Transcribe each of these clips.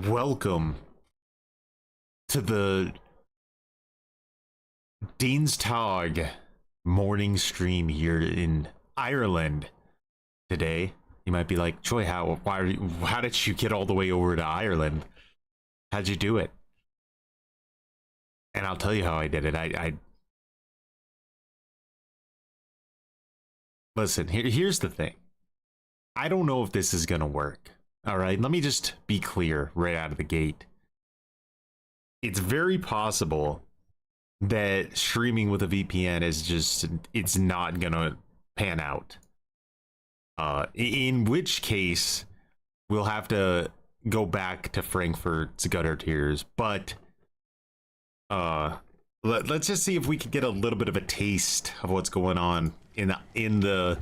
Welcome to the Dienstag morning stream here in Ireland today. You might be like, Troy, how did you get all the way over to Ireland? How'd you do it? And I'll tell you how I did it. I listen, here's the thing. I don't know if this is gonna work. All right, let me just be clear right out of the gate. It's very possible that streaming with a VPN is just, it's not gonna pan out. In which case, we'll have to go back to Frankfurt's gutter tiers. But let's just see if we can get a little bit of a taste of what's going on in the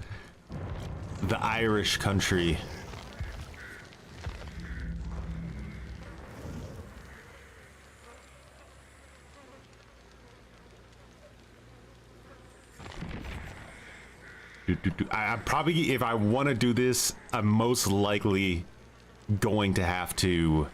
Irish country. I probably, if I want to do this, I'm most likely going to have to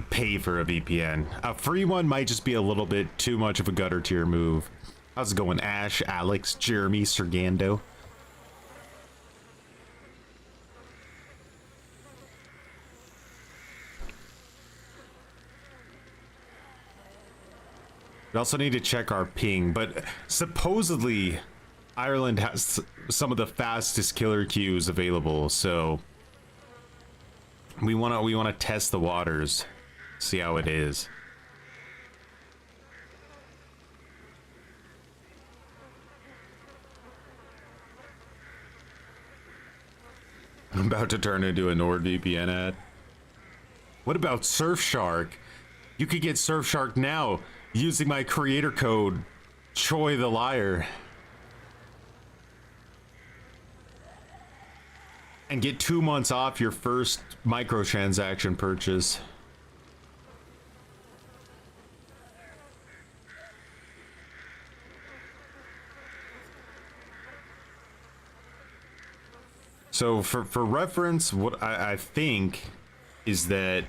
pay for a VPN. A free one might just be a little bit too much of a gutter tier move. How's it going, Ash, Alex, Jeremy, Sergando? We also need to check our ping, but supposedly Ireland has some of the fastest killer queues available, so we want to test the waters, see how it is. I'm about to turn into a NordVPN ad. What about Surfshark? You could get Surfshark now using my creator code, Choi the Liar, and get 2 months off your first microtransaction purchase. So for reference, what I think is that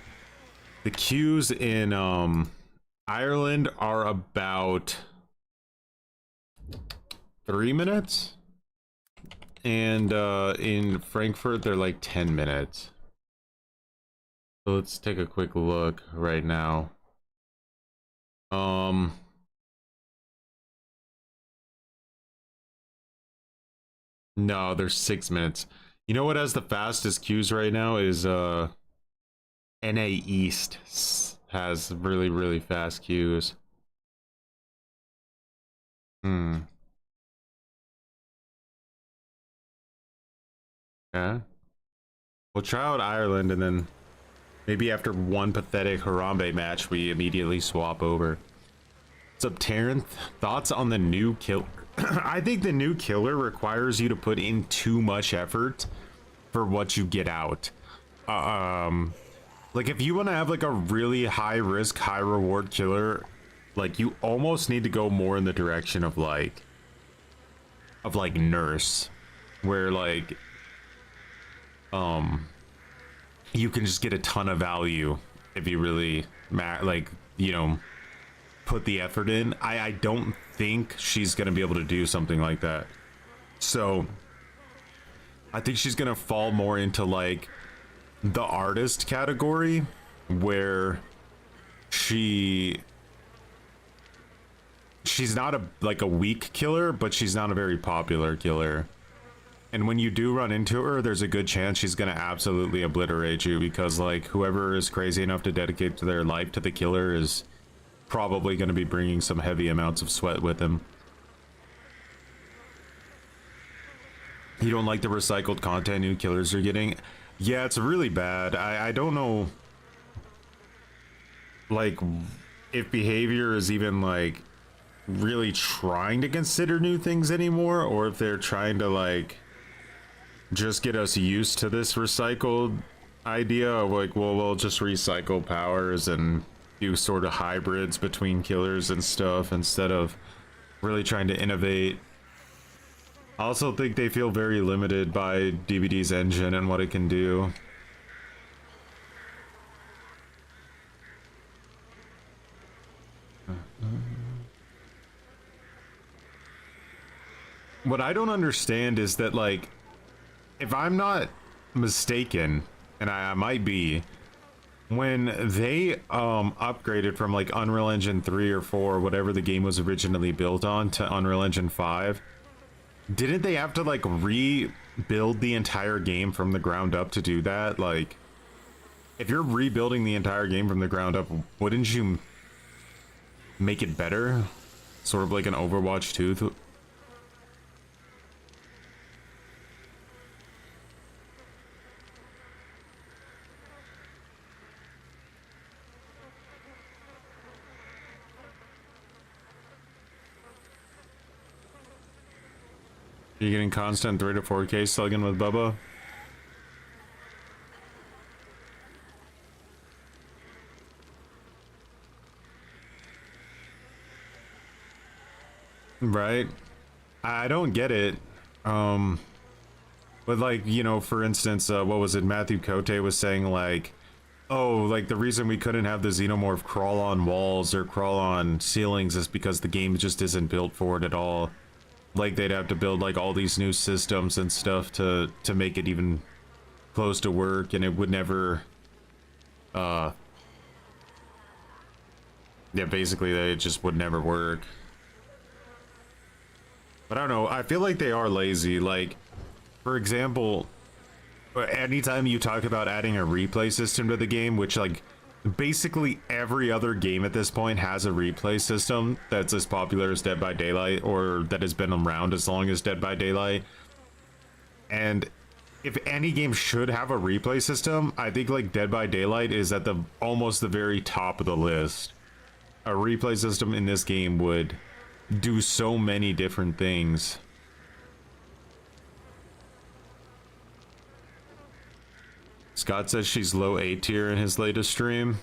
the queues in Ireland are about 3 minutes, and in Frankfurt they're like 10 minutes. So let's take a quick look right now. No, there's 6 minutes. You know what has the fastest queues right now is NA East has really fast queues. Okay. We'll try out Ireland, and then maybe after one pathetic Harambe match we immediately swap over. What's up, Terran? Thoughts on the new killer? I think the new killer requires you to put in too much effort for what you get out. Like, if you want to have like a really high risk, high reward killer, like, you almost need to go more in the direction of like nurse, where like you can just get a ton of value if you really put the effort in. I don't think she's gonna be able to do something like that, so I think she's gonna fall more into like the artist category, where she's not a weak killer, but she's not a very popular killer. And when you do run into her, there's a good chance she's gonna absolutely obliterate you, because like whoever is crazy enough to dedicate their life to the killer is probably going to be bringing some heavy amounts of sweat with him. You don't like the recycled content new killers are getting? Yeah, it's really bad. I don't know, like, if behavior is even like really trying to consider new things anymore, or if they're trying to like just get us used to this recycled idea of like, well, we'll just recycle powers and do sort of hybrids between killers and stuff instead of really trying to innovate. I also think they feel very limited by DBD's engine and what it can do. What I don't understand is that, like, if I'm not mistaken, and I might be, when they upgraded from like Unreal Engine 3 or 4, whatever the game was originally built on, to Unreal Engine 5, didn't they have to like rebuild the entire game from the ground up to do that? Like, if you're rebuilding the entire game from the ground up, wouldn't you make it better? Sort of like an Overwatch 2. You're getting constant 3 to 4K slugging with Bubba? Right? I don't get it. But like, you know, for instance, what was it? Matthew Cote was saying like, oh, like the reason we couldn't have the xenomorph crawl on walls or crawl on ceilings is because the game just isn't built for it at all. Like they'd have to build like all these new systems and stuff to make it even close to work, and it would never yeah, basically it just would never work. But I don't know, I feel like they are lazy. Like, for example, anytime you talk about adding a replay system to the game, which like basically every other game at this point has a replay system that's as popular as Dead by Daylight, or that has been around as long as Dead by Daylight. And if any game should have a replay system, I think like Dead by Daylight is at the almost the very top of the list. A replay system in this game would do so many different things. Scott says she's low A tier in his latest stream.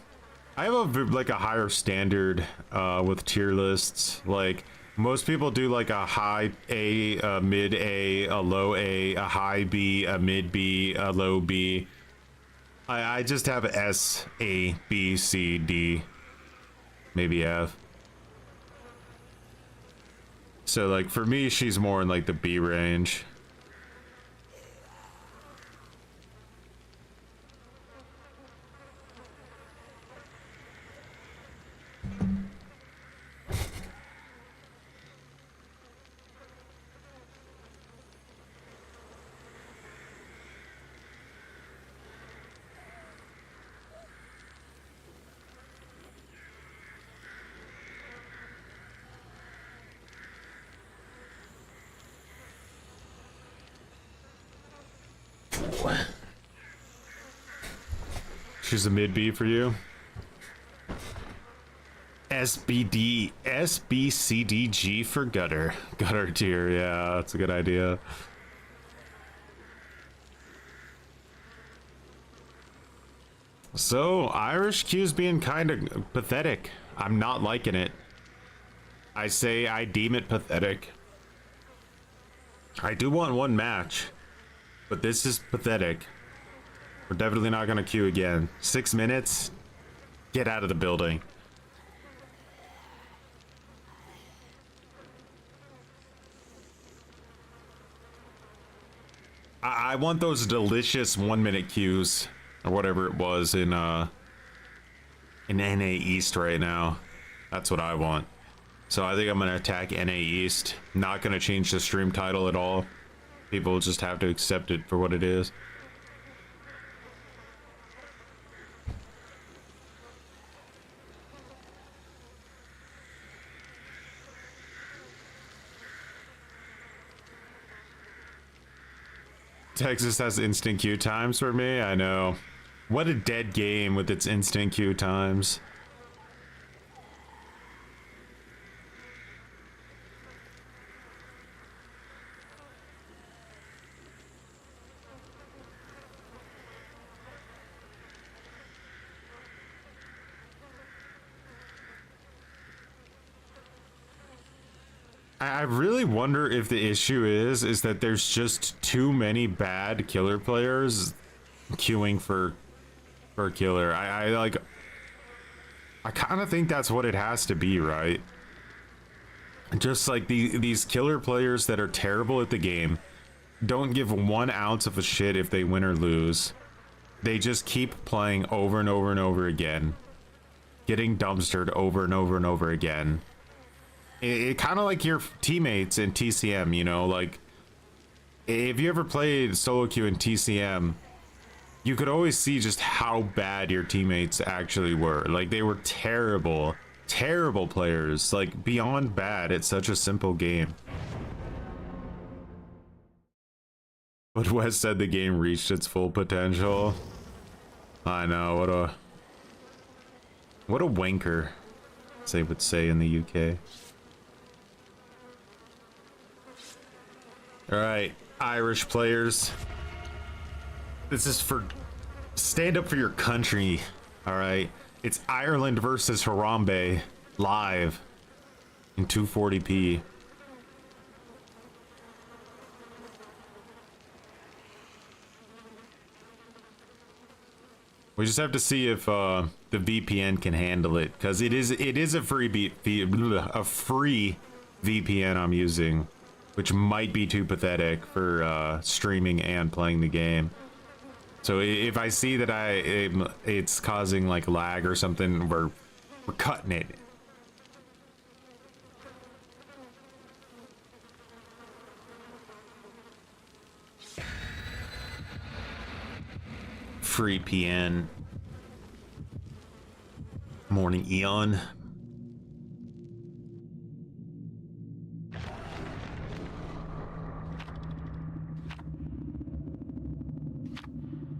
I have a higher standard with tier lists. Like most people do like a high A, a mid A, a low A, a high B, a mid B, a low B. I just have S, A, B, C, D, maybe F. So like for me, she's more in like the B range. She's a mid B for you. SBD, SBCDG for gutter. Gutter tier, yeah, that's a good idea. So, Irish Q's being kind of pathetic. I'm not liking it. I say I deem it pathetic. I do want one match, but this is pathetic. We're definitely not gonna queue again. 6 minutes? Get out of the building. I want those delicious 1 minute queues, or whatever it was in NA East right now. That's what I want. So I think I'm gonna attack NA East. Not gonna change the stream title at all. People just have to accept it for what it is. Texas has instant queue times for me. I know. What a dead game with its instant queue times. I really wonder if the issue is that there's just too many bad killer players queuing for killer. I kind of think that's what it has to be, right? Just like these killer players that are terrible at the game don't give 1 ounce of a shit if they win or lose. They just keep playing over and over and over again, getting dumpstered over and over and over again. It kind of like your teammates in TCM, you know, like if you ever played solo queue in TCM, you could always see just how bad your teammates actually were. Like they were terrible, terrible players, like beyond bad. It's such a simple game. But Wes said the game reached its full potential. I know, what a wanker, as they would say in the UK. All right, Irish players. This is for stand up for your country. All right, it's Ireland versus Harambe live in 240p. We just have to see if the VPN can handle it, because it is a free VPN I'm using, which might be too pathetic for streaming and playing the game. So if I see that it's causing like lag or something, we're cutting it. Free PN. Morning Eon.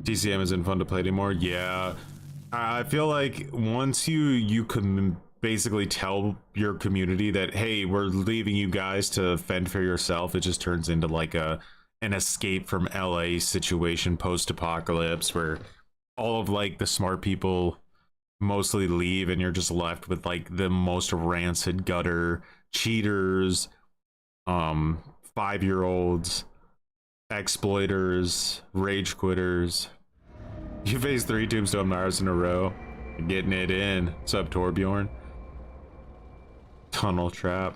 TCM isn't fun to play anymore. Yeah, I feel like once you can basically tell your community that, hey, we're leaving you guys to fend for yourself, it just turns into like an escape from LA situation post-apocalypse, where all of like the smart people mostly leave and you're just left with like the most rancid gutter cheaters, 5-year-olds, exploiters, rage quitters. You face 3 Tombstone Mars in a row. Getting it in. What's up, Torbjorn? Tunnel trap.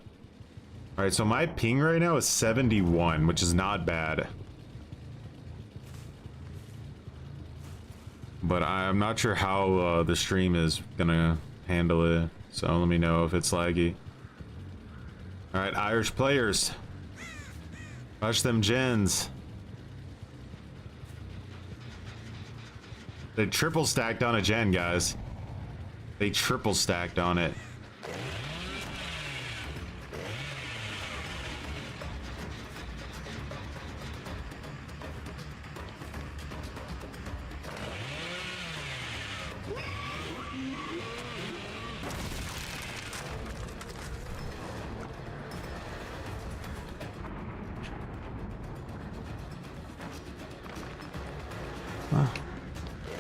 All right, so my ping right now is 71, which is not bad. But I'm not sure how the stream is gonna handle it. So let me know if it's laggy. All right, Irish players. Rush them gens. They triple stacked on a gen, guys. They triple stacked on it.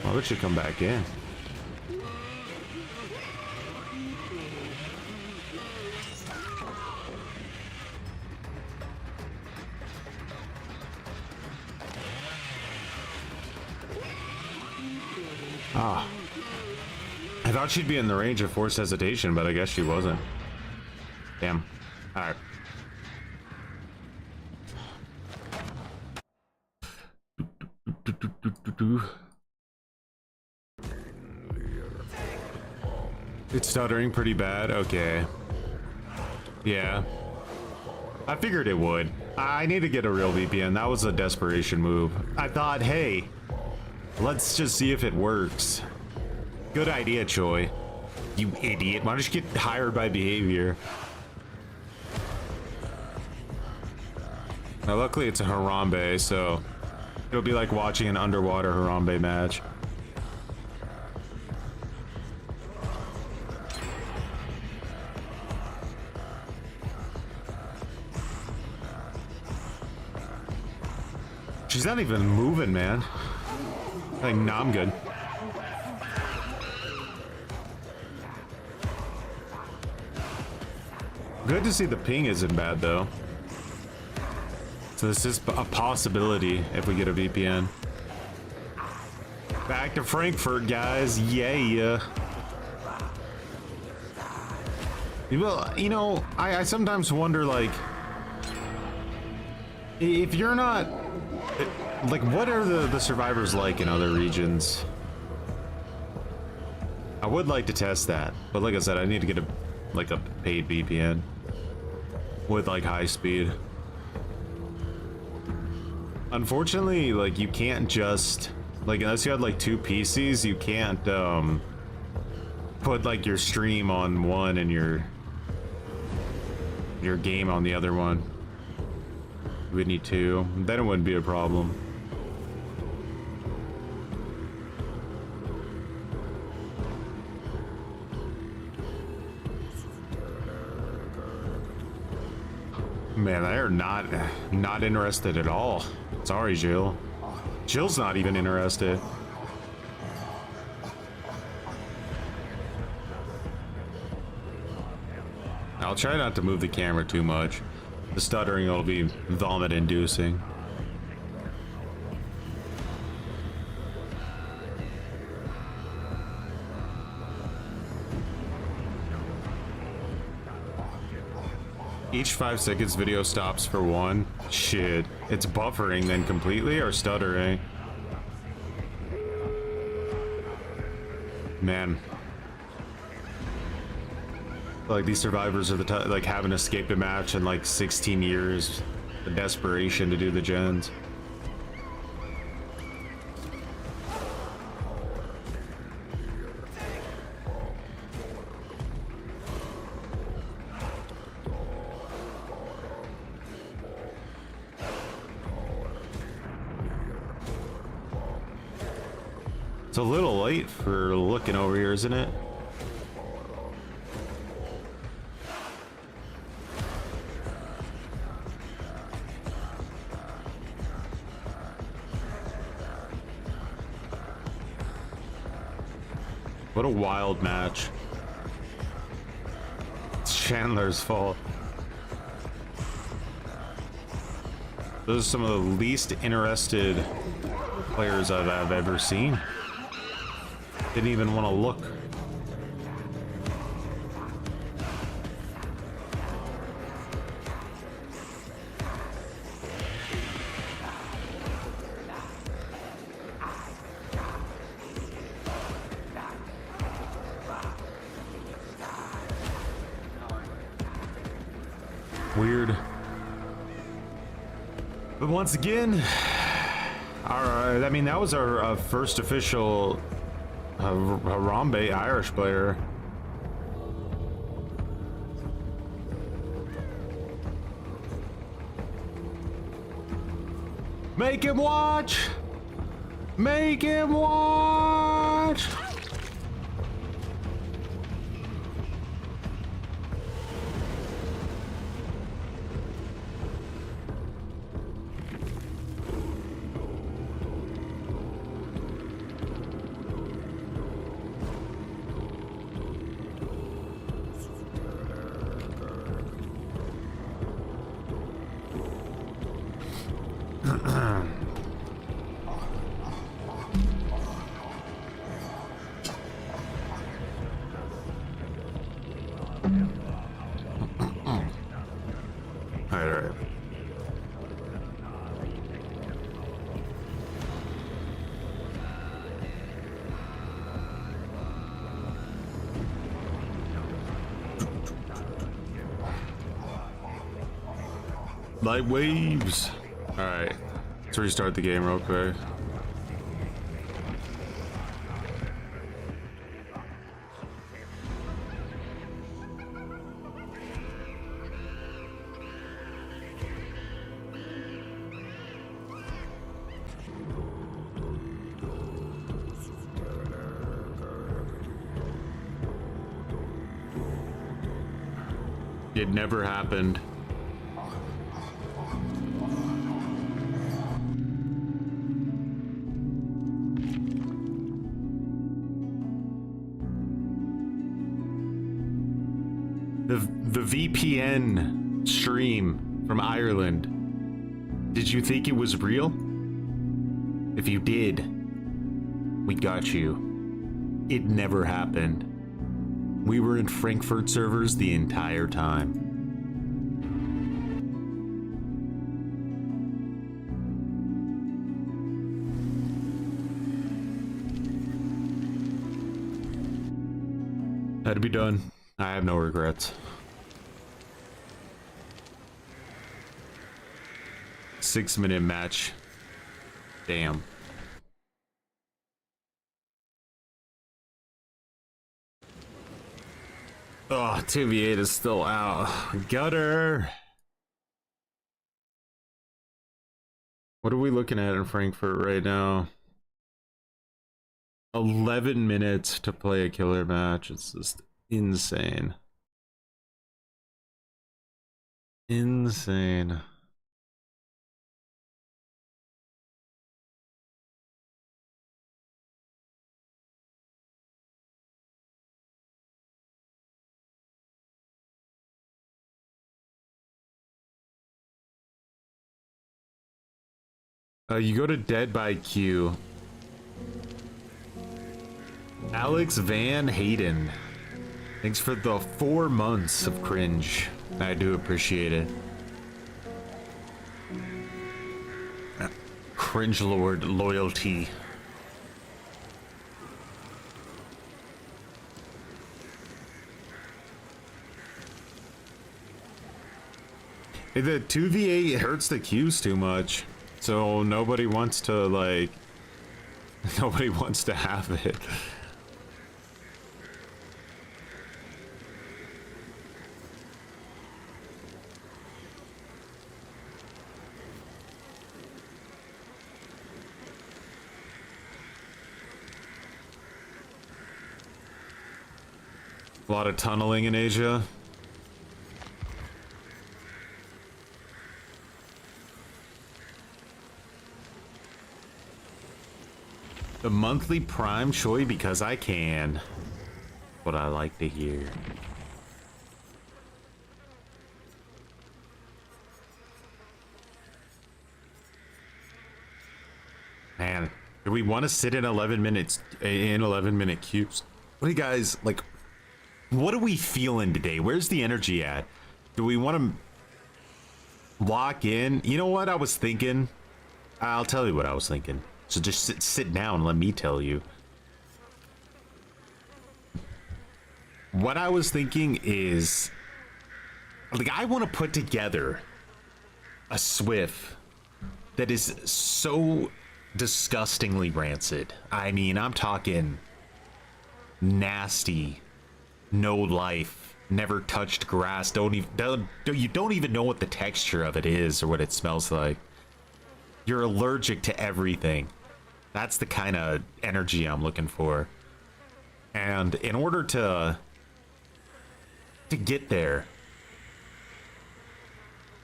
Well, it should come back in. Ah. I thought she'd be in the range of forced hesitation, but I guess she wasn't. Damn. Alright. It's stuttering pretty bad. Okay. Yeah. I figured it would. I need to get a real VPN. That was a desperation move. I thought, hey, let's just see if it works. Good idea, Choi. You idiot. Why don't you get hired by behavior? Now, luckily it's a Harambe, so it'll be like watching an underwater Harambe match. She's not even moving, man. Like, nah, I'm good. I'm Good to see the ping isn't bad though. So this is a possibility if we get a VPN. Back to Frankfurt, guys. Yeah. Well, you know, I sometimes wonder, like, if you're not, like, what are the survivors like in other regions? I would like to test that, but like I said, I need to get a paid VPN with like high speed. Unfortunately, like, you can't just, like, unless you had like 2 PCs, you can't put like your stream on one and your game on the other one. You would need 2. Then it wouldn't be a problem. Man, they're not interested at all. Sorry, Jill. Jill's not even interested. I'll try not to move the camera too much. The stuttering will be vomit-inducing. Each 5 seconds video stops for 1. Shit. It's buffering then completely or stuttering? Man. Like, these survivors are the like, haven't escaped a match in like 16 years. The desperation to do the gens. It's a little late for looking over here, isn't it? What a wild match. It's Chandler's fault. Those are some of the least interested players I've ever seen. Didn't even want to look. Weird. But once again, I mean, that was our first official Harambe Irish player. Make him watch! Make him watch! Alright. Light waves. Alright. Let's restart the game real quick. It never happened. the VPN stream from Ireland. Did you think it was real? If you did, we got you. It never happened. We were in Frankfurt servers the entire time. Had to be done. I have no regrets. 6-minute match. Damn. Oh, TV8 is still out. Gutter. What are we looking at in Frankfurt right now? 11 minutes to play a killer match. It's just insane. Insane. You go to Dead by Q. Alex Van Hayden. Thanks for the 4 months of cringe. I do appreciate it. Cringe Lord loyalty. The 2v8 hurts the queues too much. So nobody wants to, like, nobody wants to have it. A lot of tunneling in Asia. The monthly Prime Choi because I can. What I like to hear. Man, do we want to sit in 11 minutes in 11-minute queues? What do you guys like? What are we feeling today? Where's the energy at? Do we want to lock in? You know what I was thinking? I'll tell you what I was thinking. So just sit down and let me tell you. What I was thinking is, like, I want to put together a Swift that is so disgustingly rancid. I mean, I'm talking nasty, no life, never touched grass, you don't even know what the texture of it is or what it smells like. You're allergic to everything. That's the kind of energy I'm looking for. And in order to get there,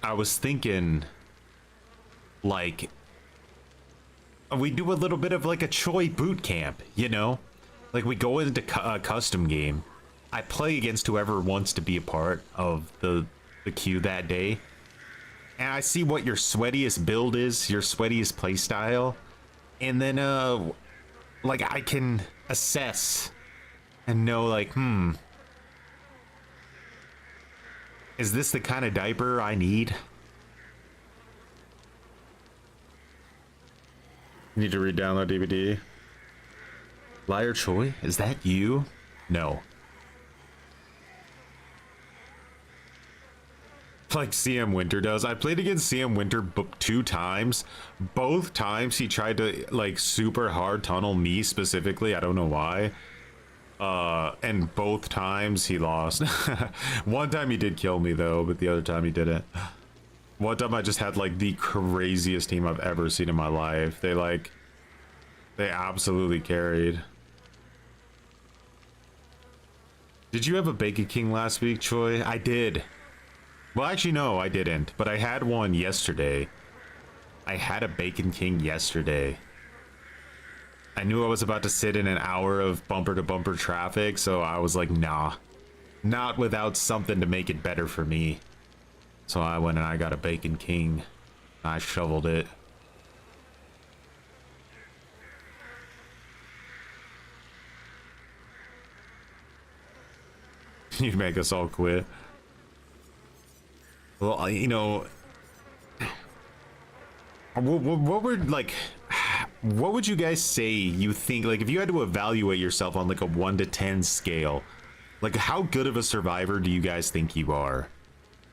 I was thinking, like, we do a little bit of like a Choi boot camp, you know? Like, we go into a custom game. I play against whoever wants to be a part of the queue that day. And I see what your sweatiest build is, your sweatiest playstyle. And then, like, I can assess and know, like, is this the kind of diaper I need? Need to re-download DVD. Liar Choi, is that you? No. Like CM Winter does. I played against CM Winter 2 times. Both times he tried to, like, super hard tunnel me specifically. I don't know why. And both times he lost. One time he did kill me though, but the other time he didn't. One time I just had like the craziest team I've ever seen in my life. They absolutely carried. Did you have a Bacon King last week, Choi? I did. Well, actually, no, I didn't. But I had one yesterday. I had a Bacon King yesterday. I knew I was about to sit in an hour of bumper-to-bumper traffic, so I was like, nah. not without something to make it better for me. So I went and I got a Bacon King. I shoveled it. You'd make us all quit. Well, you know, what would like, what would you guys say you think, like, if you had to evaluate yourself on like a 1 to 10 scale, like how good of a survivor do you guys think you are?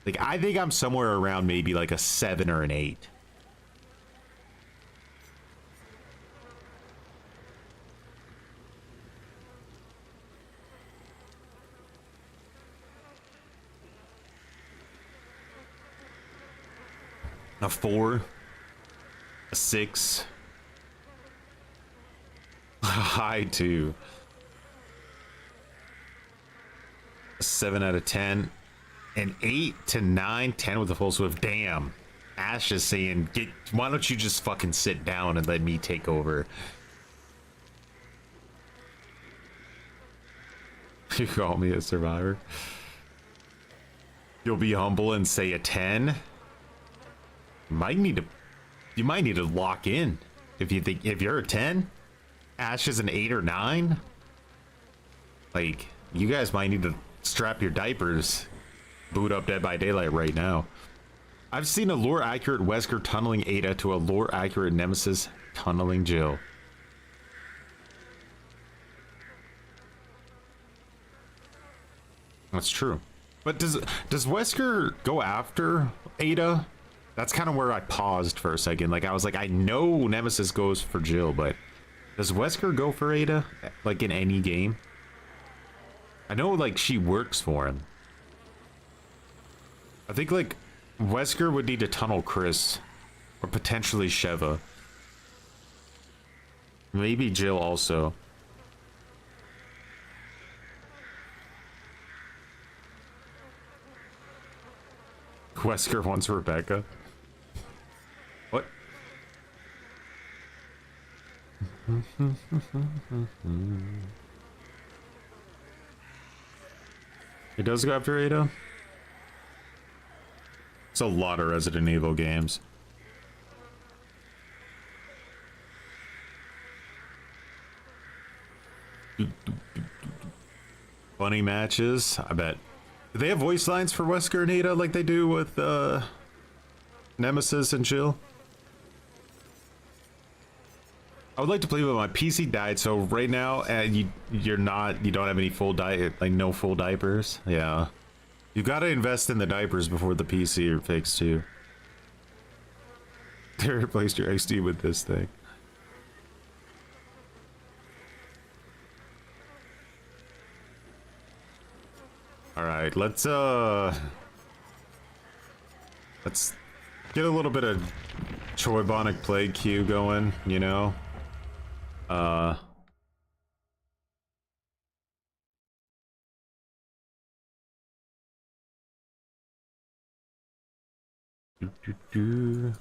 Like, I think I'm somewhere around maybe like a 7 or an 8. A 4, a 6, a high 2, a 7 out of 10, an 8 to 9, 10 with a full swift. Damn. Ash is saying, why don't you just fucking sit down and let me take over? You call me a survivor? You'll be humble and say a 10? You might need to lock in if you think, if you're a 10, Ash is an 8 or 9. Like, you guys might need to strap your diapers. Boot up Dead by Daylight right now. I've seen a lore accurate Wesker tunneling Ada to a lore accurate Nemesis tunneling Jill. That's true. But does Wesker go after Ada? That's kind of where I paused for a second. Like, I was like, I know Nemesis goes for Jill, but does Wesker go for Ada? Like, in any game? I know, like, she works for him. I think, like, Wesker would need to tunnel Chris. Or potentially Sheva. Maybe Jill also. Wesker wants Rebecca. What? He does go after Ada? It's a lot of Resident Evil games. Funny matches, I bet. Do they have voice lines for Wesker and Ada like they do with Nemesis and Jill? I would like to play, but my PC died, so right now you don't have any full like no full diapers. Yeah, you gotta invest in the diapers before the PC are fixed too. They replaced your XD with this thing. All right, let's get a little bit of Choibonic Plague Q going, you know. Do.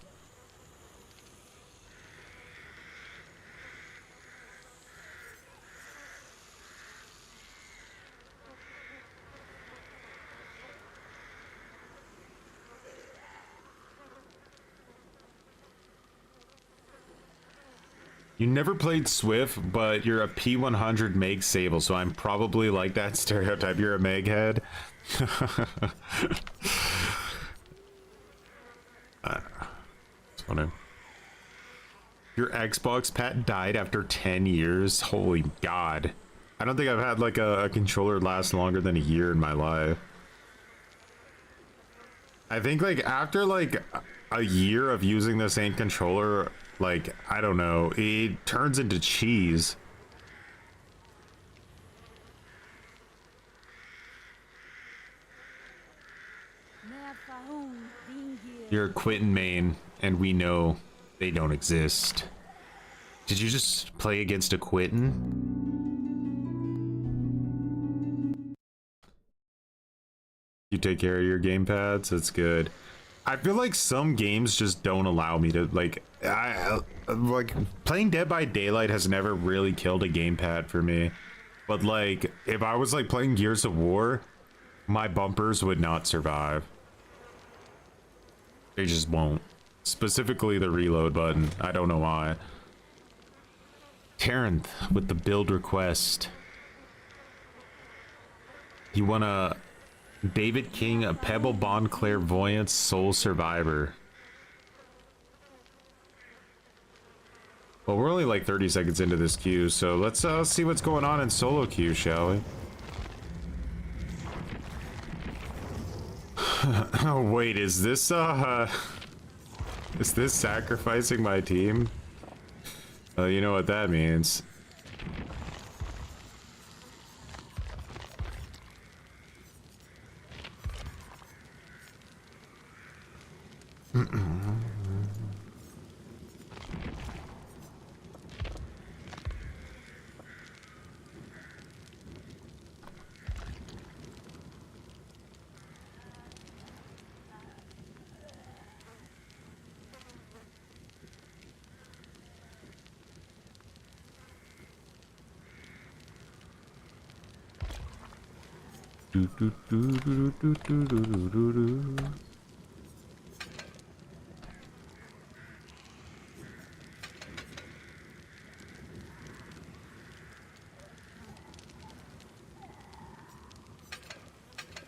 You never played Swift, but you're a P100 Meg Sable, so I'm probably like that stereotype. You're a Meg head. It's funny. Your Xbox Pat died after 10 years. Holy God. I don't think I've had like a controller last longer than a year in my life. I think like after like a year of using the same controller, like, I don't know, it turns into cheese. You're a Quentin main, and we know they don't exist. Did you just play against a Quentin? You take care of your gamepads? That's good. I feel like some games just don't allow me to, like, like, playing Dead by Daylight has never really killed a gamepad for me. But, like, if I was, like, playing Gears of War, My bumpers would not survive. They just won't. Specifically the reload button. I don't know why. Terranth with the build request. You want a David King, a Pebble Bond Clairvoyance Soul Survivor. Well, we're only like 30 seconds into this queue, so let's see what's going on in solo queue, shall we? Oh wait, is this sacrificing my team? You know what that means.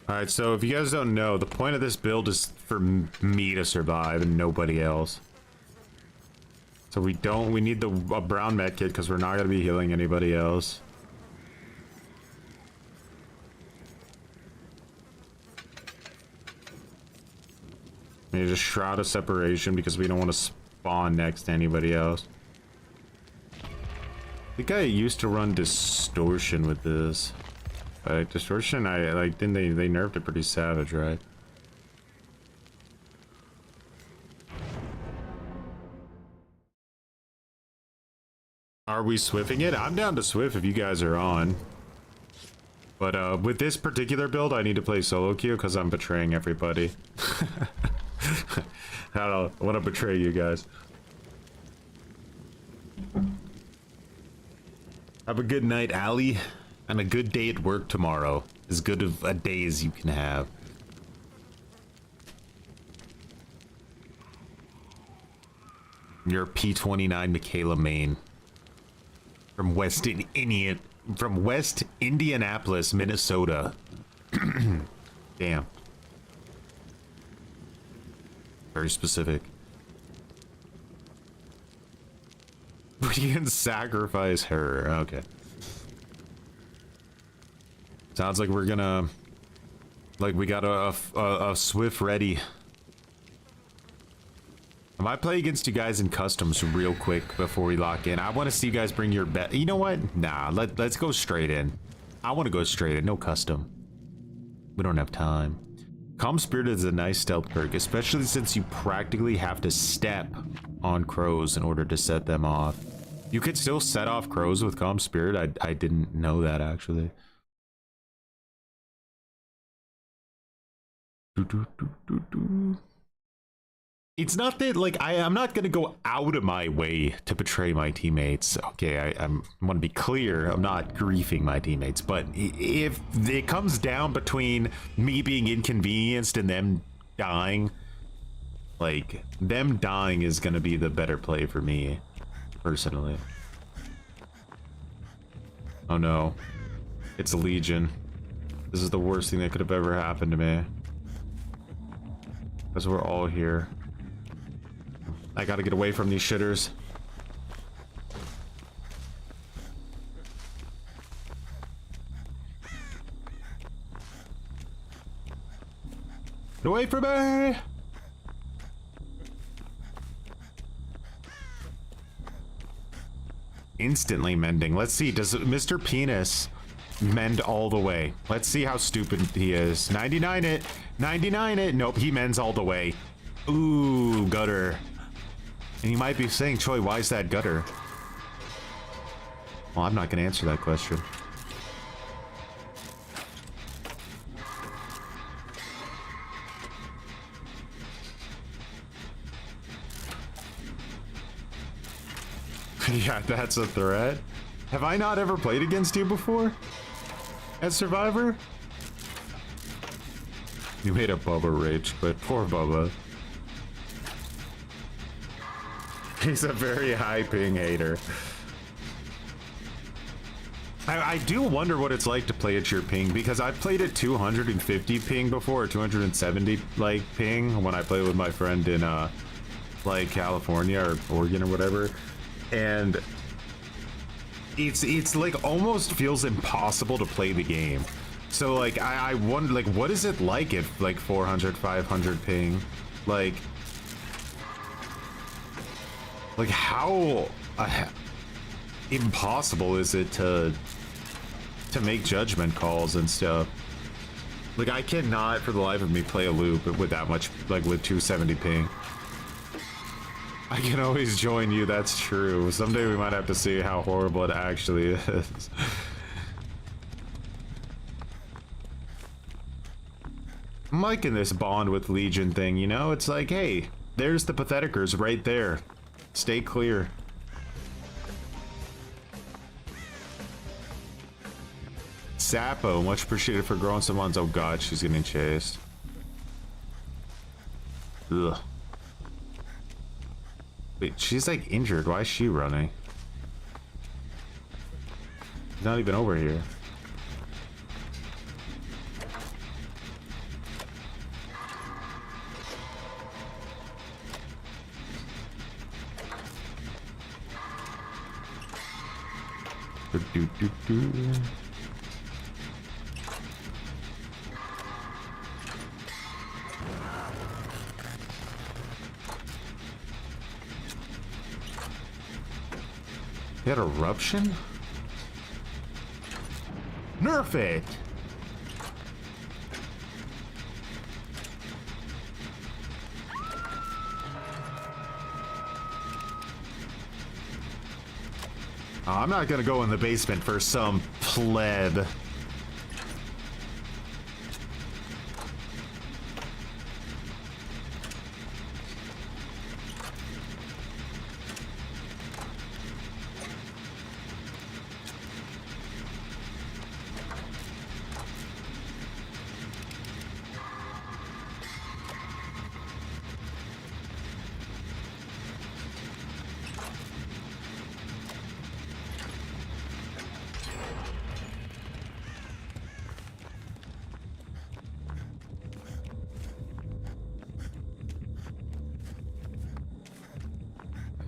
Alright, so if you guys don't know, the point of this build is for me to survive and nobody else. So we need a brown medkit because we're not going to be healing anybody else. We need a Shroud of Separation because we don't want to spawn next to anybody else. I think I used to run Distortion with this. Distortion, didn't they nerfed it pretty savage, right? Are we swiffing it? I'm down to swift if you guys are on. But with this particular build, I need to play solo queue because I'm betraying everybody. I want to betray you guys. Have a good night, Allie. And a good day at work tomorrow. As good of a day as you can have. You're P29 Michaela Main. From West Indianapolis, Minnesota. Damn. Very specific. We can sacrifice her. Okay. Sounds like we're gonna... Like we got a Swift ready. I might play against you guys in customs real quick before we lock in. I want to see you guys bring your bet. You know what? Nah, let's go straight in. I want to go straight in. No custom. We don't have time. Calm Spirit is a nice stealth perk, especially since you practically have to step on crows in order to set them off. You could still set off crows with Calm Spirit. I didn't know that, actually. It's not that, like, I'm not gonna go out of my way to betray my teammates. Okay, I want to be clear, I'm not griefing my teammates, but if it comes down between me being inconvenienced and them dying, like, them dying is gonna be the better play for me, personally. Oh no, it's a Legion. This is the worst thing that could have ever happened to me. Because we're all here. I gotta get away from these shitters. Get away from me! Instantly mending. Let's see, does Mr. Penis mend all the way? Let's see how stupid he is. 99 it! 99 it! Nope, he mends all the way. Ooh, gutter. And you might be saying, Troy, why is that gutter? Well, I'm not going to answer that question. Yeah, that's a threat. Have I not ever played against you before? As Survivor? You made a Bubba rage quit. Poor Bubba. He's a very high ping hater. I do wonder what it's like to play at your ping, because I've played at 250 ping before, or 270 like ping when I play with my friend in like California or Oregon or whatever, and it's like almost feels impossible to play the game. So like I wonder, like, what is it like at like 400, 500 ping? Like how impossible is it to make judgment calls and stuff? Like, I cannot for the life of me play a loop with that much, like with 270 ping. I can always join you, that's true. Someday we might have to see how horrible it actually is. I'm liking this bond with Legion thing, you know? It's like, hey, there's the patheticers right there. Stay clear. Sapo, much appreciated for growing some ones. Oh god, she's getting chased. Ugh. Wait, she's like injured. Why is she running? She's not even over here. Do, do, do. He had eruption? Nerf it! Oh, I'm not gonna go in the basement for some pleb.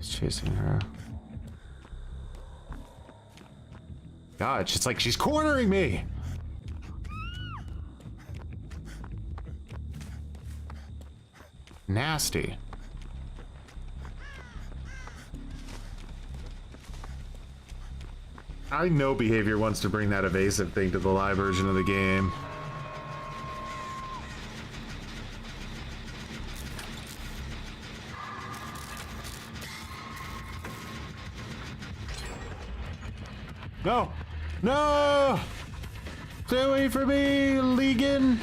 Chasing her. God, it's like she's cornering me. Nasty. I know Behavior wants to bring that evasive thing to the live version of the game. No! No! Stay away from me, Legion!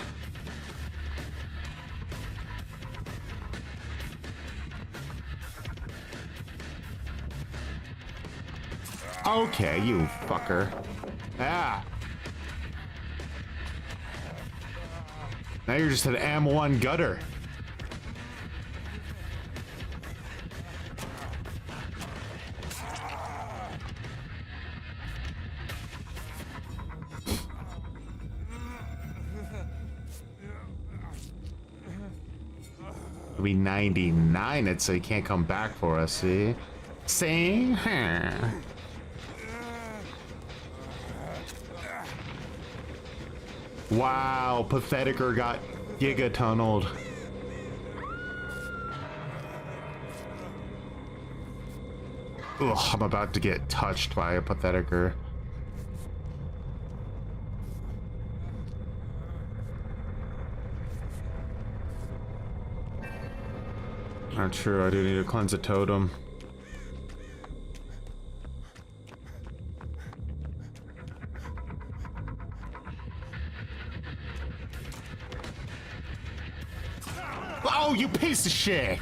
Okay, you fucker. Ah! Now you're just an M1 gutter. It'll be 99 it, so he can't come back for us, see? See? Huh. Wow, Patheticer got giga-tunneled. Ugh, I'm about to get touched by a Patheticer. Not true, I do need to cleanse a totem. Oh, you piece of shit!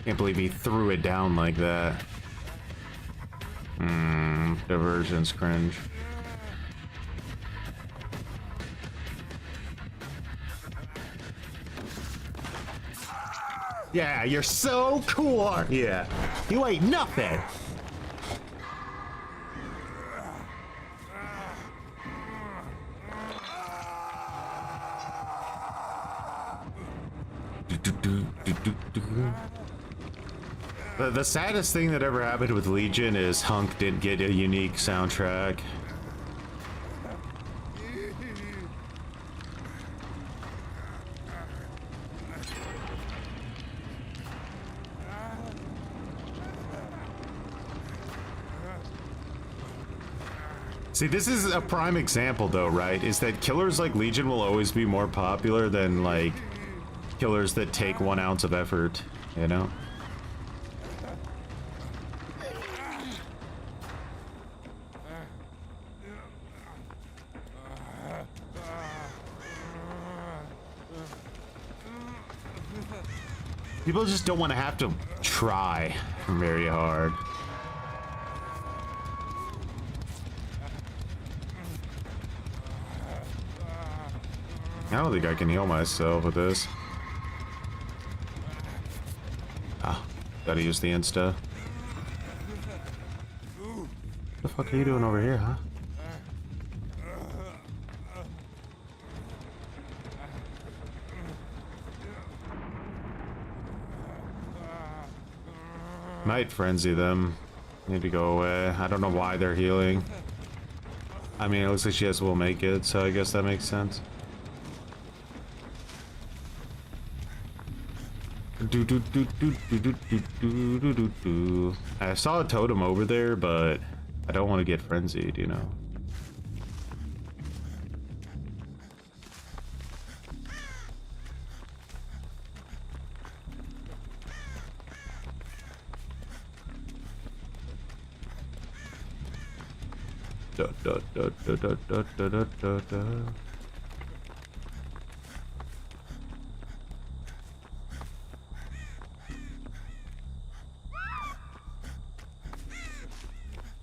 Can't believe he threw it down like that. Diversion's cringe. Yeah, you're so cool, aren't you? You ain't nothing. The saddest thing that ever happened with Legion is Hunk didn't get a unique soundtrack. See, this is a prime example though, right? Is that killers like Legion will always be more popular than like killers that take 1 ounce of effort, you know? People just don't want to have to try very hard. I don't think I can heal myself with this. Ah, gotta use the insta. What the fuck are you doing over here, huh? Might frenzy them. Need to go away. I don't know why they're healing. I mean, it looks like she has will make it, so I guess that makes sense. I saw a totem over there, but I don't want to get frenzied, you know.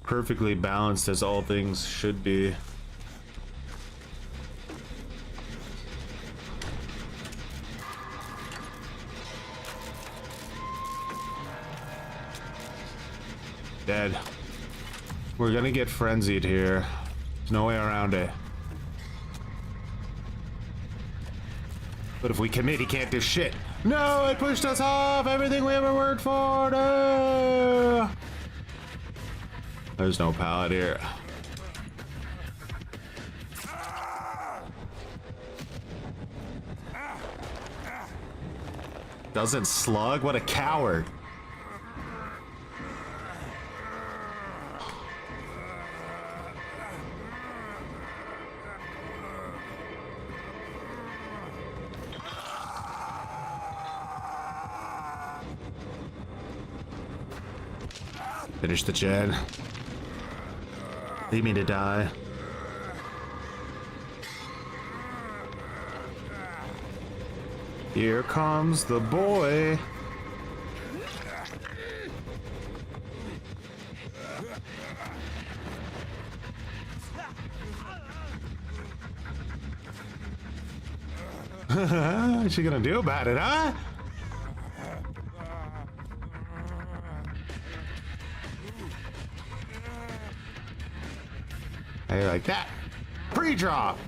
Perfectly balanced as all things should be. Dead. We're gonna get frenzied here. There's no way around it. But if we commit, he can't do shit. No, it pushed us off everything we ever worked for. No! There's no pallet here. Doesn't slug? What a coward. Finish the gen. Leave me to die. Here comes the boy. What's she gonna do about it, huh? Hey, like that. Pre-drop.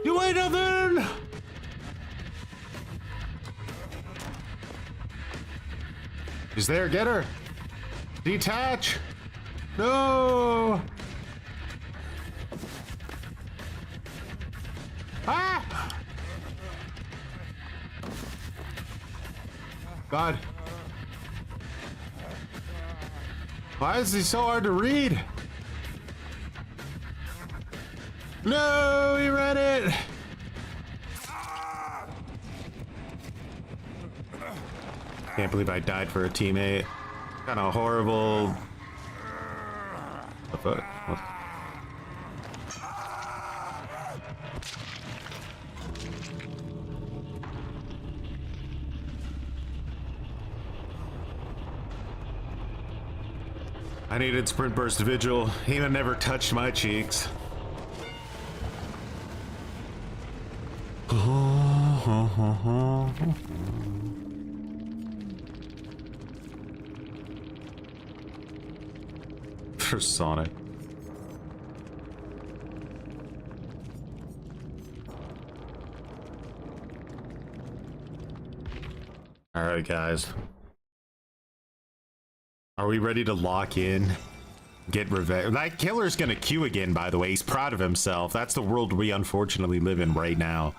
You ain't nothing. She's there. Get her. Detach. No. Ah! God. Why is he so hard to read? No, he read it. Can't believe I died for a teammate. Kind of horrible. What the fuck? What? I needed sprint burst vigil. He never touched my cheeks. For Sonic. All right, guys. Are we ready to lock in? Get revenge. That killer's gonna queue again, by the way. He's proud of himself. That's the world we unfortunately live in right now.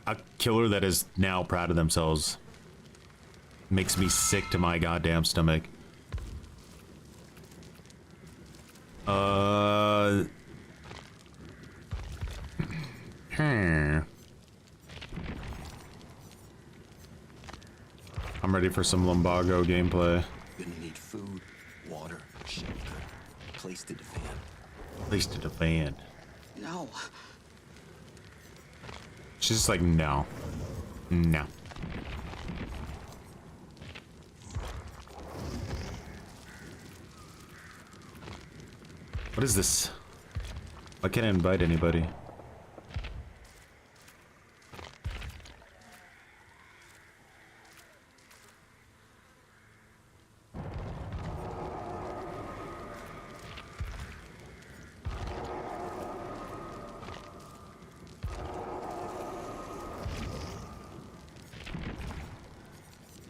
A killer that is now proud of themselves makes me sick to my goddamn stomach. I'm ready for some Lumbago gameplay. Gonna need food, water, shelter, place to defend. Place to defend. No. She's just like, no. No. What is this? Why can't I invite anybody?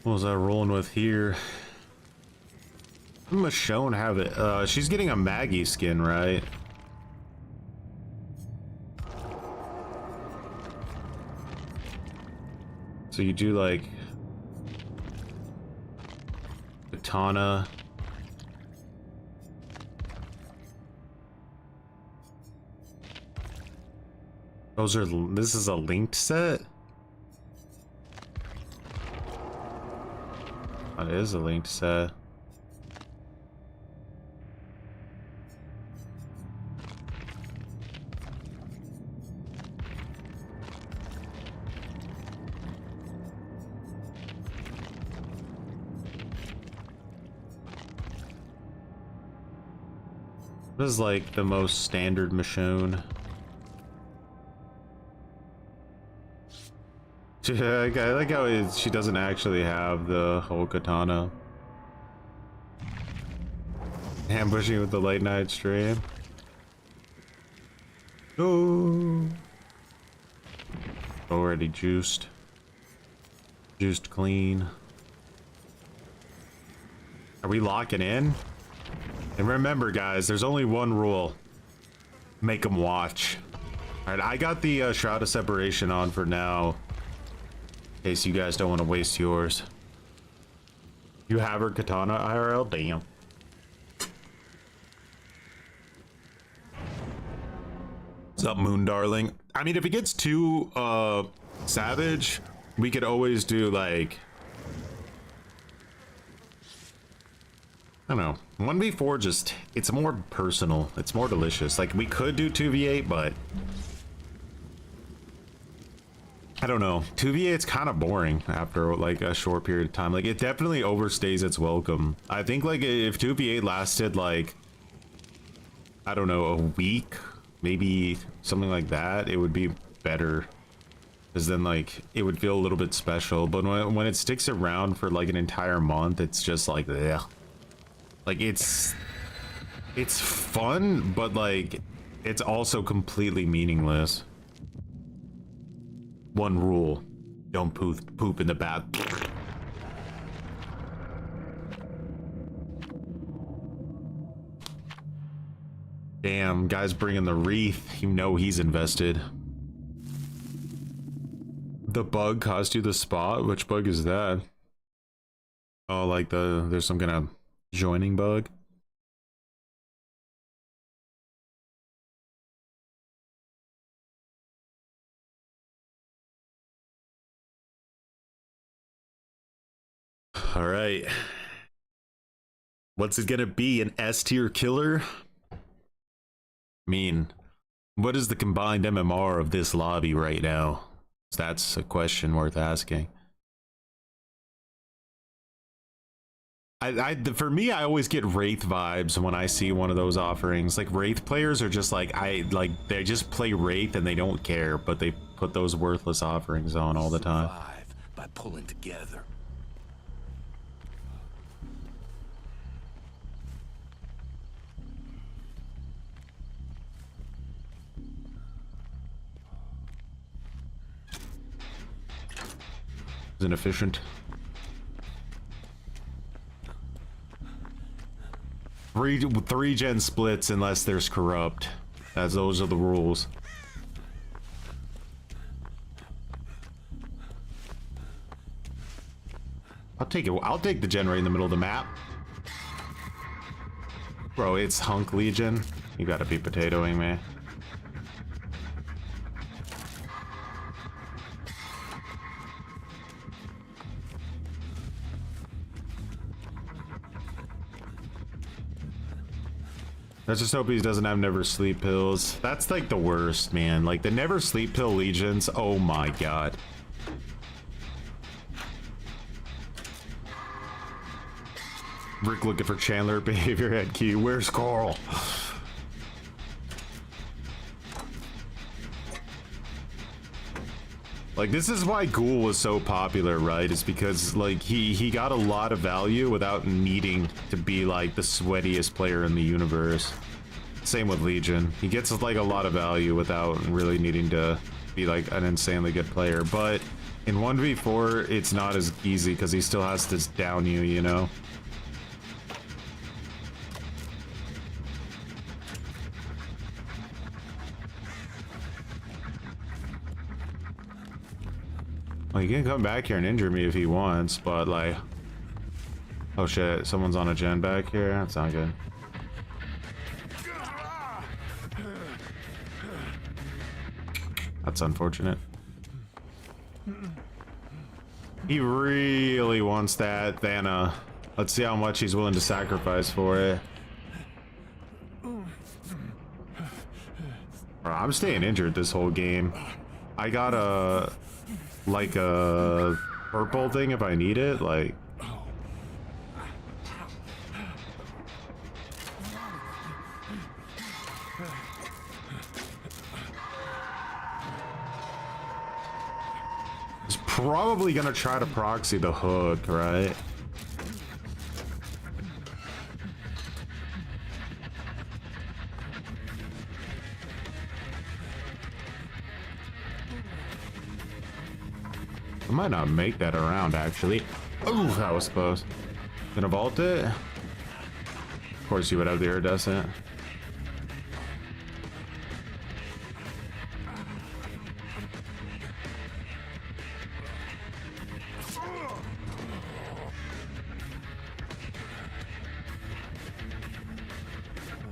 What was I rolling with here? Michonne have it. She's getting a Maggie skin, right? So you do like katana. Those are, this is a linked set? That is a linked set. What is like the most standard Michonne? I like how she doesn't actually have the whole katana. Ambushing with the late night stream. Oh, already juiced. Juiced clean. Are we locking in? And remember, guys, there's only one rule. Make them watch. Alright, I got the Shroud of Separation on for now. In case you guys don't want to waste yours. You have her katana IRL? Damn. What's up, Moon Darling? I mean, if it gets too savage, we could always do like, I don't know, 1v4, just, it's more personal, it's more delicious. Like, we could do 2v8, but I don't know, 2v8's kind of boring after like a short period of time. Like, it definitely overstays its welcome. I think like if 2v8 lasted like, I don't know, a week, maybe something like that, it would be better, because then like it would feel a little bit special. But when it sticks around for like an entire month, it's just like, ugh. Like, it's fun, but like it's also completely meaningless. One rule: don't poop in the bath. Damn, guy's bringing the wreath. You know he's invested. The bug cost you the spot? Which bug is that? Oh, like there's some kind of joining bug? All right. What's it gonna be? An S tier killer? I mean, what is the combined MMR of this lobby right now? That's a question worth asking. For me, I always get Wraith vibes when I see one of those offerings. Like Wraith players are just like they just play Wraith and they don't care, but they put those worthless offerings on all the time. Survive by pulling together. It's inefficient. Three gen splits unless there's corrupt, as those are the rules. I'll take it. I'll take the gen right in the middle of the map. Bro, it's Hunk Legion. You gotta be potatoing me. I just hope he doesn't have never sleep pills. That's like the worst, man. Like the never sleep pill legions. Oh my god. Rick looking for Chandler behavior head key. Where's Carl? Like this is why Ghoul was so popular, right? It's because like he got a lot of value without needing to be like the sweatiest player in the universe. Same with Legion. He gets like a lot of value without really needing to be like an insanely good player. But in 1v4, it's not as easy because he still has to down you, you know? Well, he can come back here and injure me if he wants, but like... Oh shit, someone's on a gen back here? That's not good. That's unfortunate. He really wants that Thana. Let's see how much he's willing to sacrifice for it. Bro, I'm staying injured this whole game. I got a... like a purple thing if I need it, like... He's probably gonna try to proxy the hook, right? I might not make that around, actually. Oh, that was close. Gonna vault it? Of course you would have the iridescent.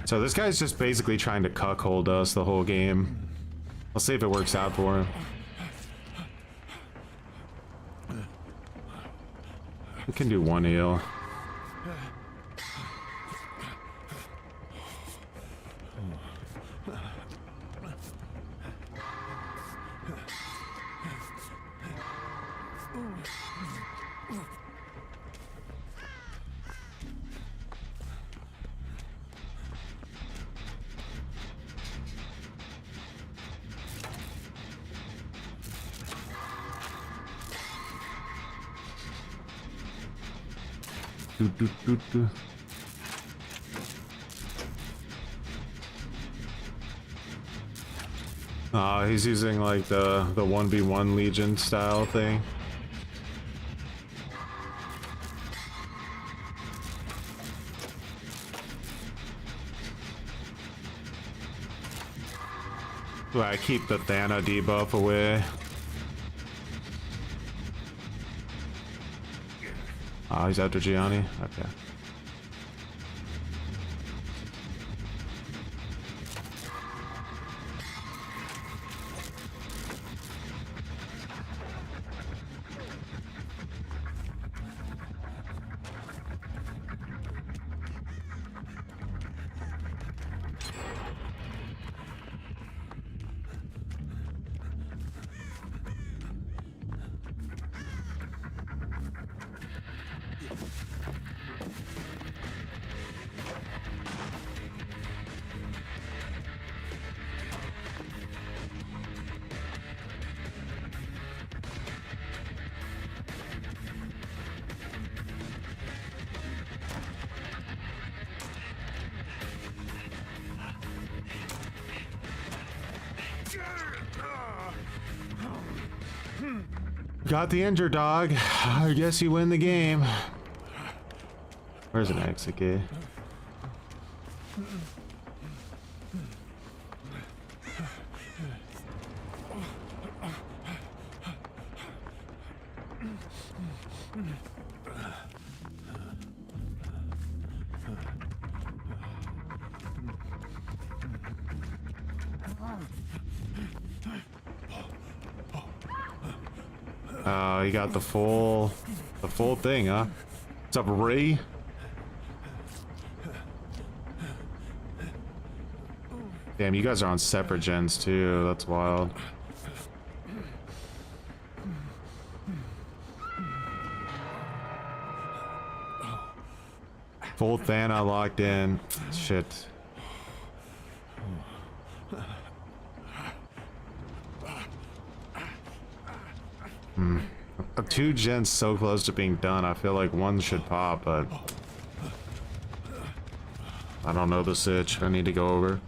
So this guy's just basically trying to cuckold us the whole game. I'll see if it works out for him. We can do one heal. He's using like the 1v1 Legion style thing. Well, I keep the Thana debuff away. Oh, he's after Gianni? Okay. Got the injured dog. I guess you win the game. Where's an exit key? Oh, you got the full thing, huh? What's up, Ray? Damn, you guys are on separate gens too. That's wild. Full Thana locked in. Shit. Two gens so close to being done. I feel like one should pop, but I don't know the sitch. I need to go over.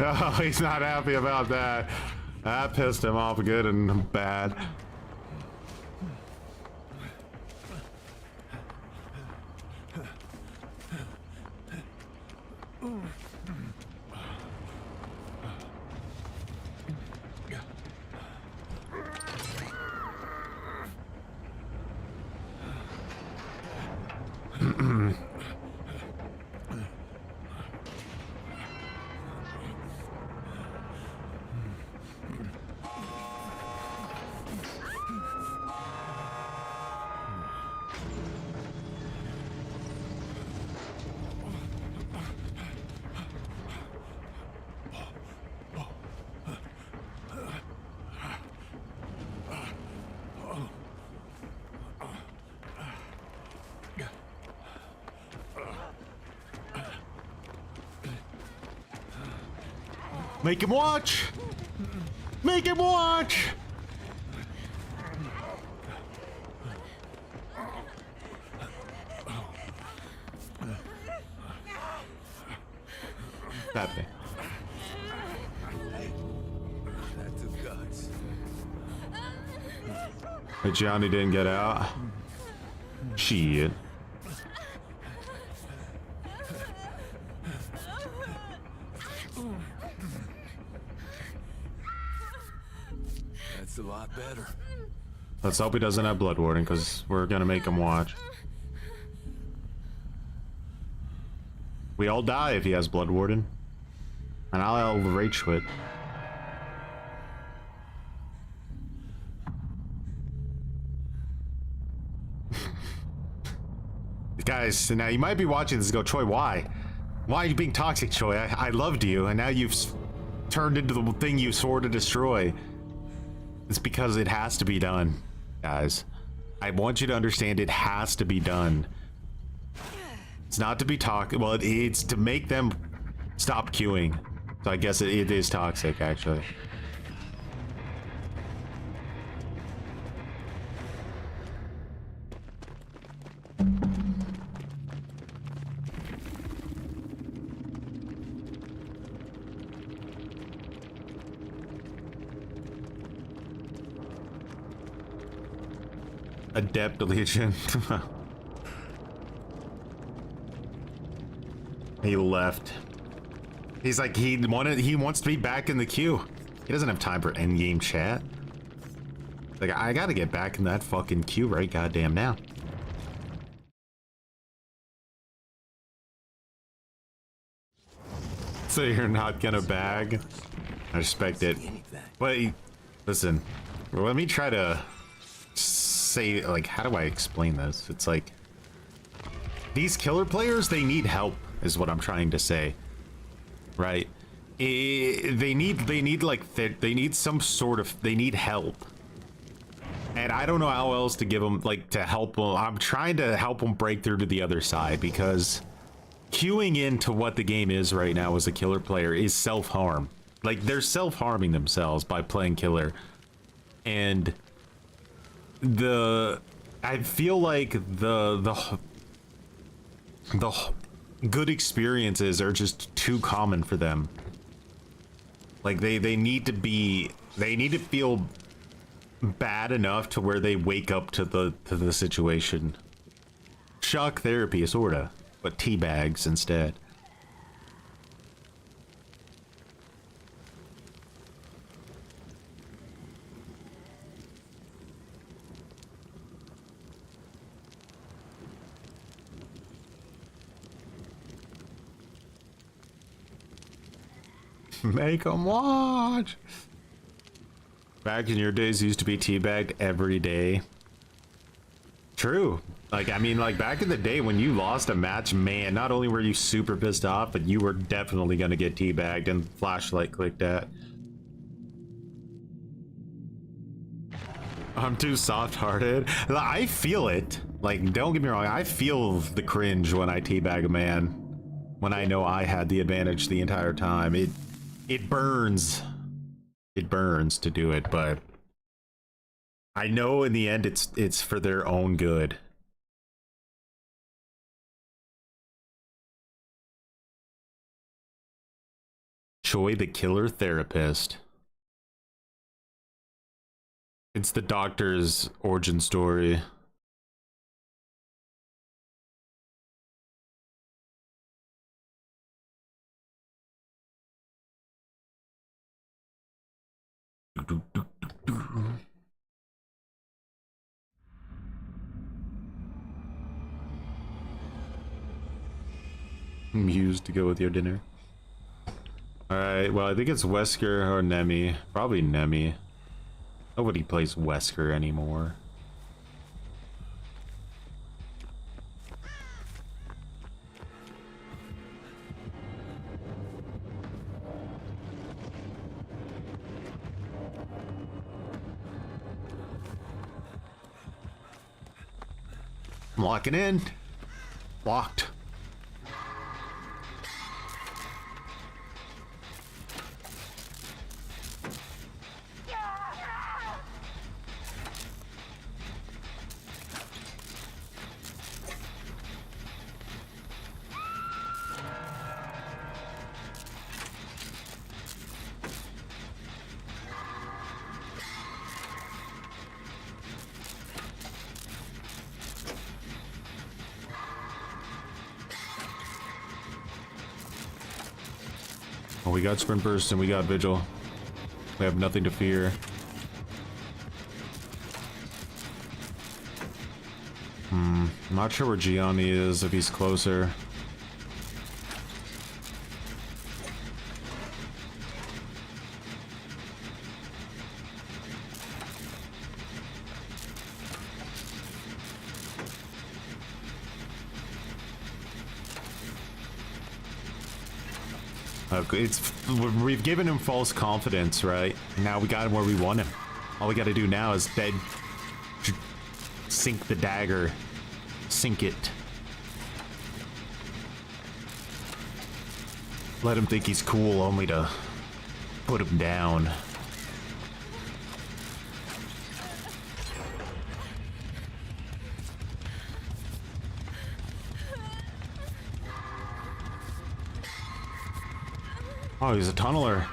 Oh, he's not happy about that. That pissed him off good and bad. Make him watch! Make him watch! That thing. That took guts. But Johnny didn't get out. Shit. That's a lot better. Let's hope he doesn't have blood warding, because we're gonna make him watch. We all die if he has blood warden. And I'll rage quit. Guys, now you might be watching this and go, Troy, why? Why are you being toxic, Troy? I loved you, and now you've turned into the thing you swore to destroy. It's because it has to be done, guys. I want you to understand it has to be done. It's not to be toxic. Well, it's to make them stop queuing. So I guess it is toxic, actually. Adept Legion. He left. He's like, he wants to be back in the queue. He doesn't have time for endgame chat. Like, I gotta get back in that fucking queue right goddamn now. So you're not gonna bag? I respect it. See anything. But listen, let me try to say, like, how do I explain this? It's like these killer players, they need help, is what I'm trying to say, right? They need some sort of, they need help. And I don't know how else to give them, like, to help them. I'm trying to help them break through to the other side, because queuing into what the game is right now as a killer player is self-harm. Like, they're self-harming themselves by playing killer. And I feel like the good experiences are just too common for them. Like, they need to feel bad enough to where they wake up to the situation. Shock therapy, sorta, but tea bags instead. Make them watch. Back in your days, you used to be teabagged every day. True. Like, I mean, like, back in the day when you lost a match, man, not only were you super pissed off, but you were definitely gonna get teabagged and flashlight clicked at. I'm too soft-hearted. I feel it. Like, don't get me wrong, I feel the cringe when I teabag a man. When I know I had the advantage the entire time. It burns. It burns to do it, but I know in the end it's for their own good. Choi the killer therapist. It's the doctor's origin story. Used to go with your dinner. Alright, well, I think it's Wesker or Nemi. Probably Nemi. Nobody plays Wesker anymore. I'm locking in. Locked. We got sprint burst and we got vigil. We have nothing to fear. I'm not sure where Gianni is, if he's closer. We've given him false confidence, right? Now we got him where we want him. All we got to do now is sink the dagger. Sink it. Let him think he's cool, only to put him down. Oh, he's a tunneler.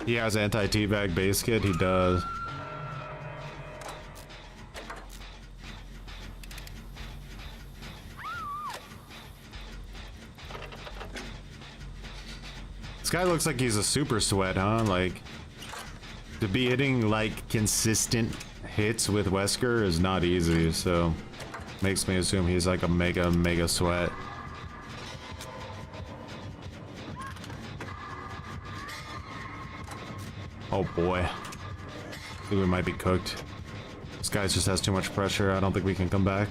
He has anti-teabag base kit, he does. guy looks like he's a super sweat, huh? Like, to be hitting, like, consistent hits with Wesker is not easy, so makes me assume he's like a mega sweat. Oh boy. I think we might be cooked. This guy just has too much pressure. I don't think we can come back.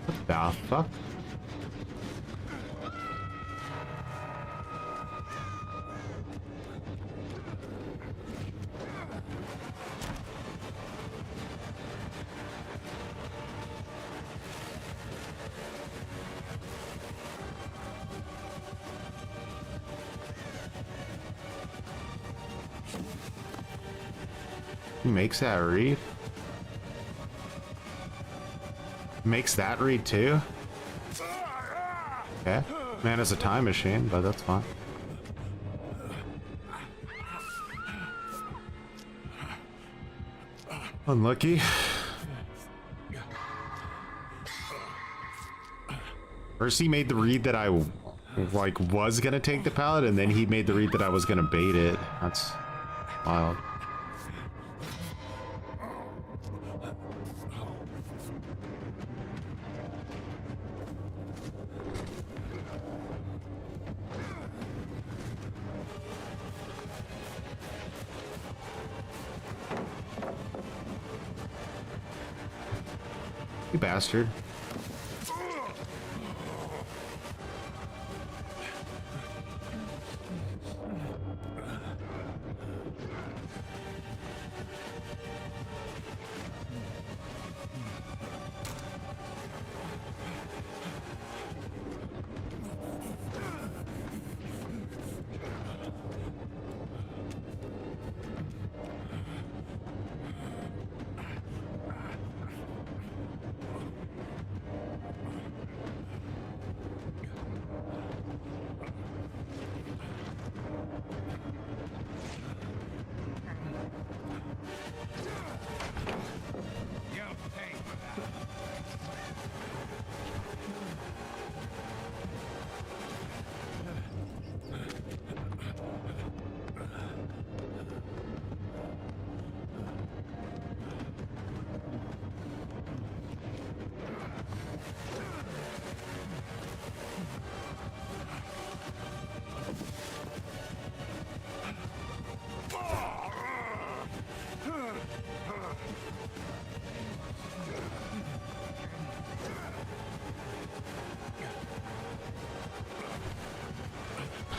What the fuck? He makes that read? Makes that read too? Okay. Man is a time machine, but that's fine. Unlucky. First he made the read that I like was gonna take the pallet, and then he made the read that I was gonna bait it. That's wild. You bastard.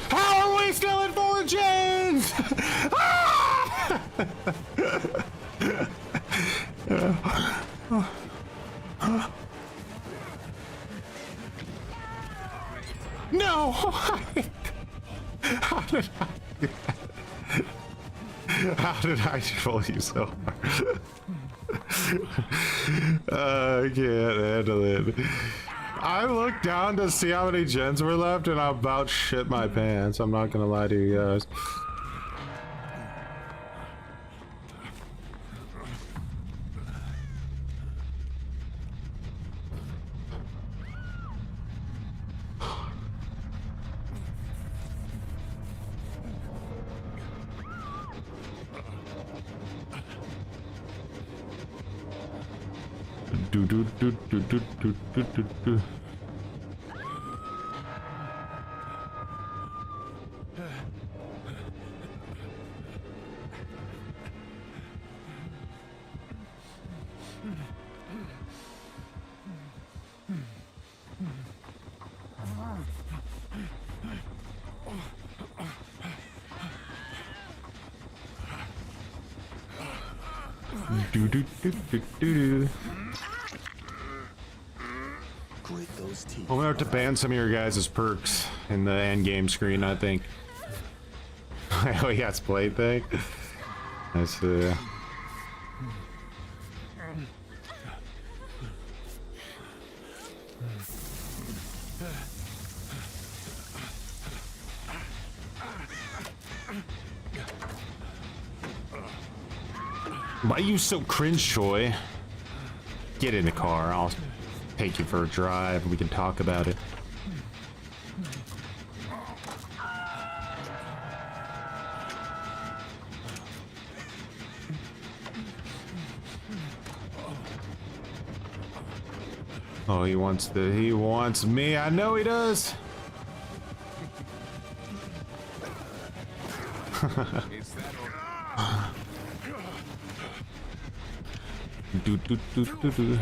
How are we still in fortunes? No! How did I do that? How did I troll you so hard? I can't handle it. I looked down to see how many gens were left and I about shit my pants. I'm not gonna lie to you guys. Do. I'm gonna have to ban some of your guys' perks in the end game screen, I think. Oh yeah, it's play thing. I see. Why are you so cringe, Choi? Get in the car. I'll take you for a drive. We can talk about it. Oh, he wants me. I know he does. do, do, do, do, do.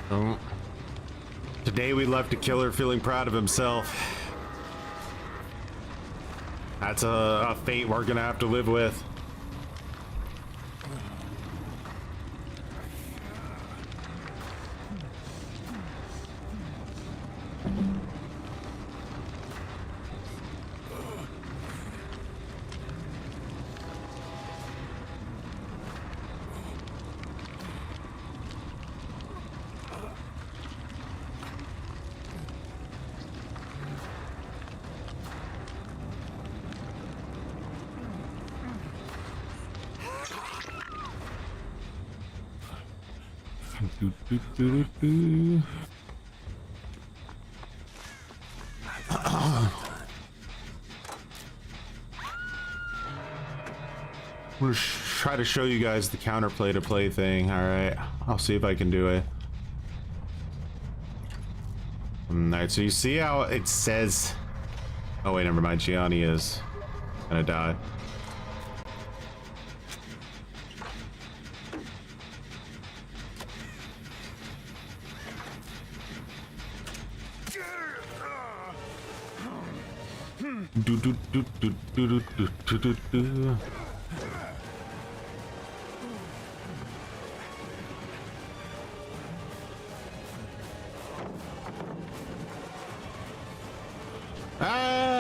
Oh. Today we left a killer feeling proud of himself. That's a fate we're gonna have to live with. Do, do, do, do, do. I'm gonna try to show you guys the counterplay to play thing. All right, I'll see if I can do it. All right, so you see how it says, oh wait, never mind, Gianni is gonna die. Do, do, do, do, do, do, do, do, do.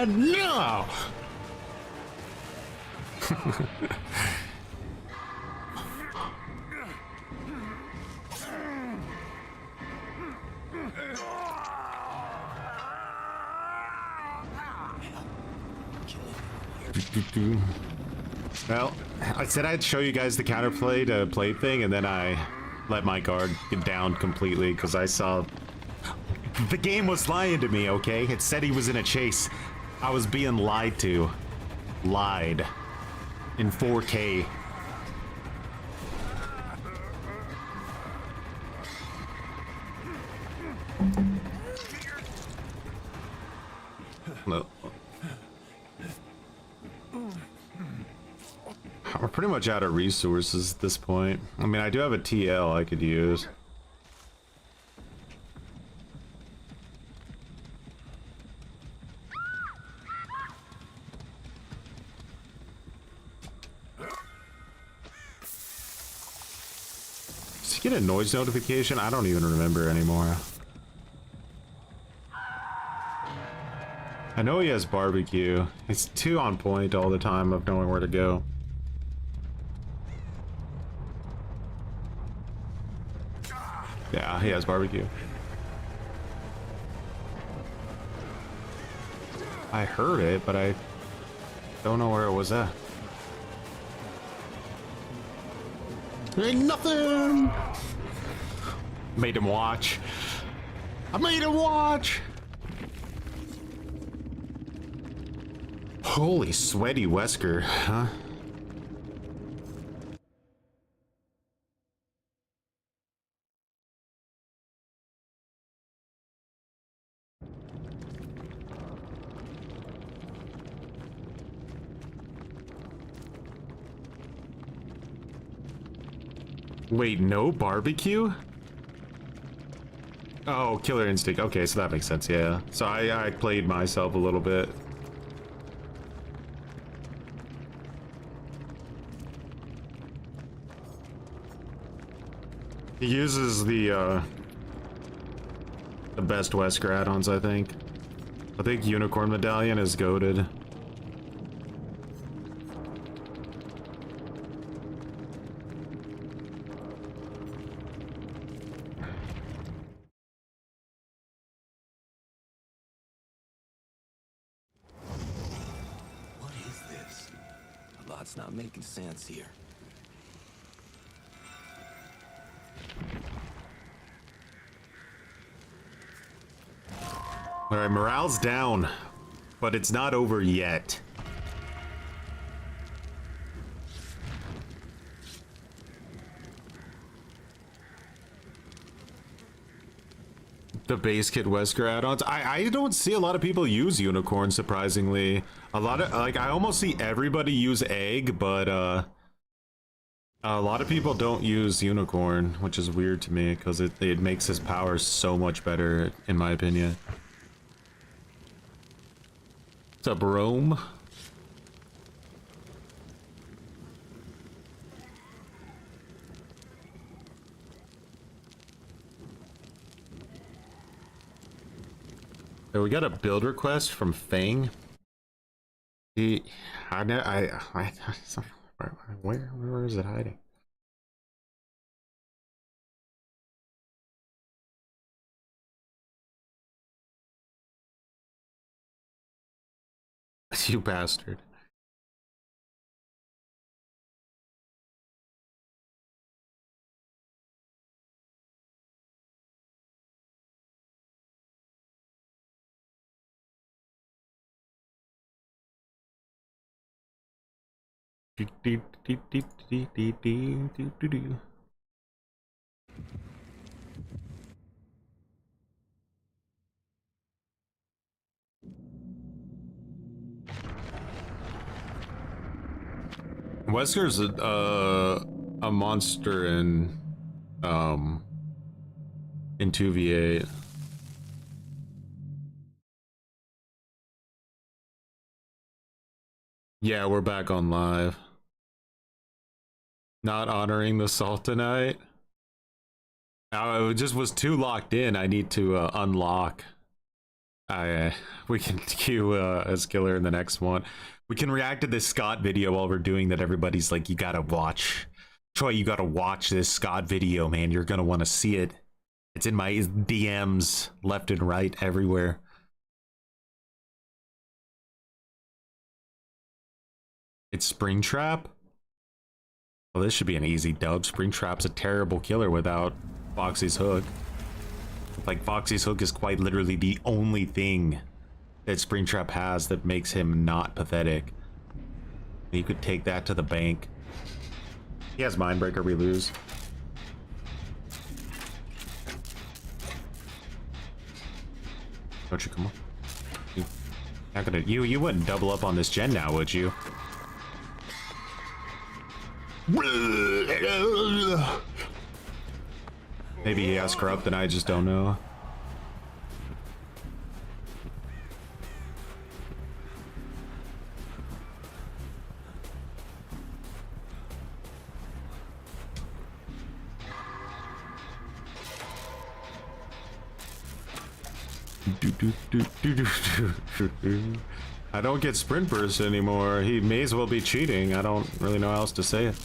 No! Well, I said I'd show you guys the counterplay to play thing, and then I let my guard get down completely because I saw the game was lying to me, okay? It said he was in a chase. I was being lied to. Lied. In 4K. No. We're pretty much out of resources at this point. I mean, I do have a TL I could use. Does he get a noise notification? I don't even remember anymore. I know he has barbecue. It's too on point all the time of knowing where to go. Yeah, he has barbecue. I heard it, but I don't know where it was at. Ain't nothing! Made him watch. I made him watch! Holy sweaty Wesker, huh? Wait, no barbecue? Oh, killer instinct. Okay, so that makes sense, yeah. So I played myself a little bit. He uses the best Wesker add-ons, I think. I think Unicorn Medallion is goated. What is this? A lot's not making sense here. All right, morale's down. but it's not over yet. The base kit Wesker add-ons. I don't see a lot of people use unicorn, surprisingly. A lot of, like, I almost see everybody use egg, but a lot of people don't use unicorn, which is weird to me because it makes his power so much better, in my opinion. What's up, Rome? So we got a build request from Fang. Where is it hiding? You bastard. Wesker's a monster in 2v8. Yeah, we're back on live. Not honoring the salt tonight. I just was too locked in. I need to unlock. We can queue as killer in the next one. We can react to this Scott video while we're doing that. Everybody's like, you gotta watch. Troy, you gotta watch this Scott video, man. You're gonna want to see it. It's in my DMs left and right everywhere. It's Springtrap. Well, this should be an easy dub. Springtrap's a terrible killer without Foxy's hook. Like, Foxy's hook is quite literally the only thing that Springtrap has that makes him not pathetic. You could take that to the bank. He has Mindbreaker, we lose. Don't you come on? Not gonna, you wouldn't double up on this gen now, would you? Maybe he has corrupt and I just don't know. I don't get sprint burst anymore. He may as well be cheating. I don't really know how else to say it.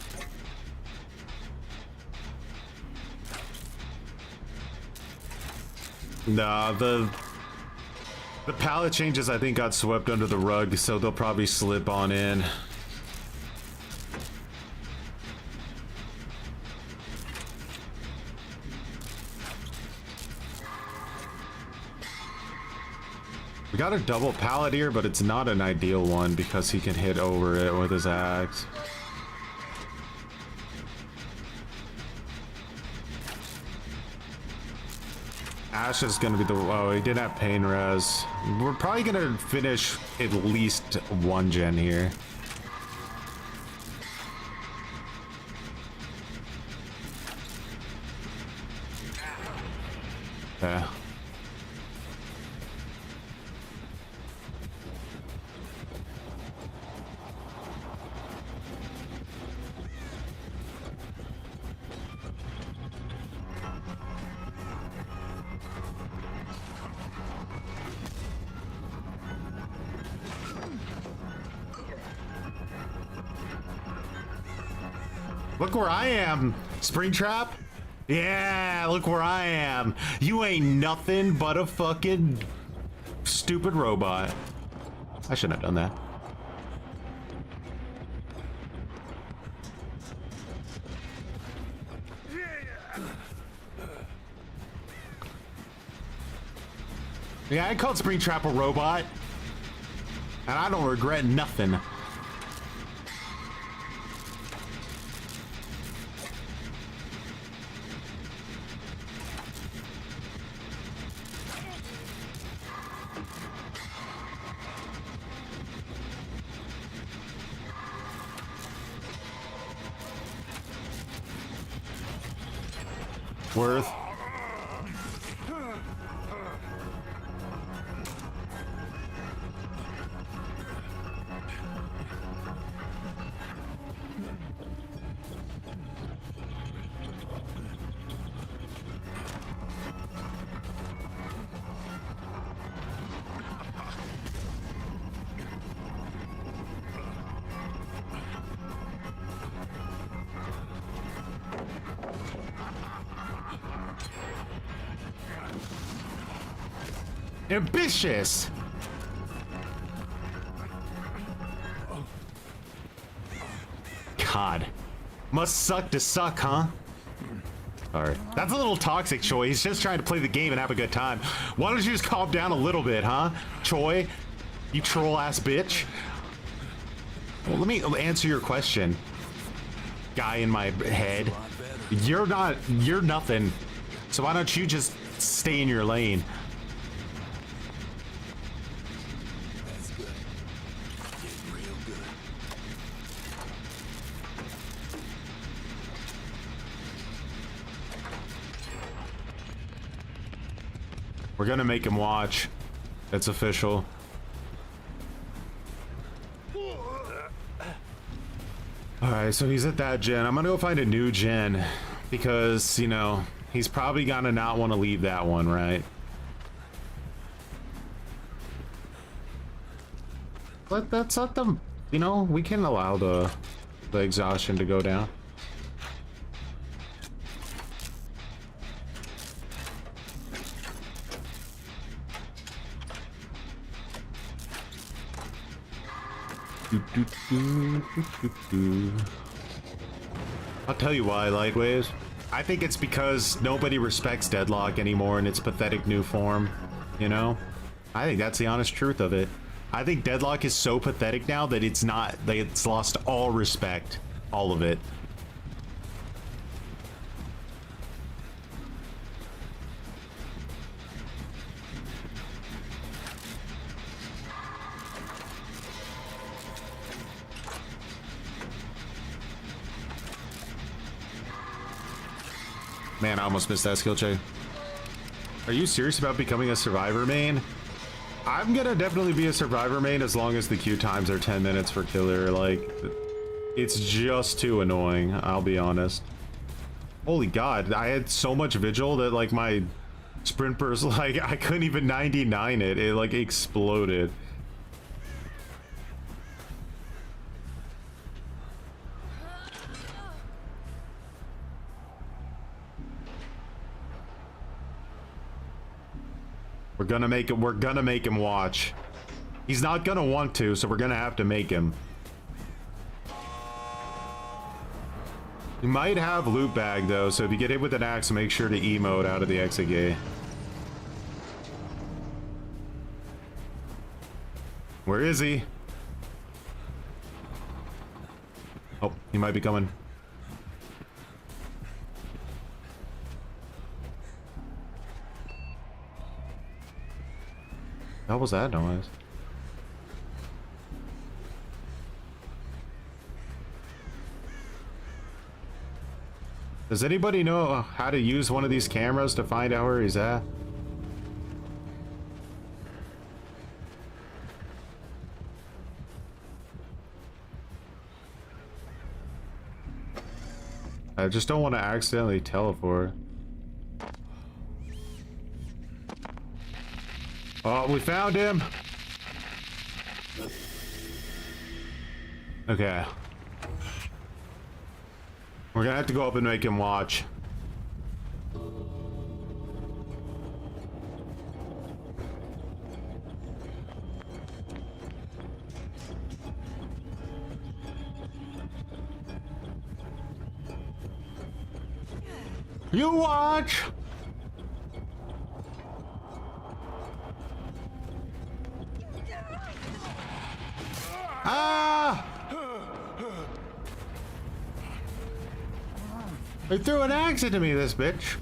Nah, the palette changes I think got swept under the rug, so they'll probably slip on in. We got a double pallet here, but it's not an ideal one because he can hit over it with his axe. Ash is gonna be the, oh, he didn't have pain res. We're probably gonna finish at least one gen here. Yeah. Look where I am, Springtrap. Yeah, look where I am. You ain't nothing but a fucking stupid robot. I shouldn't have done that. Yeah, I called Springtrap a robot. And I don't regret nothing. Worth. Ambitious. God. Must suck to suck, huh? Alright. That's a little toxic, Choi. He's just trying to play the game and have a good time. Why don't you just calm down a little bit, huh? Choi? You troll-ass bitch. Well, let me answer your question. Guy in my head. You're nothing. So why don't you just stay in your lane? We're gonna make him watch. It's official. Alright, so he's at that gen. I'm gonna go find a new gen. Because, you know, he's probably gonna not want to leave that one, right? But that's not the... You know, we can allow the exhaustion to go down. I'll tell you why, Lightwaves. I think it's because nobody respects Deadlock anymore in its pathetic new form, you know? I think that's the honest truth of it. I think Deadlock is so pathetic now that it's lost all respect. All of it. Man, I almost missed that skill check. Are you serious about becoming a survivor main? I'm gonna definitely be a survivor main as long as the queue times are 10 minutes for killer. Like, it's just too annoying, I'll be honest. Holy god, I had so much vigil that like my sprint burst, like I couldn't even 99 it. It like exploded. We're gonna make him watch. He's not gonna want to, so we're gonna have to make him. You might have loot bag though, so if you get hit with an axe, make sure to emote out of the exit gate. Where is he? Oh, he might be coming. What was that noise? Does anybody know how to use one of these cameras to find out where he's at? I just don't want to accidentally teleport. Oh, we found him. Okay. We're gonna have to go up and make him watch. You watch! Ah! They threw an axe into me, this bitch.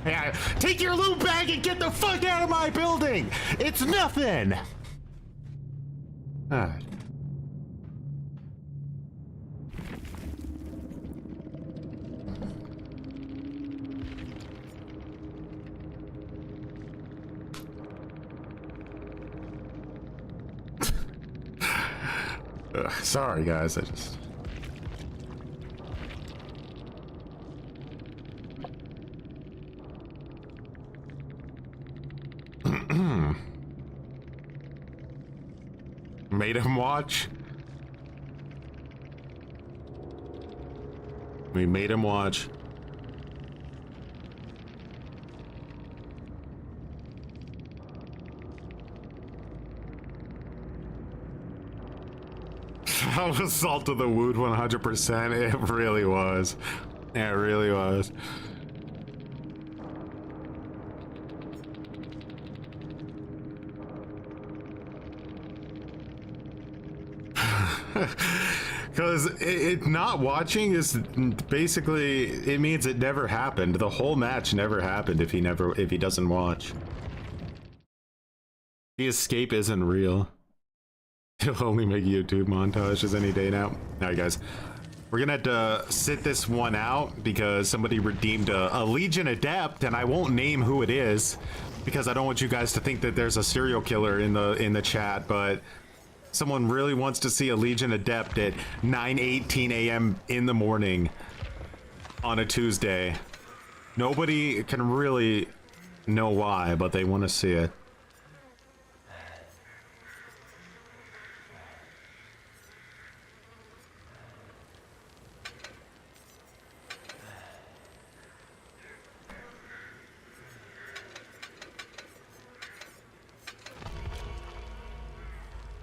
Yeah, take your loot bag and get the fuck out of my building! It's nothing! Ah. Sorry guys, I just... Made him watch. We made him watch. That was salt of the wound 100%. It really was. It really was. Because it not watching is basically, it means it never happened. The whole match never happened if he doesn't watch. The escape isn't real. It'll only make YouTube montages any day now. Alright guys, we're gonna have to sit this one out because somebody redeemed a Legion adept, and I won't name who it is because I don't want you guys to think that there's a serial killer in the chat, but someone really wants to see a Legion adept at 9:18 a.m. in the morning on a Tuesday. Nobody can really know why, but they want to see it.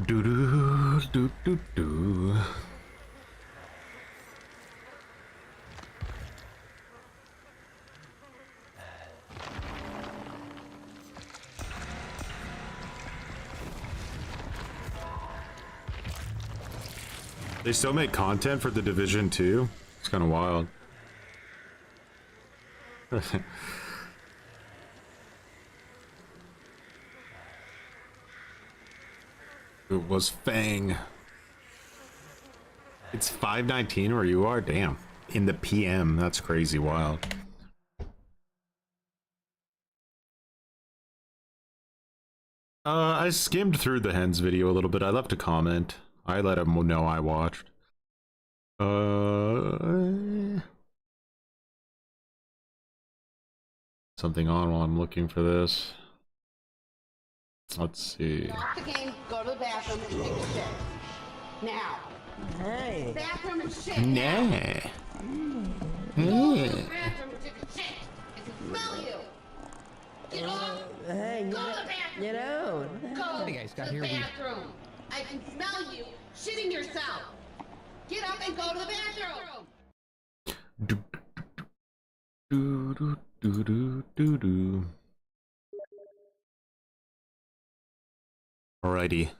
Do do do do do. They still make content for the Division 2? It's kind of wild. It was Fang. It's 5:19 where you are? Damn. In the PM. That's crazy wild. I skimmed through the hens video a little bit. I left a comment. I let him know I watched. Something on while I'm looking for this. Let's see. Stop the game, go to the bathroom and take a shit. Now. Hey. Bathroom and shit. Nah. Go to the bathroom and take a shit. I can smell you. Get off. Hey, Go to the bathroom. get out. Go Hey guys, got to the here bathroom. I can smell you shitting yourself. Get up and go to the bathroom. Do do do do do do do. Alrighty.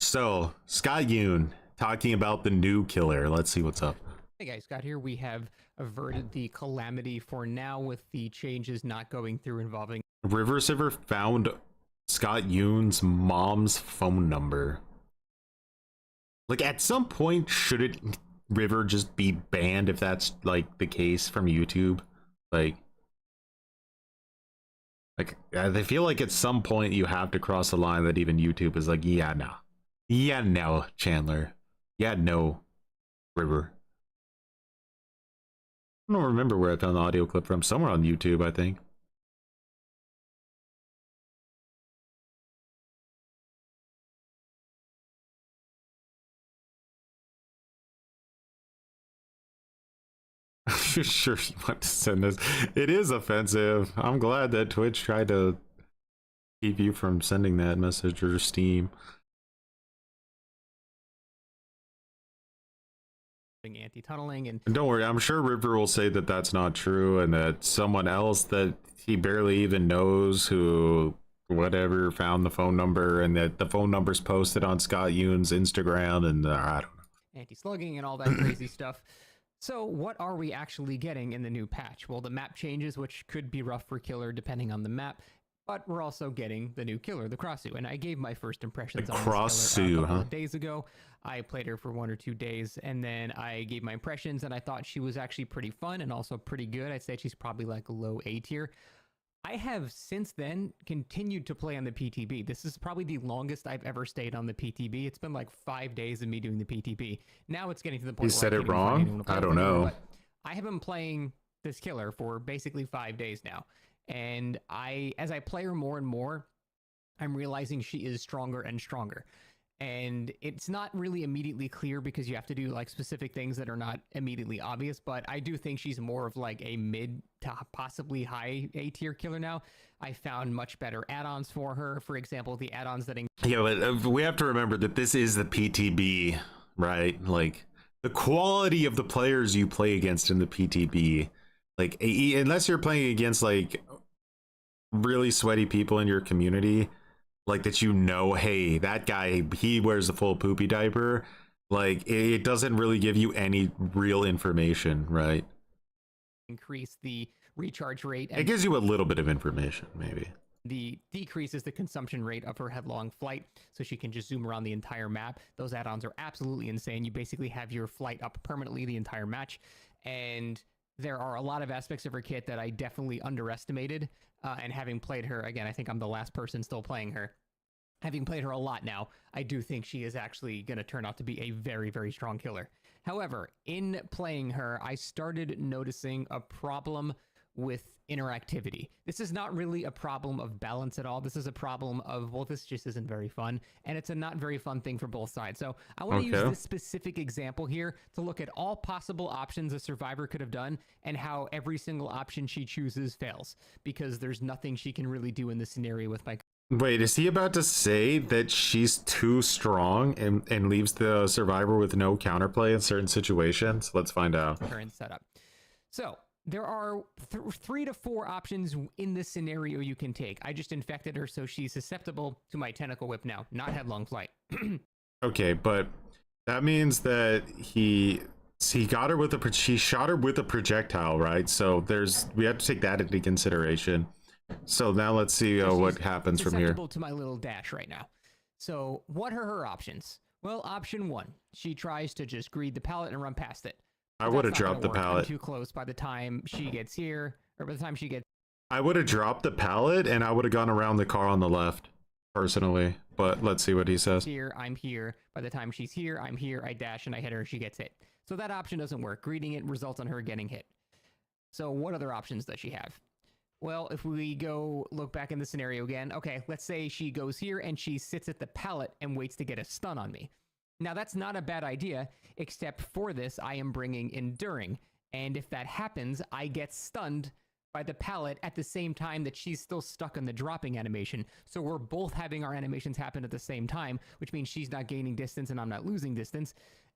So, Scott Yoon talking about the new killer. Let's see what's up. Hey guys, got here. We have averted the calamity for now with the changes not going through involving River Silver found Scott Yoon's mom's phone number. Like, at some point, shouldn't River just be banned if that's, like, the case from YouTube? Like, I feel like at some point you have to cross the line that even YouTube is like, yeah, no. Yeah, no, Chandler. Yeah, no, River. I don't remember where I found the audio clip from. Somewhere on YouTube, I think. You're sure you want to send this? It is offensive. I'm glad that Twitch tried to keep you from sending that message, or Steam. anti-tunneling, and And don't worry, I'm sure River will say that that's not true, and that someone else that he barely even knows who whatever found the phone number, and that the phone number's posted on Scott Yoon's Instagram, and I don't know. anti-slugging and all that crazy stuff. So what are we actually getting in the new patch? Well, the map changes, which could be rough for Killer depending on the map, but we're also getting the new Killer, the Crossu. And I gave my first impressions on this Killer a couple of days ago. I played her for 1 or 2 days, and then I gave my impressions, and I thought she was actually pretty fun and also pretty good. I'd say she's probably like a low A tier. I have since then continued to play on the PTB. This is probably the longest I've ever stayed on the PTB. It's been like 5 days of me doing the PTB. Now it's getting to the point You where said I it can't even find anyone wrong? to play I with don't anymore, know. but I have been playing this Killer for basically 5 days now. And as I play her more and more, I'm realizing she is stronger and stronger. And it's not really immediately clear because you have to do like specific things that are not immediately obvious, but I do think she's more of like a mid to possibly high A tier killer now. I found much better add-ons for her. For example, the add-ons that Yeah, but we have to remember that this is the PTB, right? Like, the quality of the players you play against in the PTB, like, unless you're playing against like really sweaty people in your community, like that, you know, hey, that guy, he wears a full poopy diaper, like it doesn't really give you any real information, right? increase the recharge rate It and gives you a little bit of information, maybe. the decreases the consumption rate of her headlong flight, so she can just zoom around the entire map. Those add-ons are absolutely insane. You basically have your flight up permanently the entire match, and there are a lot of aspects of her kit that I definitely underestimated, and having played her, again, I think I'm the last person still playing her. Having played her a lot now, I do think she is actually going to turn out to be a very, very strong killer. However, in playing her, I started noticing a problem with interactivity. This is not really a problem of balance at all. This is a problem of, well, this just isn't very fun, and it's a not very fun thing for both sides. So I want to use this specific example here to look at all possible options a survivor could have done and how every single option she chooses fails, because there's nothing she can really do in this scenario with my Wait, is he about to say that she's too strong and leaves the survivor with no counterplay in certain situations? Let's find out. current setup. So there are 3 to 4 options in this scenario you can take. I just infected her, so she's susceptible to my tentacle whip now, not headlong flight. Okay, but that means that he got her with he shot her with a projectile, right? So we have to take that into consideration. So now let's see what happens from here. Susceptible to my little dash right now. So what are her options? Well, option 1, she tries to just greed the pallet and run past it. I would have dropped the pallet. I'm too close by the time she gets here, or by the time she gets... I would have dropped the pallet and I would have gone around the car on the left, personally. But let's see what he says. Here, I'm here. By the time she's here, I'm here. I dash and I hit her. She gets hit. So that option doesn't work. Greeting it results in her getting hit. So what other options does she have? Well, if we go look back in the scenario again, okay, let's say she goes here and she sits at the pallet and waits to get a stun on me. Now, that's not a bad idea, except for this, I am bringing Enduring. And if that happens, I get stunned by the pallet at the same time that she's still stuck on the dropping animation. So we're both having our animations happen at the same time, which means she's not gaining distance and I'm not losing distance.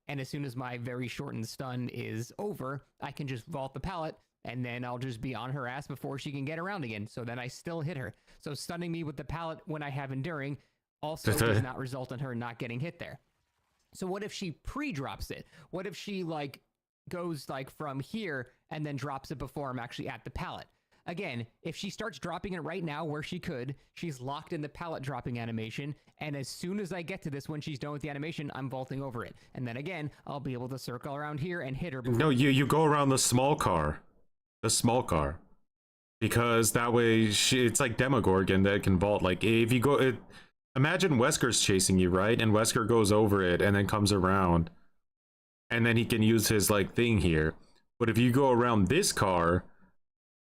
And as soon as my very shortened stun is over, I can just vault the pallet, and then I'll just be on her ass before she can get around again. So then I still hit her. So stunning me with the pallet when I have Enduring also does not result in her not getting hit there. So what if she pre-drops it? What if she like goes like from here and then drops it before I'm actually at the pallet? Again, if she starts dropping it right now where she could, she's locked in the pallet dropping animation, and as soon as I get to this when she's done with the animation, I'm vaulting over it. And then again, I'll be able to circle around here and hit her. No, you go around the small car. The small car. Because that way, it's like Demogorgon that can vault. Like, if you go... imagine Wesker's chasing you, right? And Wesker goes over it and then comes around. And then he can use his, like, thing here. But if you go around this car...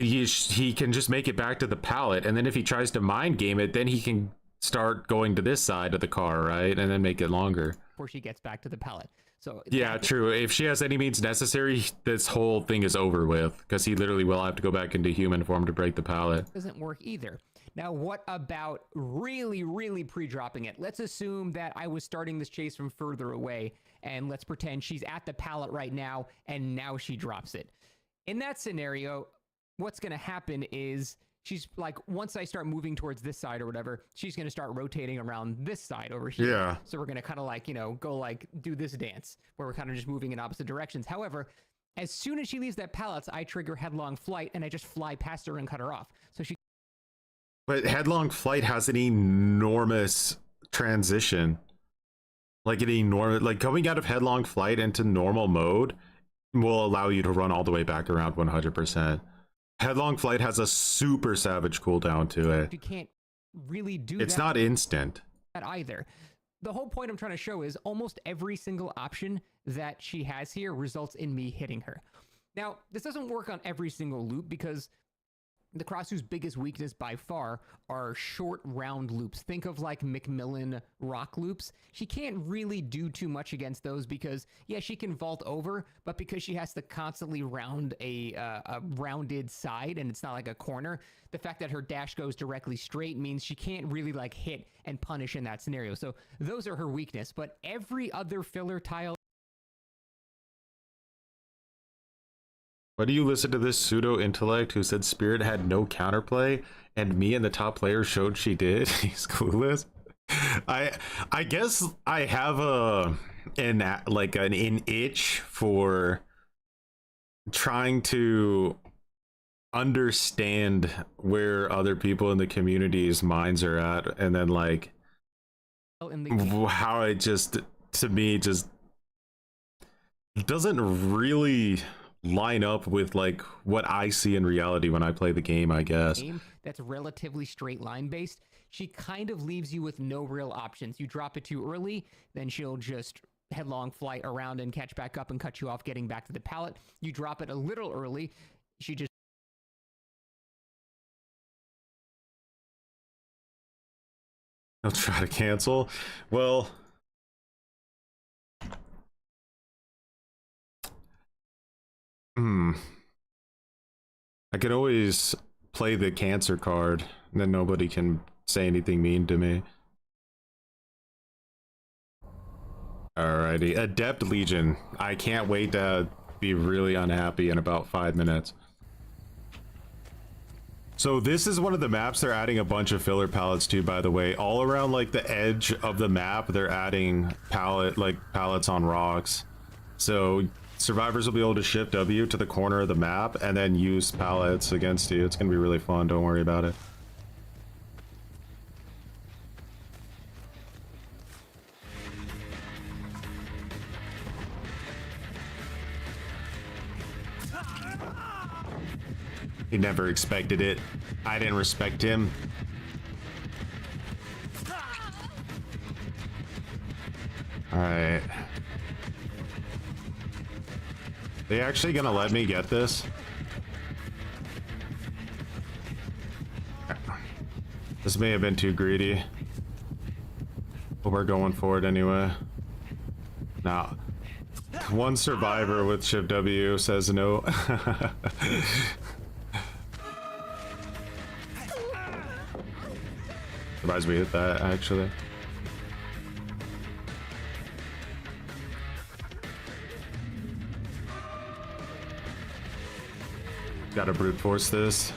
He can just make it back to the pallet, and then if he tries to mind game it, then he can start going to this side of the car, right? And then make it longer. Before she gets back to the pallet. So yeah, true. If she has any means necessary, this whole thing is over with, because he literally will have to go back into human form to break the pallet. Doesn't work either. Now, what about really, really pre-dropping it? Let's assume that I was starting this chase from further away, and let's pretend she's at the pallet right now, and now she drops it. In that scenario, what's going to happen is she's like, once I start moving towards this side or whatever, she's going to start rotating around this side over here. Yeah. So we're going to kind of like, you know, go like do this dance where we're kind of just moving in opposite directions. However, as soon as she leaves that pallet, I trigger headlong flight and I just fly past her and cut her off. So she. But headlong flight has an enormous transition. Like an enormous, like coming out of headlong flight into normal mode will allow you to run all the way back around 100%. Headlong flight has a super savage cooldown to it. You can't really do It's that. not instant. That either. The whole point I'm trying to show is almost every single option that she has here results in me hitting her. Now, this doesn't work on every single loop because the Crossu's biggest weakness by far are short round loops. Think of like Macmillan rock loops. She can't really do too much against those because, yeah, she can vault over, but because she has to constantly round a rounded side and it's not like a corner, the fact that her dash goes directly straight means she can't really like hit and punish in that scenario. So those are her weakness, but every other filler tile. Why do you listen to this pseudo intellect who said Spirit had no counterplay and me and the top player showed she did? He's clueless. I guess I have an itch for trying to understand where other people in the community's minds are at, and then like how it just, to me, just doesn't really line up with like what I see in reality when I play the game, I guess. That's relatively straight line based. She kind of leaves you with no real options. You drop it too early, then she'll just headlong flight around and catch back up and cut you off getting back to the pallet. You drop it a little early, she just I'll try to cancel. Well, I could always play the cancer card, and then nobody can say anything mean to me. Alrighty, Adept Legion. I can't wait to be really unhappy in about 5 minutes. So this is one of the maps they're adding a bunch of filler pallets to, by the way. All around like the edge of the map, they're adding pallets on rocks. So survivors will be able to shift W to the corner of the map and then use pallets against you. It's gonna be really fun, don't worry about it. He never expected it. I didn't respect him. Alright. They actually gonna let me get this? This may have been too greedy. But we're going for it anyway. Now, one survivor with Shift W says no. Surprised we hit that, actually. Gotta brute force this.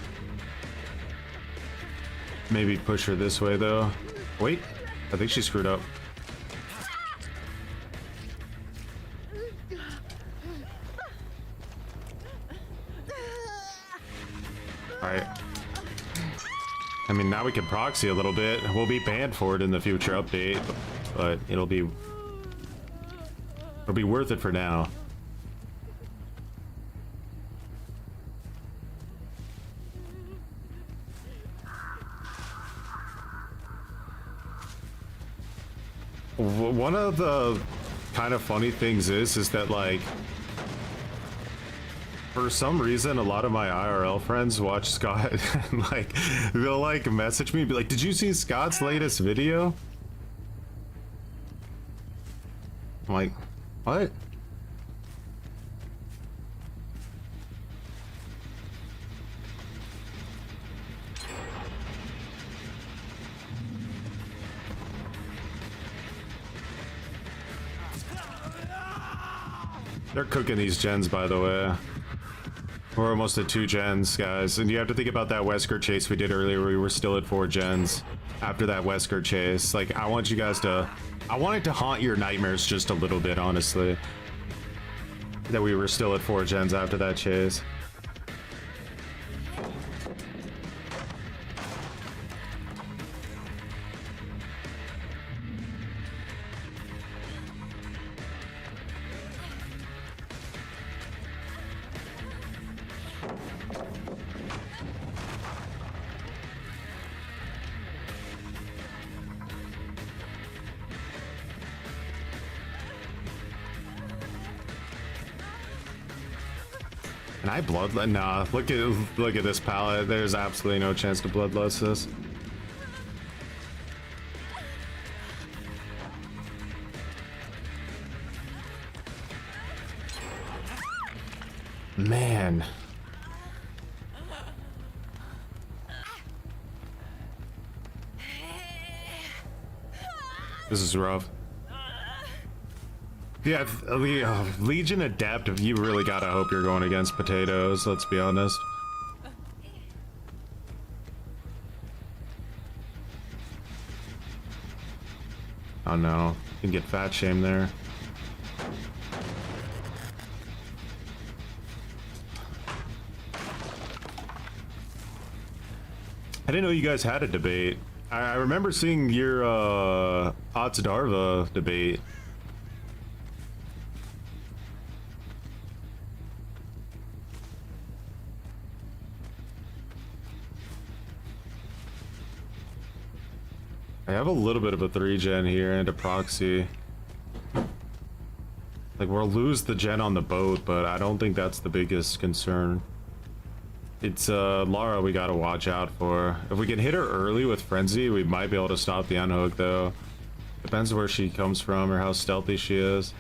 Maybe push her this way, though. Wait, I think she screwed up. Alright. I mean, now we can proxy a little bit. We'll be banned for it in the future update, but it'll be worth it for now. One of the kind of funny things is that like, for some reason, a lot of my IRL friends watch Scott and like, they'll like message me and be like, did you see Scott's latest video? I'm like, what? They're cooking these gens, by the way. We're almost at 2 gens, guys. And you have to think about that Wesker chase we did earlier. We were still at 4 gens after that Wesker chase. Like, I want you guys to... I want it to haunt your nightmares just a little bit, honestly. That we were still at 4 gens after that chase. Can I bloodlust? Nah, look at this palette. There's absolutely no chance to bloodlust this. Man. This is rough. Yeah, Legion Adept, you really gotta hope you're going against potatoes, let's be honest. Oh no, you can get fat shame there. I didn't know you guys had a debate. I remember seeing your Darva debate. I have a little bit of a 3-gen here and a proxy. Like, we'll lose the gen on the boat, but I don't think that's the biggest concern. It's Lara we gotta watch out for. If we can hit her early with Frenzy, we might be able to stop the unhook, though. Depends where she comes from or how stealthy she is.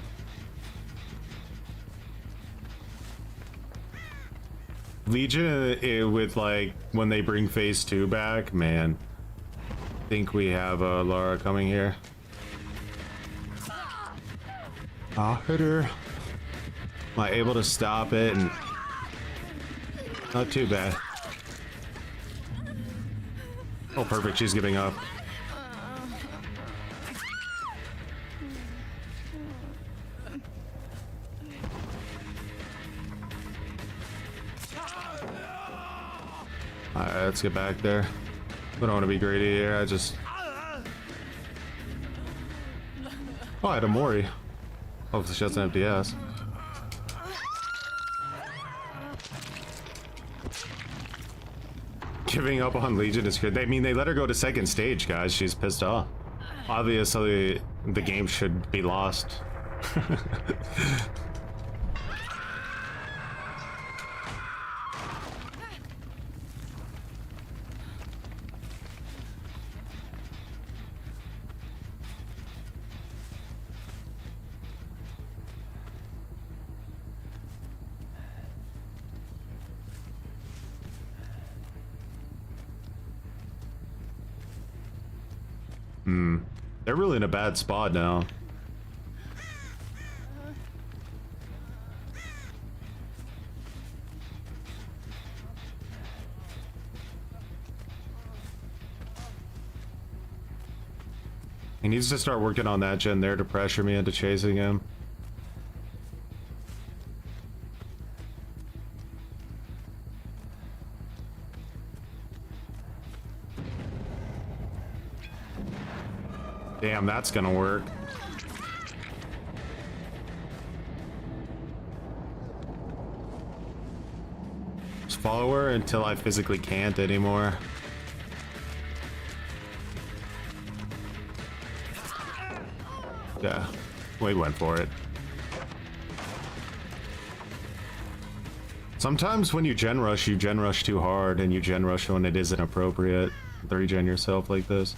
Legion with, like, when they bring phase 2 back, man. I think we have Lara coming here. I'll hit her. Am I able to stop it? And not too bad. Oh, perfect. She's giving up. Alright, let's get back there. We don't want to be greedy here. I just... Oh, I had a Mori. Hopefully she doesn't have DS. Giving up on Legion is good. I mean, they let her go to second stage, guys. She's pissed off. Obviously, the game should be lost. They're really in a bad spot now. He needs to start working on that gen there to pressure me into chasing him. Damn, that's gonna work. Just follow her until I physically can't anymore. Yeah, we went for it. Sometimes when you gen rush too hard, and you gen rush when it isn't appropriate. 3-gen yourself like this.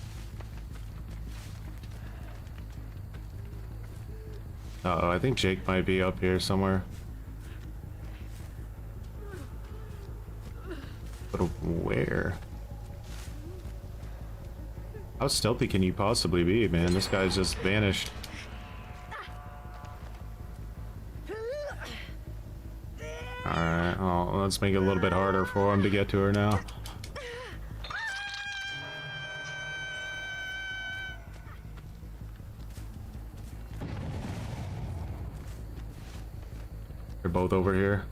Uh-oh, I think Jake might be up here somewhere. But where? How stealthy can you possibly be, man? This guy's just vanished. Alright, well, let's make it a little bit harder for him to get to her now. They're both over here.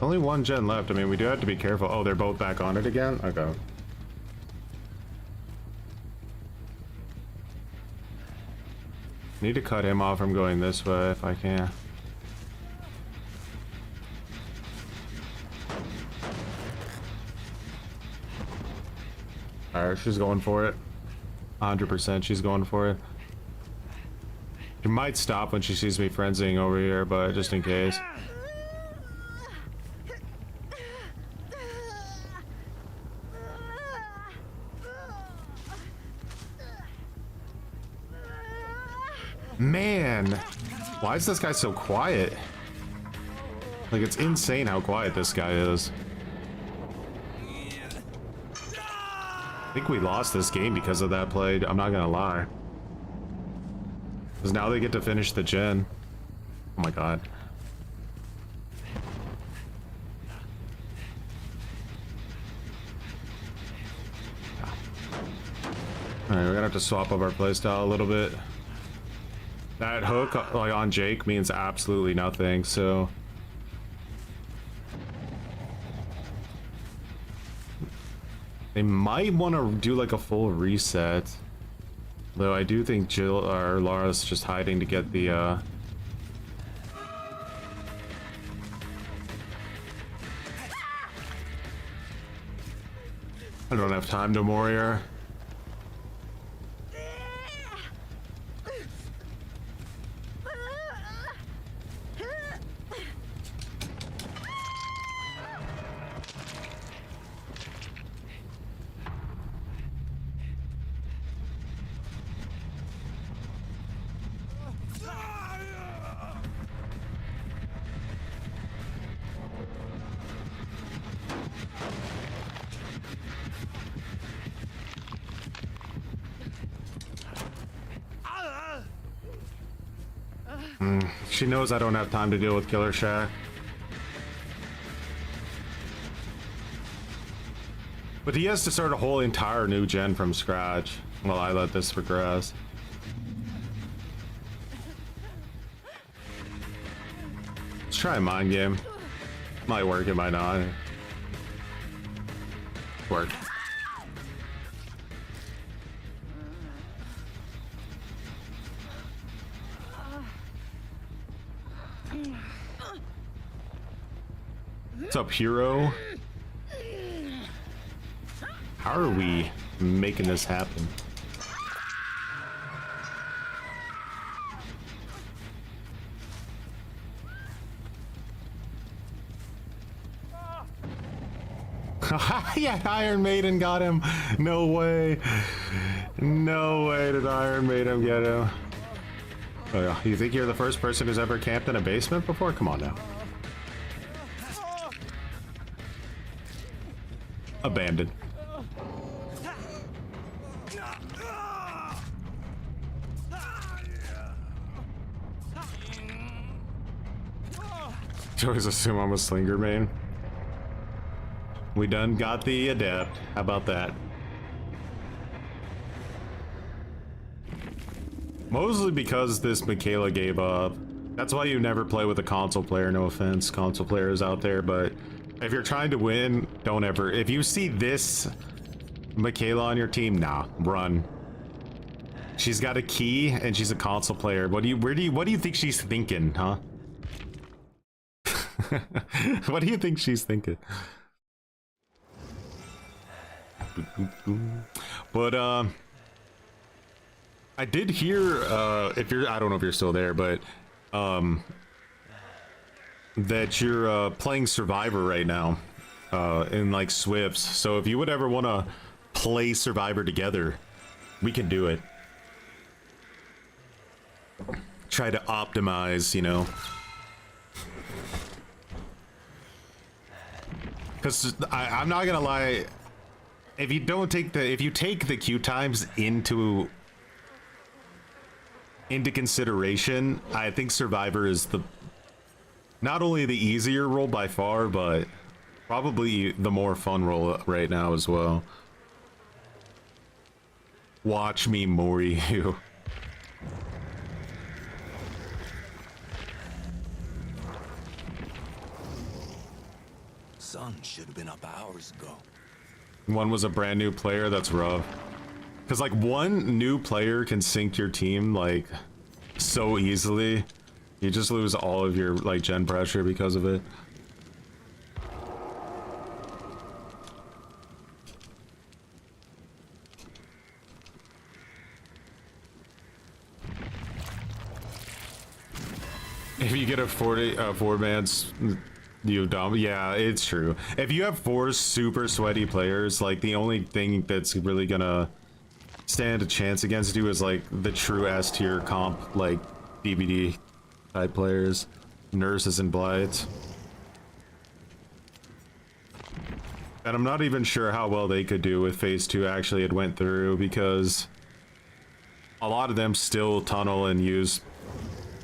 Only one gen left. I mean, we do have to be careful. Oh, they're both back on it again? Okay. Need to cut him off from going this way if I can. Alright, she's going for it. 100% she's going for it. She might stop when she sees me frenzying over here, but just in case. Man, why is this guy so quiet? Like, it's insane how quiet this guy is. I think we lost this game because of that play. I'm not gonna lie. Because now they get to finish the gen. Oh my god. Alright, we're gonna have to swap up our playstyle a little bit. That hook like on Jake means absolutely nothing, so they might want to do like a full reset. Though I do think Jill or Laura's just hiding to get the I don't have time to warrior. She knows I don't have time to deal with Killer Shack. But he has to start a whole entire new gen from scratch while I let this progress. Let's try a mind game. Might work, it might not. Work. What's up, hero? How are we making this happen? Yeah, Iron Maiden got him. No way. No way did Iron Maiden get him. Oh, yeah. You think you're the first person who's ever camped in a basement before? Come on now. Abandoned. You always assume I'm a slinger main. We done got the adept. How about that? Mostly because this Michaela gave up. That's why you never play with a console player. No offense, console players out there, but if you're trying to win, don't ever. If you see this Michaela on your team, nah, run. She's got a key and she's a console player. What do you think she's thinking, huh? What do you think she's thinking? But I did hear if you're, I don't know if you're still there, but that you're playing Survivor right now in like Swifts. So if you would ever want to play Survivor together, we can do it. Try to optimize, you know, Because I'm not gonna lie, if you take the queue times into consideration, I think Survivor is not only the easier role by far, but probably the more fun role right now as well. Watch me mori you. Sun should have been up hours ago. One was a brand new player. That's rough. Because like one new player can sink your team like so easily. You just lose all of your like gen pressure because of it. If you get a 4-man's you dumb, yeah, it's true. If you have 4 super sweaty players, like the only thing that's really gonna stand a chance against you is like the true S tier comp, like DVD type players, nurses and blights. And I'm not even sure how well they could do with phase 2 actually it went through, because a lot of them still tunnel and use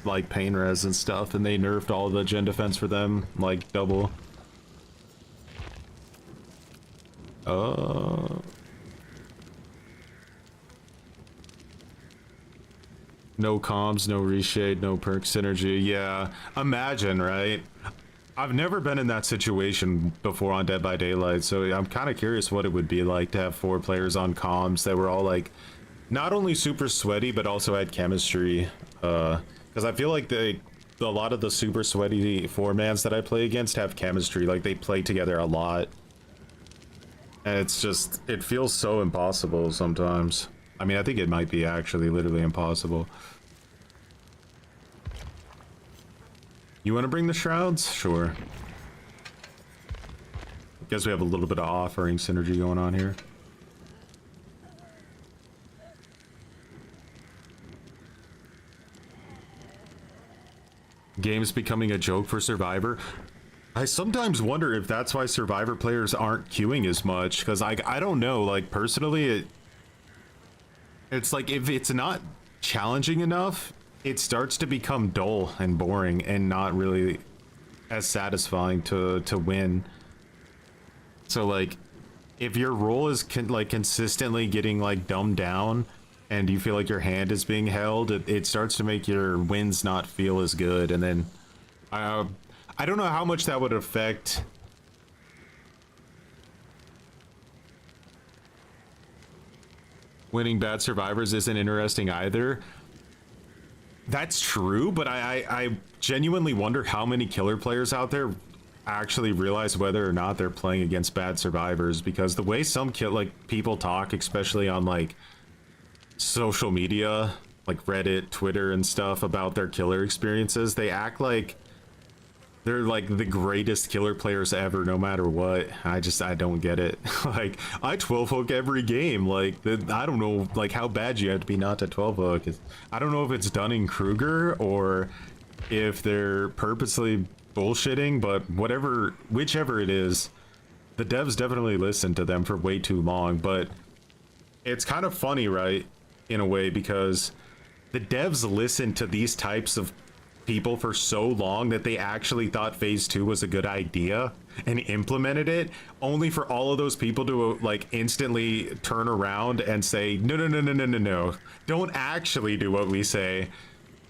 like pain res and stuff, and they nerfed all the gen defense for them like double. No comms, no reshade, no perk synergy. Yeah, imagine, right? I've never been in that situation before on Dead by Daylight, so I'm kind of curious what it would be like to have 4 players on comms that were all like not only super sweaty but also had chemistry. Because I feel like a lot of the super sweaty 4-mans that I play against have chemistry, like they play together a lot. And it's just, it feels so impossible sometimes. I mean, I think it might be actually literally impossible. You want to bring the shrouds? Sure. Guess we have a little bit of offering synergy going on here. Games becoming a joke for Survivor. I sometimes wonder if that's why Survivor players aren't queuing as much, because I don't know, like personally it's like if it's not challenging enough, it starts to become dull and boring and not really as satisfying to win. So like if your role is consistently getting like dumbed down and you feel like your hand is being held, it starts to make your wins not feel as good. And then I don't know how much that would affect winning bad survivors. Isn't interesting either. That's true, but I genuinely wonder how many killer players out there actually realize whether or not they're playing against bad survivors, because the way some people talk, especially on like social media, like Reddit, Twitter and stuff, about their killer experiences, they act like they're like the greatest killer players ever, no matter what. I don't get it. Like, I 12 hook every game. Like, I don't know like how bad you have to be not to 12 hook. I don't know if it's Dunning-Kruger or if they're purposely bullshitting, but whichever it is, the devs definitely listened to them for way too long. But it's kind of funny, right, in a way, because the devs listened to these types of people for so long that they actually thought phase 2 was a good idea and implemented it, only for all of those people to like instantly turn around and say no, don't actually do what we say.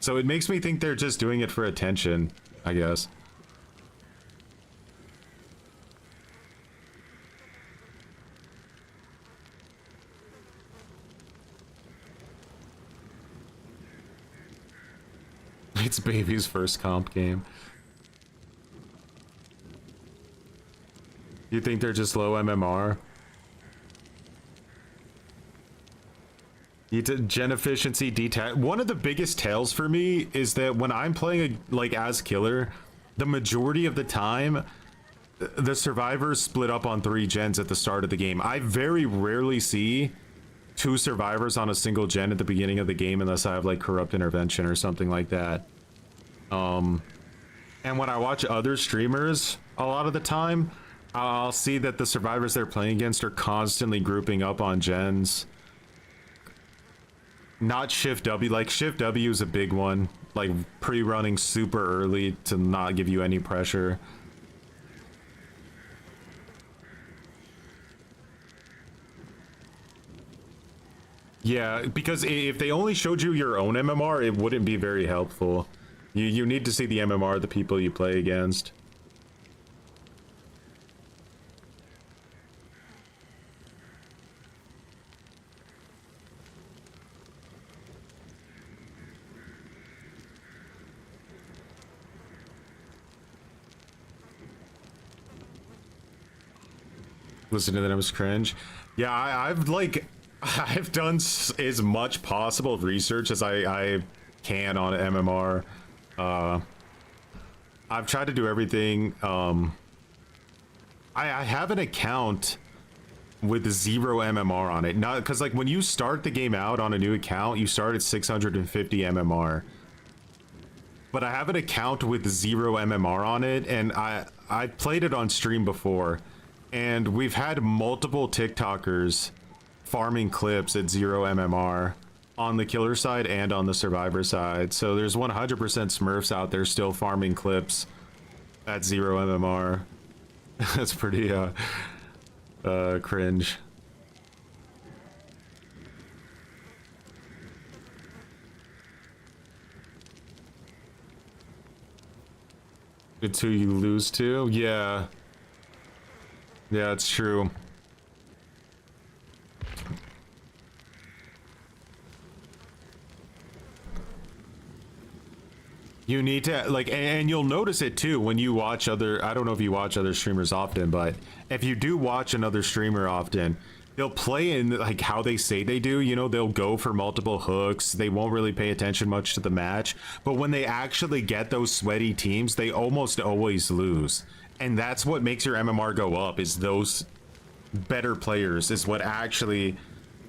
So it makes me think they're just doing it for attention, I guess. It's baby's first comp game. You think they're just low MMR? Gen efficiency, one of the biggest tells for me is that when I'm playing as killer, the majority of the time the survivors split up on 3 gens at the start of the game. I very rarely see 2 survivors on a single gen at the beginning of the game unless I have like corrupt intervention or something like that. And when I watch other streamers, a lot of the time I'll see that the survivors they're playing against are constantly grouping up on gens. Not Shift W. Like, Shift W is a big one. Like, pre-running super early to not give you any pressure. Yeah, because if they only showed you your own MMR, it wouldn't be very helpful. You need to see the MMR of the people you play against. Listening to them was cringe. Yeah, I've like, I've done as much possible research as I can on MMR. I've tried to do everything. I have an account with 0 MMR on it. Not because, like, when you start the game out on a new account, you start at 650 MMR. But I have an account with 0 MMR on it, and I played it on stream before, and we've had multiple TikTokers farming clips at 0 MMR on the killer side and on the survivor side. So there's 100% Smurfs out there still farming clips at 0 MMR. That's pretty cringe. It's who you lose to? Yeah. Yeah, it's true. You need to, like, and you'll notice it too when you watch other, I don't know if you watch other streamers often, but if you do watch another streamer often, they'll play in like how they say they do, you know, they'll go for multiple hooks, they won't really pay attention much to the match, but when they actually get those sweaty teams, they almost always lose. And that's what makes your MMR go up, is those better players is what actually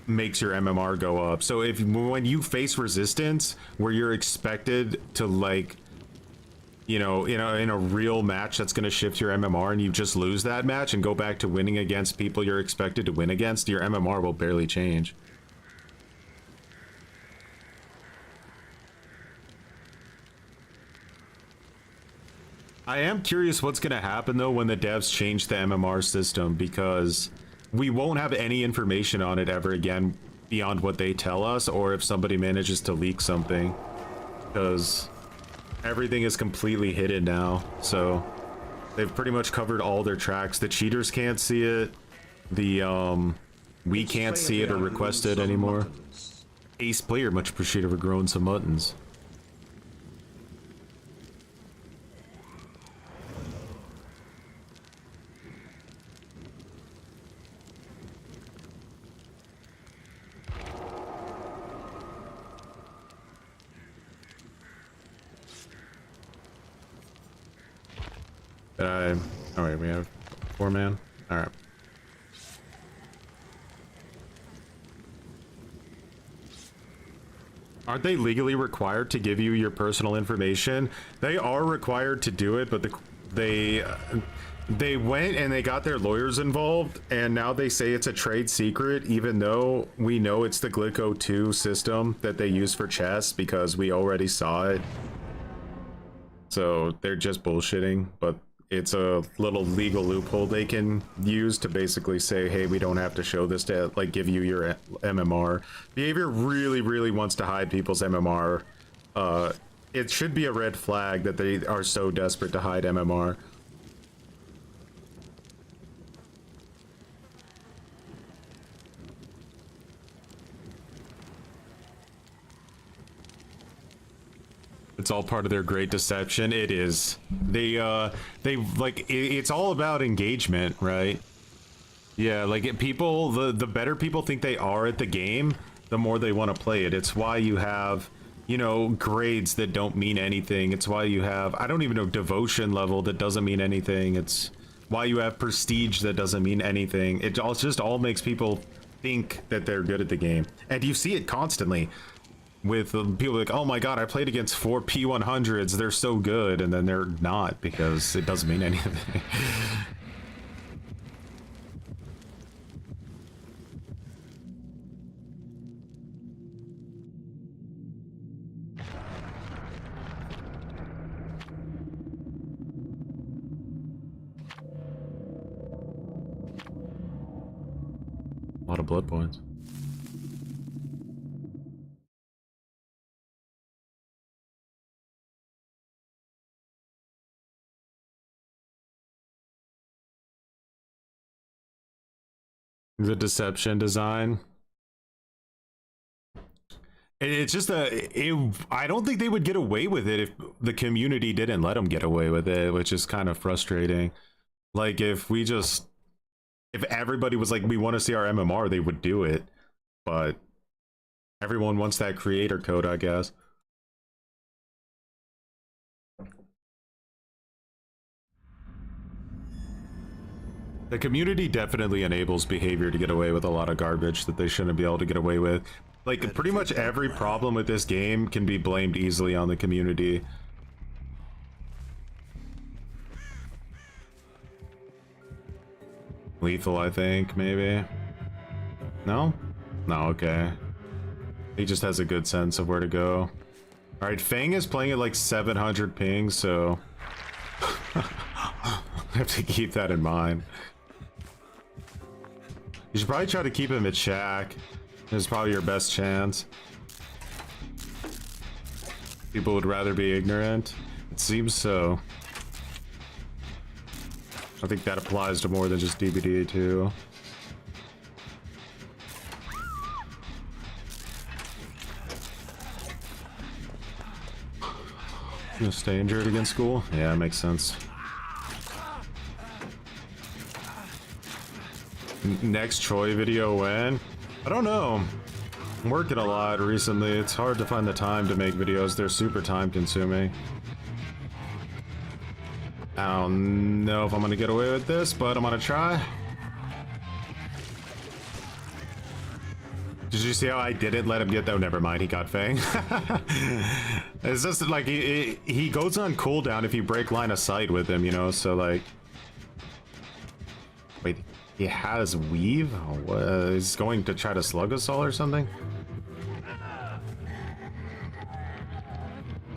makes your MMR go up. So if when you face resistance where you're expected to, like, you know, in a real match that's going to shift your MMR, and you just lose that match and go back to winning against people you're expected to win against, your MMR will barely change. I am curious what's going to happen though when the devs change the MMR system, because we won't have any information on it ever again beyond what they tell us, or if somebody manages to leak something, because everything is completely hidden now. So they've pretty much covered all their tracks. The cheaters can't see it. The we can't see it or request it anymore. Ace player, much appreciated for growing some muttons. All right, we have 4 man. All right. Aren't they legally required to give you your personal information? They are required to do it, but they went and they got their lawyers involved, and now they say it's a trade secret, even though we know it's the Glico 2 system that they use for chess, because we already saw it. So they're just bullshitting, but it's a little legal loophole they can use to basically say, hey, we don't have to show this to, like, give you your MMR. Behavior really wants to hide people's MMR. It should be a red flag that they are so desperate to hide MMR. It's all part of their great deception. It is. They like, it's all about engagement, right? Yeah, like, people, the better people think they are at the game, the more they want to play it. It's why you have, you know, grades that don't mean anything. It's why you have, I don't even know, devotion level that doesn't mean anything. It's why you have prestige that doesn't mean anything. It just all makes people think that they're good at the game. And you see it constantly with people like, oh my god, I played against 4 P100s, they're so good, and then they're not, because it doesn't mean anything. lot of blood points. The deception design. It's just I don't think they would get away with it if the community didn't let them get away with it, which is kind of frustrating. Like if everybody was like, we want to see our MMR, they would do it. But everyone wants that creator code, I guess. The community definitely enables behavior to get away with a lot of garbage that they shouldn't be able to get away with. Like, pretty much every problem with this game can be blamed easily on the community. Lethal, I think, maybe. No? No, okay. He just has a good sense of where to go. Alright, Fang is playing at like 700 ping, so... I have to keep that in mind. You should probably try to keep him at Shack. It's probably your best chance. People would rather be ignorant. It seems so. I think that applies to more than just DBD too. You gonna stay injured against school? Yeah, it makes sense. Next Troy video when? I don't know. I'm working a lot recently. It's hard to find the time to make videos. They're super time consuming. I don't know if I'm gonna get away with this, but I'm gonna try. Did you see how I didn't let him get that? Oh, never mind, he got Fang. It's just like he goes on cooldown if you break line of sight with him, you know, so like... Wait, he has weave? Oh, he's going to try to slug us all or something?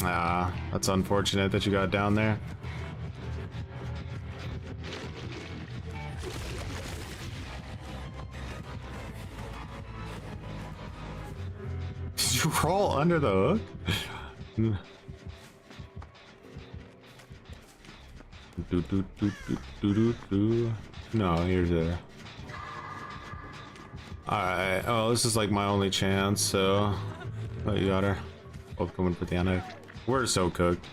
Ah, that's unfortunate that you got down there. Did you crawl under the hook? No, here's a... Alright, oh, this is like my only chance, so... Oh, you got her. Both coming for the end. We're so cooked.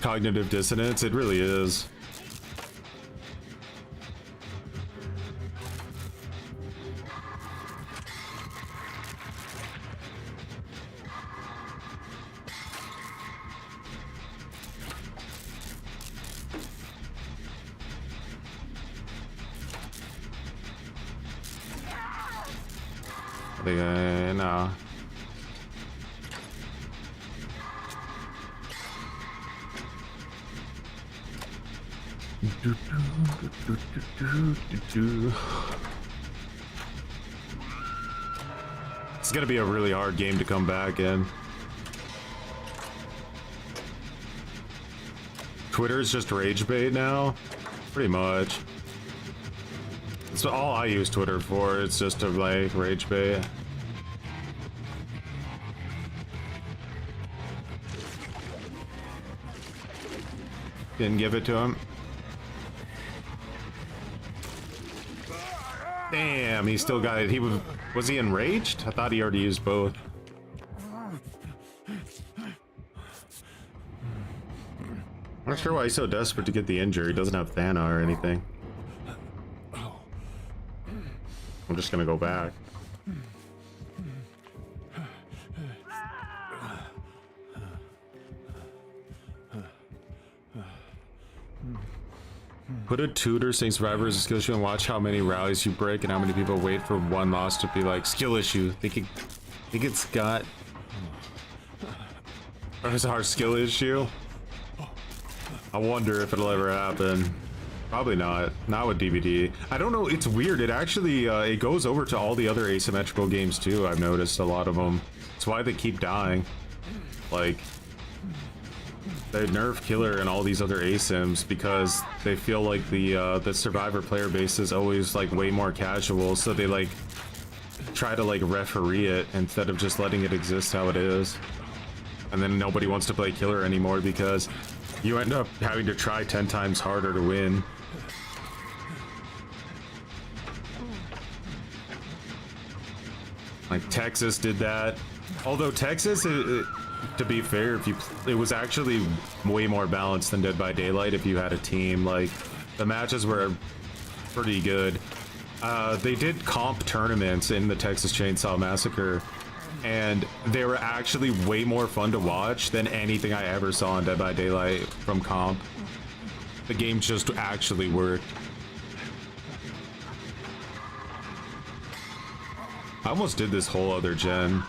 Cognitive dissonance, it really is. No. It's gonna be a really hard game to come back in. Twitter is just rage bait now, pretty much. That's all I use Twitter for. It's just to like rage bait. Didn't give it to him. Damn, he still got it. He was he enraged? I thought he already used both. I'm not sure why he's so desperate to get the injury. He doesn't have Thana or anything. I'm just gonna go back. Put a tutor saying Survivor is a skill issue and watch how many rallies you break and how many people wait for one loss to be like skill issue. Think it's got... Or it's our skill issue? I wonder if it'll ever happen. Probably not. Not with DVD. I don't know. It's weird. It actually it goes over to all the other asymmetrical games too. I've noticed a lot of them. It's why they keep dying. Like, They nerf killer and all these other asims because they feel like the survivor player base is always like way more casual, so they like try to like referee it instead of just letting it exist how it is. And then nobody wants to play killer anymore because you end up having to try 10 times harder to win. Like Texas did that. Although Texas, to be fair, it was actually way more balanced than Dead by Daylight if you had a team. Like, the matches were pretty good. They did comp tournaments in the Texas Chainsaw Massacre, and they were actually way more fun to watch than anything I ever saw in Dead by Daylight from comp. The game just actually worked. I almost did this whole other gen.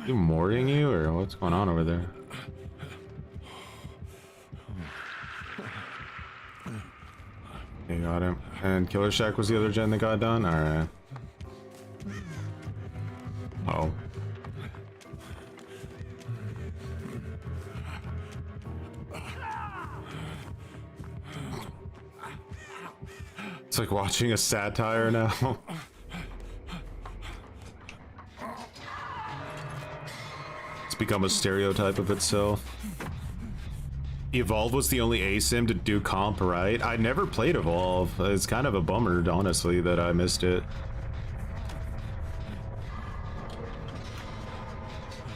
You mooring you, or what's going on over there? Okay, got him. And Killer Shack was the other gen that got done? Alright. Oh. It's like watching a satire now. It's become a stereotype of itself. Evolve was the only ASIM to do comp, right? I never played Evolve. It's kind of a bummer, honestly, that I missed it.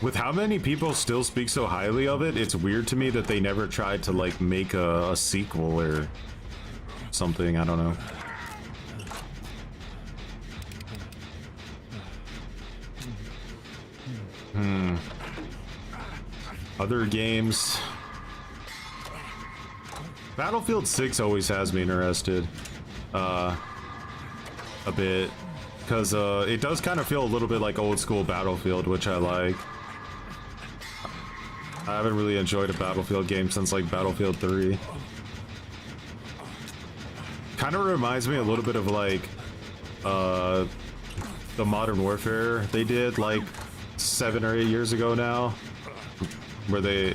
With how many people still speak so highly of it, it's weird to me that they never tried to, like, make a sequel or something. I don't know. Other games. Battlefield 6 always has me interested. A bit. Because it does kind of feel a little bit like old school Battlefield, which I like. I haven't really enjoyed a Battlefield game since like Battlefield 3. Kind of reminds me a little bit of like the Modern Warfare they did like 7 or 8 years ago now, where they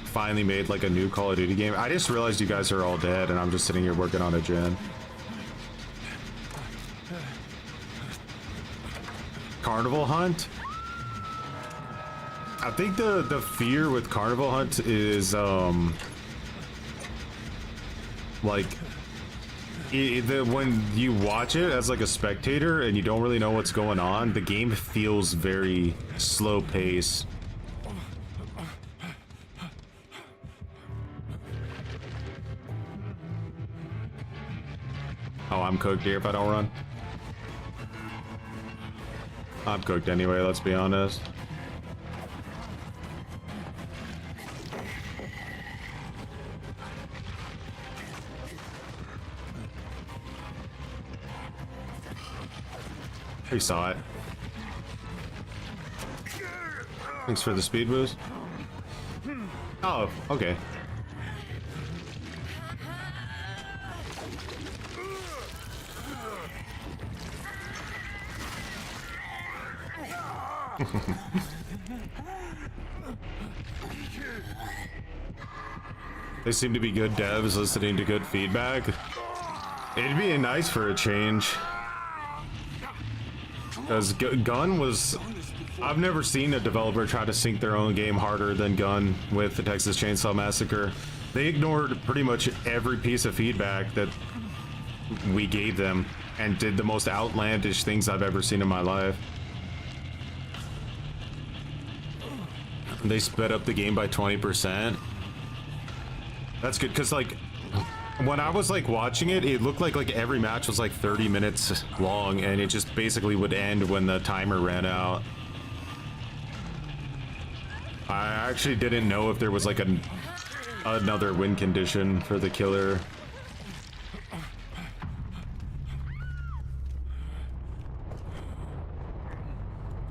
finally made like a new Call of Duty game. I just realized you guys are all dead and I'm just sitting here working on a gen. Carnival Hunt? I think the fear with Carnival Hunt is like when you watch it as like a spectator and you don't really know what's going on, the game feels very slow paced. Oh, I'm cooked here if I don't run. I'm cooked anyway, let's be honest. We saw it. Thanks for the speed boost. Oh, okay. They seem to be good devs listening to good feedback. It'd be nice for a change. Because Gun was... I've never seen a developer try to sync their own game harder than Gun with the Texas Chainsaw Massacre. They ignored pretty much every piece of feedback that we gave them and did the most outlandish things I've ever seen in my life. They sped up the game by 20%. That's good, because like when I was like watching it, it looked like every match was like 30 minutes long and it just basically would end when the timer ran out. I actually didn't know if there was like another win condition for the killer.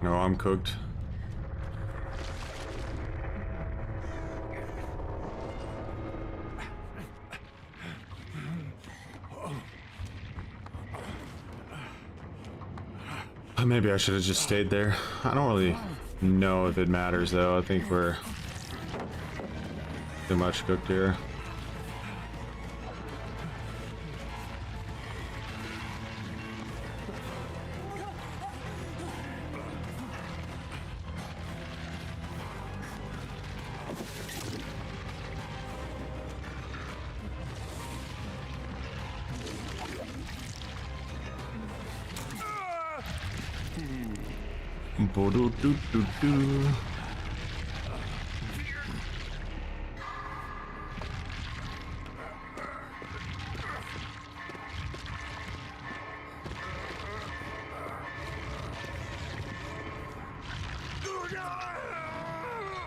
No, I'm cooked. Maybe I should have just stayed there. I don't really know if it matters though. I think we're too much cooked here. Bo-do-do-do-do.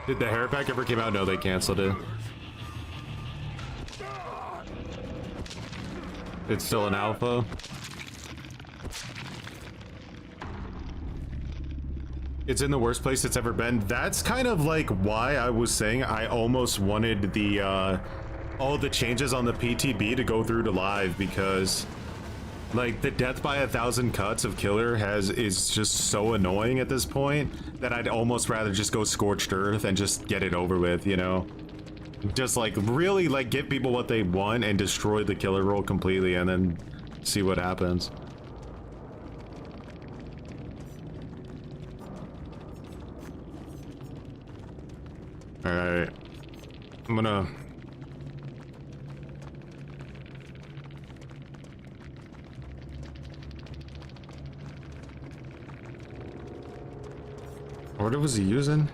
Did the hair pack ever came out? No, they canceled it. It's still an alpha. It's in the worst place it's ever been. That's kind of like why I was saying I almost wanted the all the changes on the PTB to go through to live, because like the death by 1,000 cuts of killer is just so annoying at this point that I'd almost rather just go scorched earth and just get it over with, you know? Just like really like give people what they want and destroy the killer role completely and then see what happens. Alright, I'm gonna... What was he using?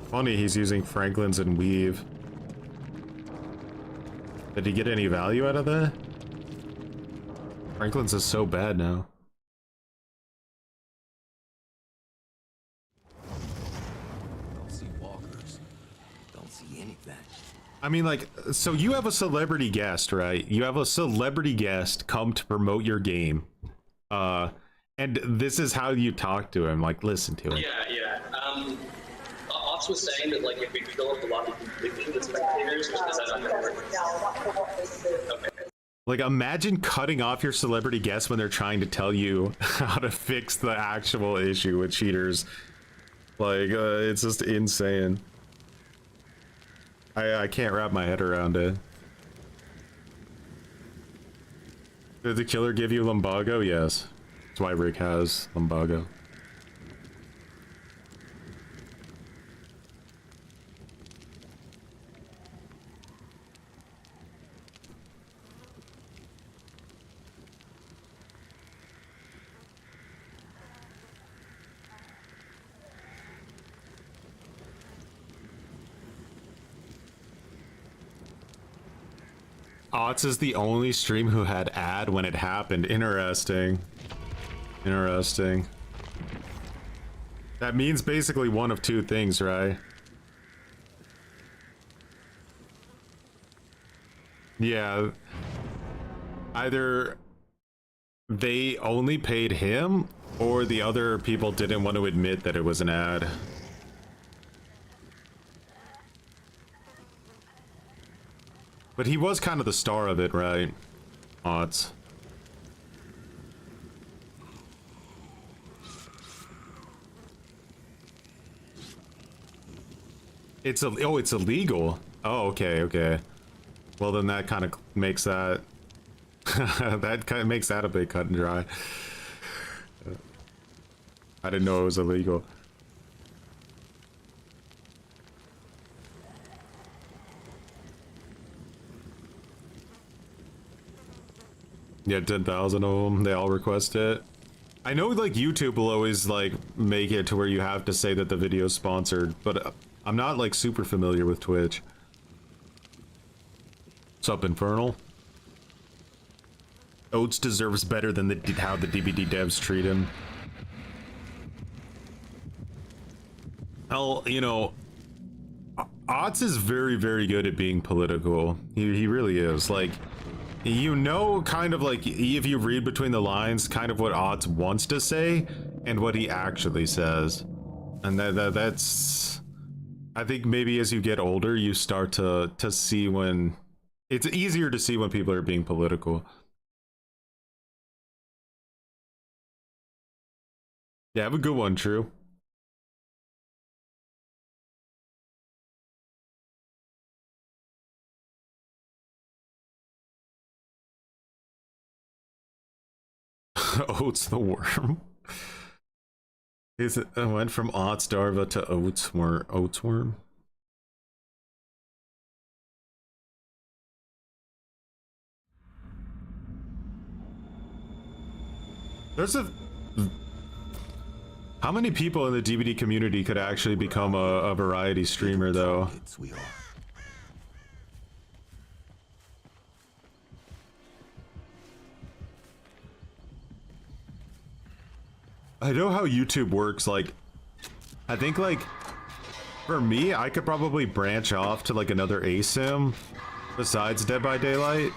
Funny, he's using Franklin's and Weave. Did he get any value out of that? Franklin's is so bad now. Don't see walkers. Don't see anything. I mean, like, so you have a celebrity guest, right? You have a celebrity guest come to promote your game. And this is how you talk to him, like, listen to him. Yeah. Ops was saying that, like, if we fill up the lobby completely with spectators, which is not gonna work. Okay. Like, imagine cutting off your celebrity guests when they're trying to tell you how to fix the actual issue with cheaters. Like, it's just insane. I can't wrap my head around it. Did the killer give you lumbago? Yes. That's why Rick has lumbago. Otz is the only stream who had ad when it happened. Interesting. Interesting. That means basically one of two things, right? Yeah. Either they only paid him, or the other people didn't want to admit that it was an ad. But he was kind of the star of it, right? Otz. It's illegal. Oh, okay. Well, then that kind of makes that that kind of makes that a bit cut and dry. I didn't know it was illegal. Yeah, 10,000 of them. They all request it. I know, like, YouTube will always, like, make it to where you have to say that the video's sponsored, but I'm not, like, super familiar with Twitch. What's up, Infernal? Oates deserves better than how the DBD devs treat him. Hell, you know, Otz is very, very good at being political. He really is. Like, you know, kind of like, if you read between the lines, kind of what Otz wants to say and what he actually says. And that's, I think maybe as you get older, you start to see when it's easier to see when people are being political. Yeah, have a good one, True. Oats the worm. Is it went from Otsdarva to Oatsworm? There's a how many people in the DVD community could actually become a variety streamer though? Kids we are. I know how YouTube works, like, I think, like, for me, I could probably branch off to, like, another ASIM besides Dead by Daylight,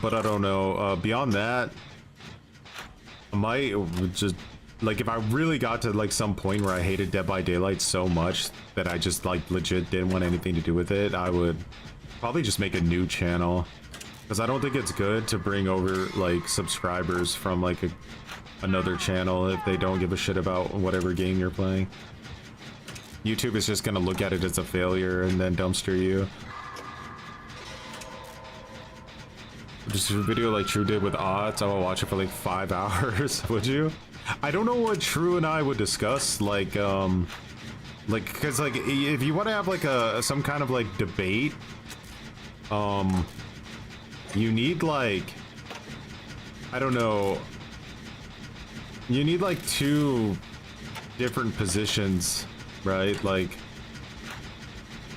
but I don't know. Beyond that, I might just, like, if I really got to, like, some point where I hated Dead by Daylight so much that I just, like, legit didn't want anything to do with it, I would probably just make a new channel, because I don't think it's good to bring over, like, subscribers from, like, another channel if they don't give a shit about whatever game you're playing. YouTube is just gonna look at it as a failure and then dumpster you. Just a video like True did with odds, I will watch it for like 5 hours. Would you? I don't know what True and I would discuss, like cause like if you want to have like some kind of like debate, you need like, I don't know, you need like 2 different positions, right? Like,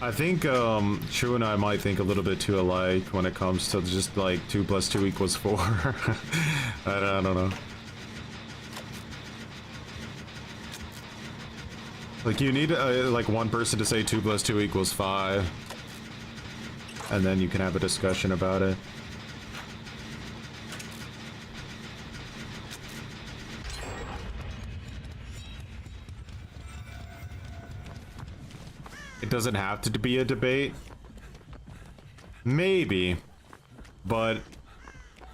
I think True and I might think a little bit too alike when it comes to just like 2 + 2 = 4. I don't know. Like, you need like one person to say 2 + 2 = 5, and then you can have a discussion about it. It doesn't have to be a debate. Maybe. But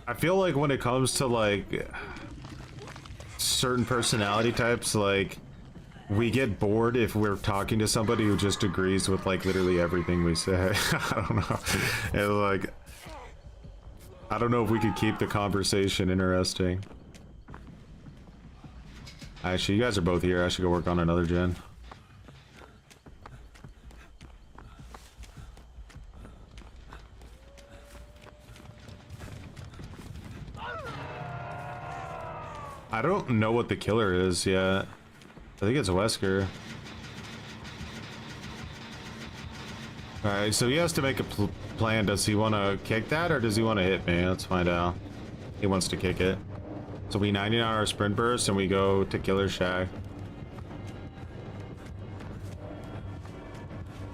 I feel like when it comes to like certain personality types, like we get bored if we're talking to somebody who just agrees with like literally everything we say. I don't know. And like, I don't know if we could keep the conversation interesting. Actually, you guys are both here. I should go work on another gen. I don't know what the killer is yet. I think it's Wesker. Alright, so he has to make a plan. Does he want to kick that or does he want to hit me? Let's find out. He wants to kick it. So we 99 our sprint burst and we go to Killer Shack.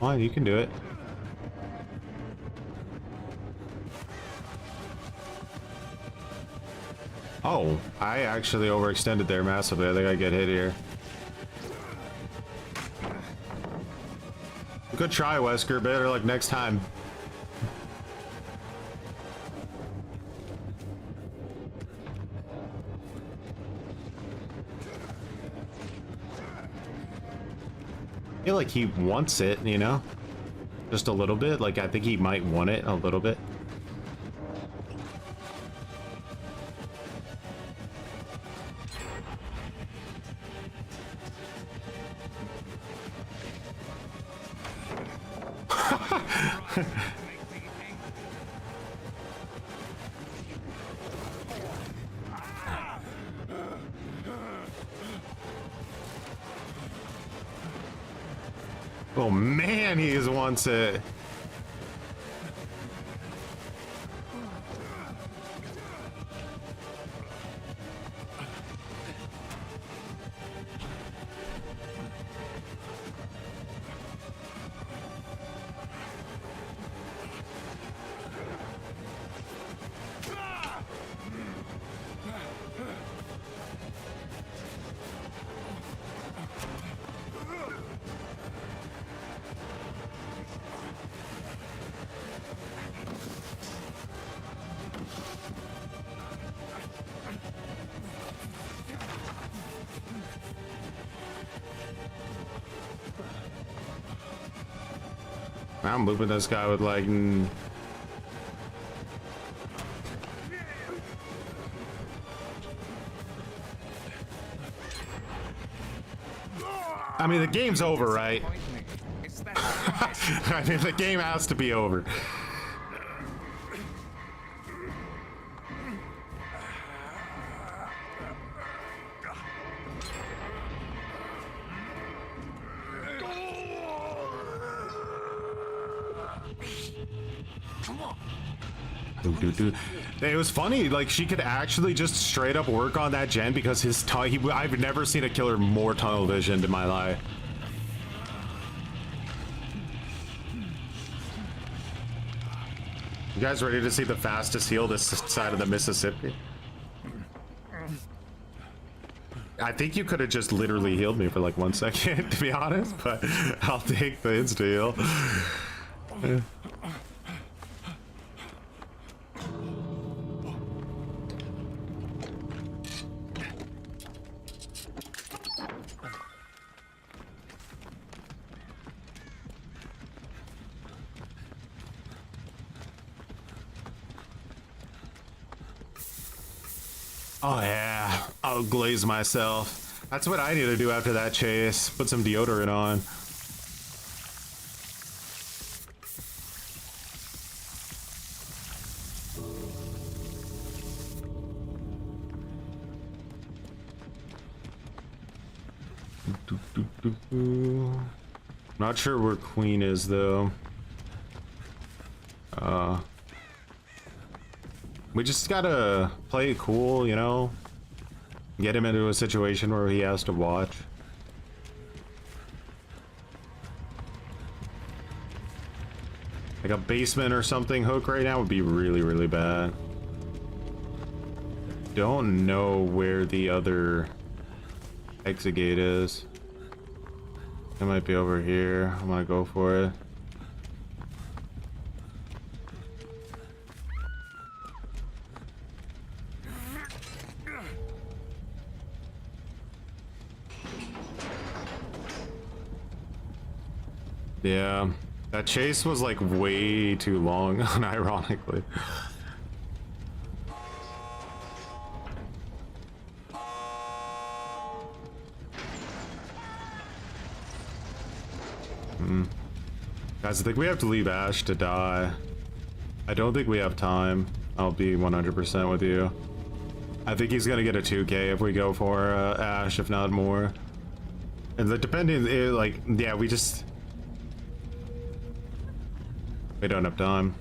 Oh, you can do it. Oh, I actually overextended there massively. I think I get hit here. Good try, Wesker. Better luck next time. I feel like he wants it, you know? Just a little bit. Like, I think he might want it a little bit. Oh man, he just wants it. I'm moving this guy with like. I mean, the game's over, right? I mean, the game has to be over. It was funny, like she could actually just straight up work on that gen because his I've never seen a killer more tunnel visioned in my life. You guys ready to see the fastest heal this side of the Mississippi? I think you could have just literally healed me for like 1 second, to be honest, but I'll take the insta heal. Oh yeah, I'll glaze myself. That's what I need to do after that chase. Put some deodorant on. Not sure where Queen is though. We just gotta play it cool, you know? Get him into a situation where he has to watch. Like a basement or something hook right now would be really, really bad. Don't know where the other exit gate is. It might be over here. I'm gonna go for it. Yeah, that chase was like way too long, unironically. Guys, I think we have to leave Ash to die. I don't think we have time. I'll be 100% with you. I think he's gonna get a 2K if we go for Ash, if not more. And the depending, like, yeah, we don't have time.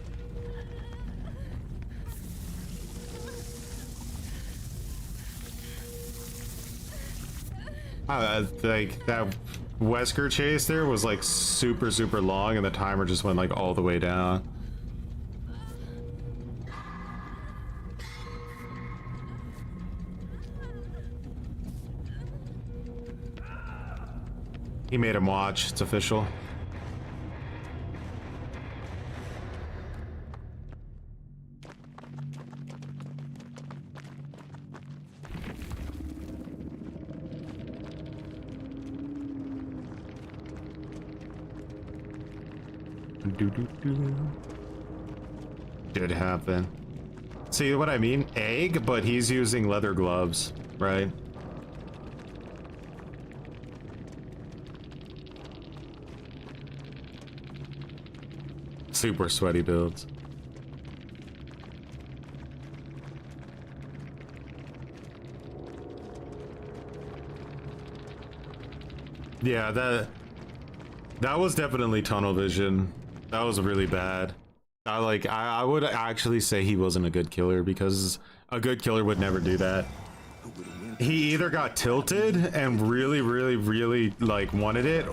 Like that Wesker chase there was like super long, and the timer just went like all the way down. He made him watch. It's official. Did happen. See what I mean? Egg, but he's using leather gloves, right? Super sweaty builds. Yeah, that was definitely tunnel vision. That was really bad. I would actually say he wasn't a good killer, because a good killer would never do that. He either got tilted and really like wanted it.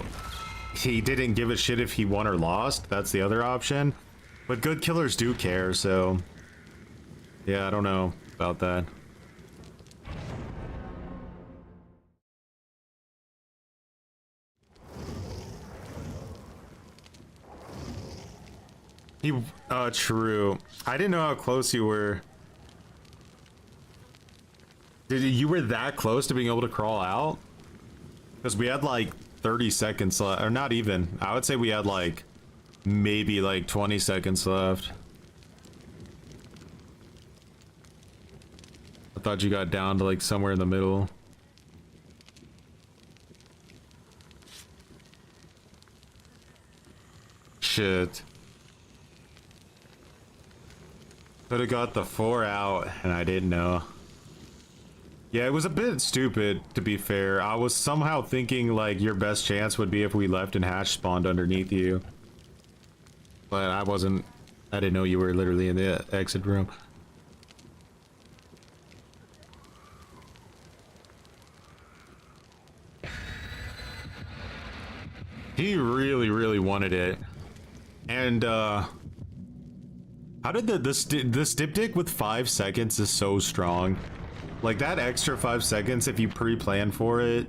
He didn't give a shit if he won or lost. That's the other option. But good killers do care, so yeah, I don't know about that. True. I didn't know how close you were. You were that close to being able to crawl out? Because we had like 30 seconds left, or not even. I would say we had like maybe like 20 seconds left. I thought you got down to like somewhere in the middle. Shit. Could have got the 4 out and I didn't know. Yeah, it was a bit stupid, to be fair. I was somehow thinking like your best chance would be if we left and hatch spawned underneath you. But I didn't know you were literally in the exit room. He really, really wanted it. And, how did the diptych with 5 seconds is so strong. Like, that extra 5 seconds, if you pre-plan for it,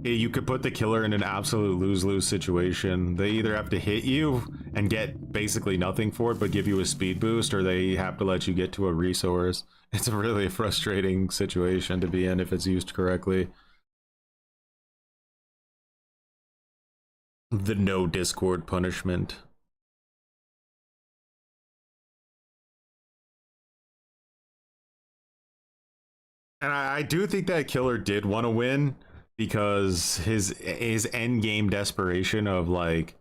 you could put the killer in an absolute lose-lose situation. They either have to hit you and get basically nothing for it, but give you a speed boost, or they have to let you get to a resource. It's a really frustrating situation to be in if it's used correctly. The no Discord punishment. And I do think that killer did want to win because his end game desperation of like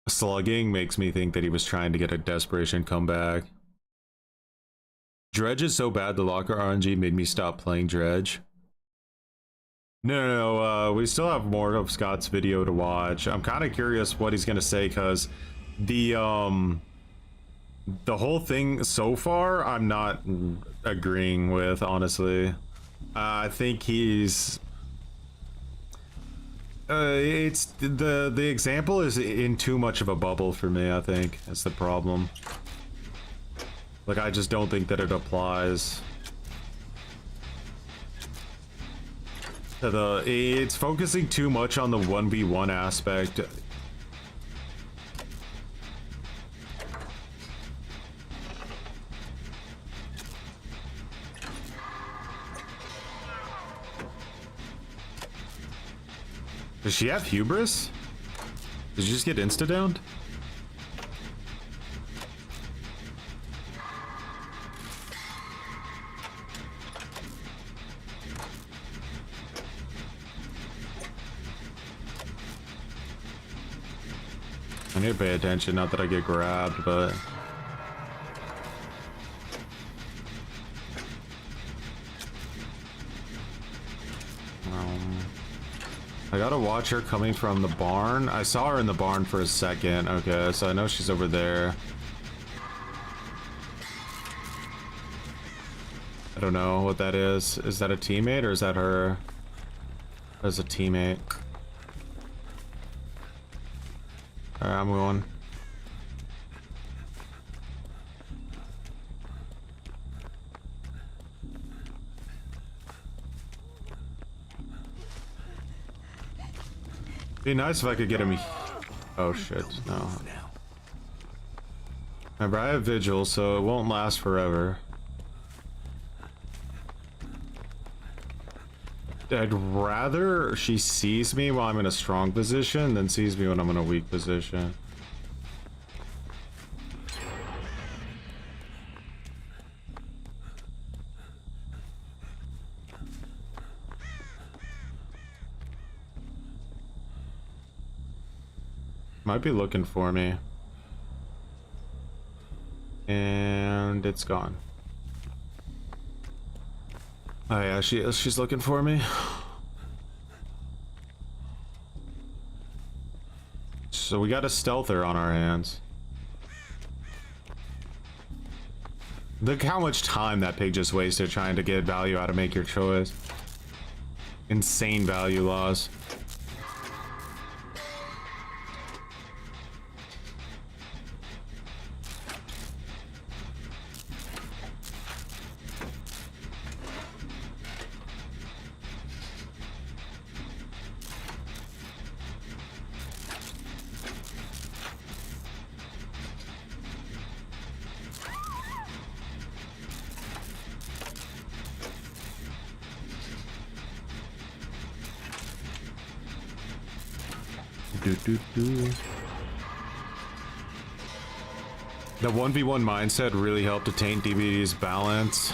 slugging makes me think that he was trying to get a desperation comeback. Dredge is so bad the locker RNG made me stop playing Dredge. No, we still have more of Scott's video to watch. I'm kind of curious what he's gonna say because the whole thing so far I'm not agreeing with, honestly. I think he's it's the example is in too much of a bubble for me. I think that's the problem. Like, I just don't think that it applies. It's focusing too much on the 1v1 aspect. Does she have hubris? Did you just get insta-downed? I need to pay attention, not that I get grabbed, but... I gotta watch her coming from the barn. I saw her in the barn for a second. Okay, so I know she's over there. I don't know what that is. Is that a teammate or is that her? That's a teammate. Alright, I'm going. Be nice if I could get him. Oh shit, no. Remember, I have vigil, so it won't last forever. I'd rather she sees me while I'm in a strong position than sees me when I'm in a weak position. Might be looking for me. And it's gone. Oh yeah, she's looking for me. So we got a stealther on our hands. Look how much time that pig just wasted trying to get value out of Make Your Choice. Insane value loss. The 1v1 mindset really helped to taint DBD's balance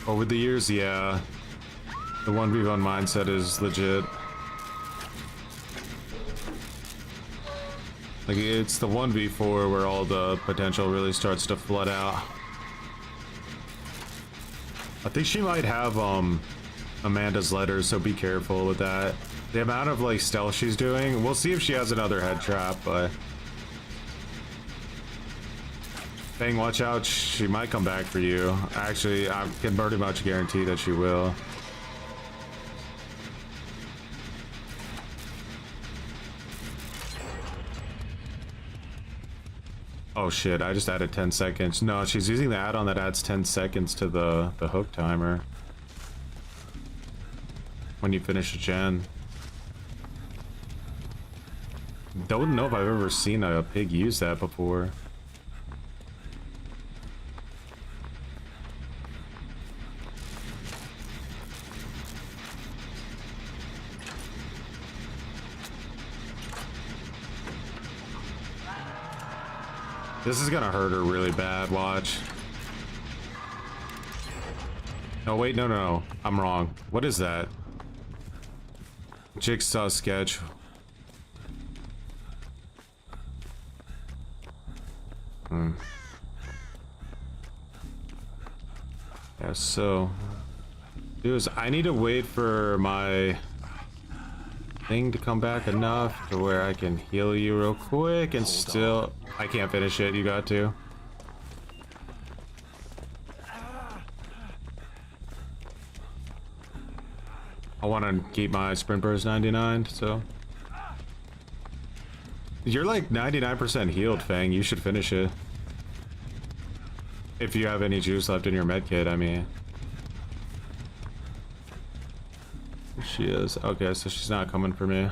over the years. Yeah, the 1v1 mindset is legit. Like, it's the 1v4 where all the potential really starts to flood out. I think she might have Amanda's letters, so be careful with that. The amount of like stealth she's doing, we'll see if she has another head trap, but Fang, watch out, she might come back for you. Actually, I can pretty much guarantee that she will. Oh shit, I just added 10 seconds. No, she's using the add-on that adds 10 seconds to the hook timer when you finish a gen. Don't know if I've ever seen a pig use that before. This is gonna hurt her really bad, watch. No, wait, no. I'm wrong. What is that? Jigsaw sketch. Yeah, so I need to wait for my thing to come back enough to where I can heal you real quick and still... I can't finish it, you got to. I want to keep my sprint burst 99, so... You're like 99% healed, Fang. You should finish it. If you have any juice left in your medkit, I mean. She is. Okay, so she's not coming for me.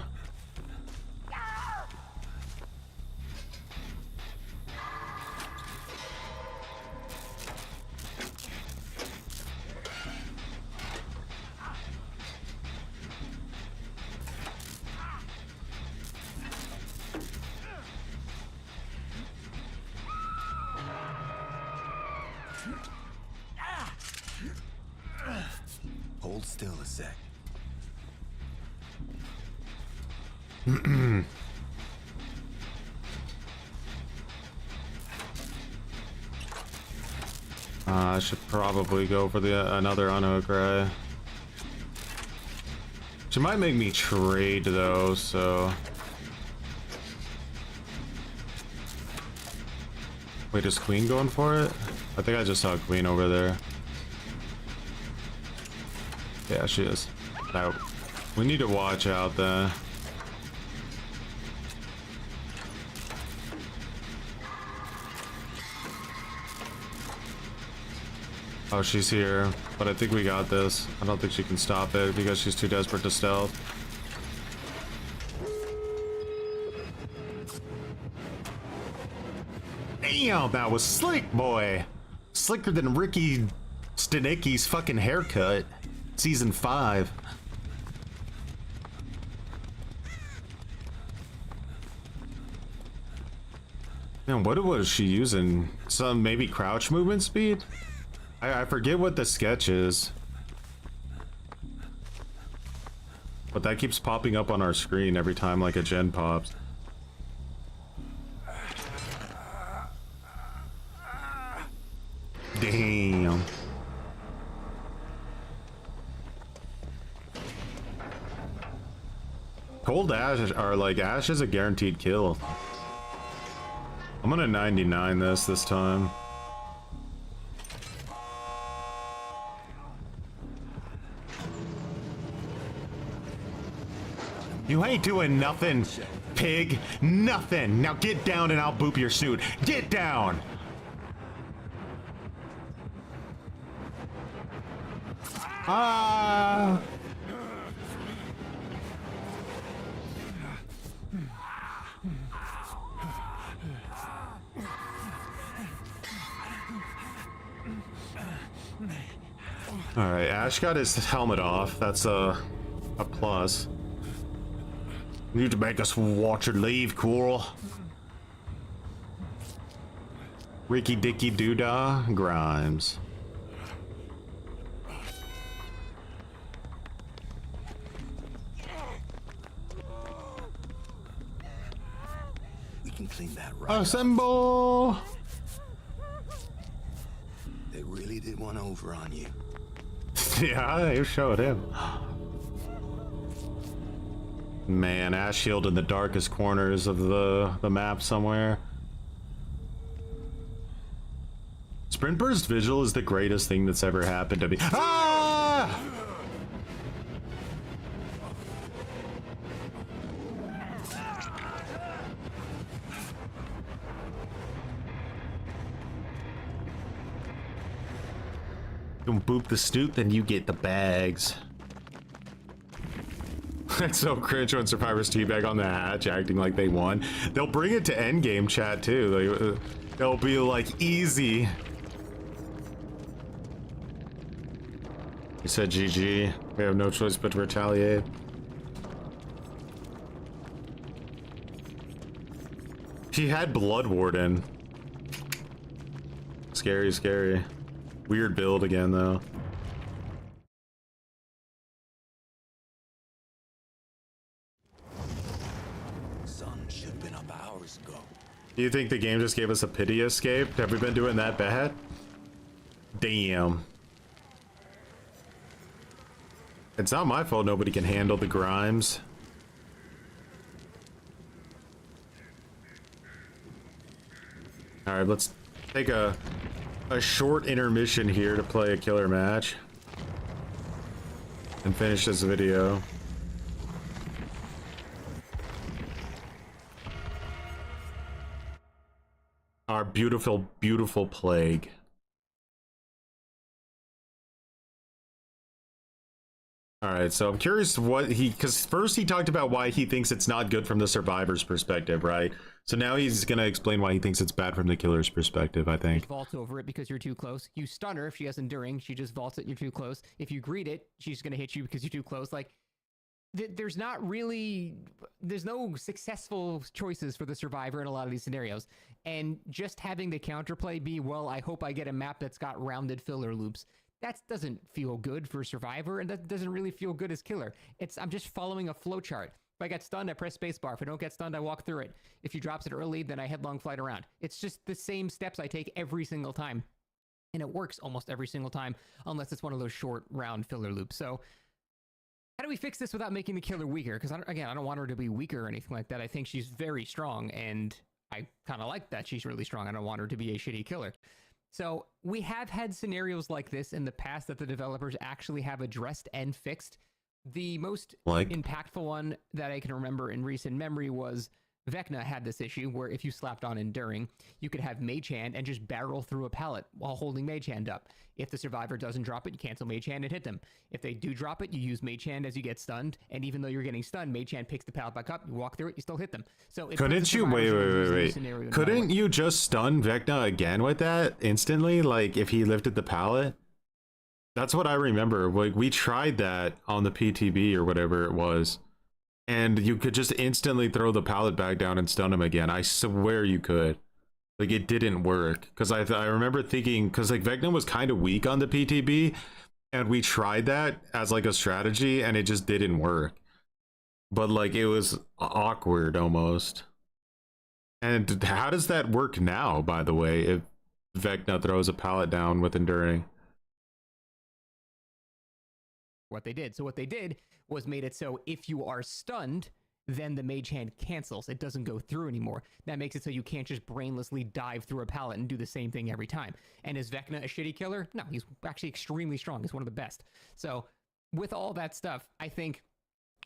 Hold still a sec. I should probably go for the another unhook, right? She might make me trade though, so... Wait, is Queen going for it? I think I just saw Queen over there. Yeah, she is. No. We need to watch out then. Oh, she's here, but I think we got this. I don't think she can stop it because she's too desperate to stealth. Damn, that was slick, boy. Slicker than Ricky Stanicki's fucking haircut. Season 5. Man, what was she using? Some maybe crouch movement speed? I forget what the sketch is. But that keeps popping up on our screen every time like a gen pops. Damn. Cold Ash, or like Ash is a guaranteed kill. I'm gonna 99 this time. You ain't doing nothing, pig. Nothing. Now get down and I'll boop your suit. Get down. Ah. All right, Ash got his helmet off. That's a plus. You need to make us watch her leave, Coral. Ricky Dicky Doodah Grimes. We can clean that right up. Assemble! They really did one over on you. Yeah, you showed him. Man, Ash Shield in the darkest corners of the map somewhere. Sprint Burst Visual is the greatest thing that's ever happened to me. Ah! Don't boop the snoot, then you get the bags. That's so cringe when survivors teabag on the hatch acting like they won. They'll bring it to endgame chat too. They'll be like, easy. He said GG. We have no choice but to retaliate. He had Blood Warden. Scary, scary. Weird build again though. Sun should have been up hours ago. Do you think the game just gave us a pity escape? Have we been doing that bad? Damn. It's not my fault nobody can handle the Grimes. Alright, let's take a short intermission here to play a killer match. And finish this video. Our beautiful, beautiful plague. All right, so I'm curious what because first he talked about why he thinks it's not good from the survivor's perspective, right? So now he's gonna explain why he thinks it's bad from the killer's perspective, I think. Vault over it because you're too close. You stun her if she has enduring. She just vaults it. You're too close. If you greet it, she's gonna hit you because you're too close. Like, there's no successful choices for the survivor in a lot of these scenarios. And just having the counterplay be, well, I hope I get a map that's got rounded filler loops. That doesn't feel good for survivor, and that doesn't really feel good as killer. I'm just following a flowchart. If I get stunned, I press spacebar. If I don't get stunned, I walk through it. If he drops it early, then I headlong flight around. It's just the same steps I take every single time. And it works almost every single time, unless it's one of those short round filler loops. So how do we fix this without making the killer weaker? Because I don't want her to be weaker or anything like that. I think she's very strong, and I kind of like that she's really strong. I don't want her to be a shitty killer. So we have had scenarios like this in the past that the developers actually have addressed and fixed. The most impactful one that I can remember in recent memory was Vecna had this issue where if you slapped on Enduring, you could have Mage Hand and just barrel through a pallet while holding Mage Hand up. If the survivor doesn't drop it, you cancel Mage Hand and hit them. If they do drop it, you use Mage Hand as you get stunned, and even though you're getting stunned, Mage Hand picks the pallet back up, you walk through it, you still hit them. So couldn't you wait. Couldn't you just stun Vecna again with that instantly? Like if he lifted the pallet? That's what I remember. Like we tried that on the PTB or whatever it was. And you could just instantly throw the pallet back down and stun him again. I swear you could. Like it didn't work. Because I remember thinking, because like Vecna was kind of weak on the PTB. And we tried that as like a strategy and it just didn't work. But like it was awkward almost. And how does that work now, by the way, if Vecna throws a pallet down with Enduring? What they did. So what they did was made it so if you are stunned, then the Mage Hand cancels. It doesn't go through anymore. That makes it so you can't just brainlessly dive through a pallet and do the same thing every time. And is Vecna a shitty killer? No, he's actually extremely strong. He's one of the best. So with all that stuff, I think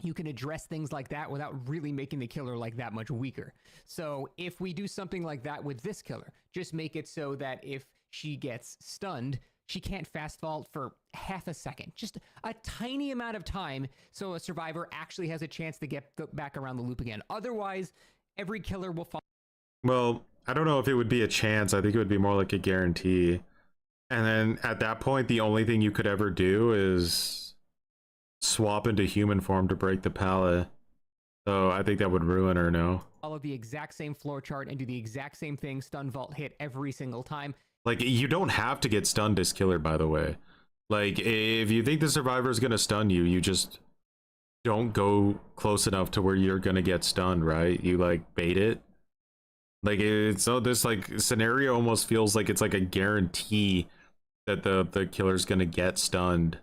you can address things like that without really making the killer like that much weaker. So if we do something like that with this killer, just make it so that if she gets stunned, she can't fast vault for half a second, just a tiny amount of time so a survivor actually has a chance to get back around the loop again. Otherwise, every killer will fall. Well, I don't know if it would be a chance. I think it would be more like a guarantee. And then at that point, the only thing you could ever do is swap into human form to break the pallet. So I think that would ruin her, no? follow the exact same floor chart and do the exact same thing, stun, vault, hit every single time. Like, you don't have to get stunned as killer, by the way. Like, if you think the survivor is gonna stun you, you just don't go close enough to where you're gonna get stunned, right? You like bait it. Like, it's so this like scenario almost feels like it's like a guarantee that the killer's gonna get stunned.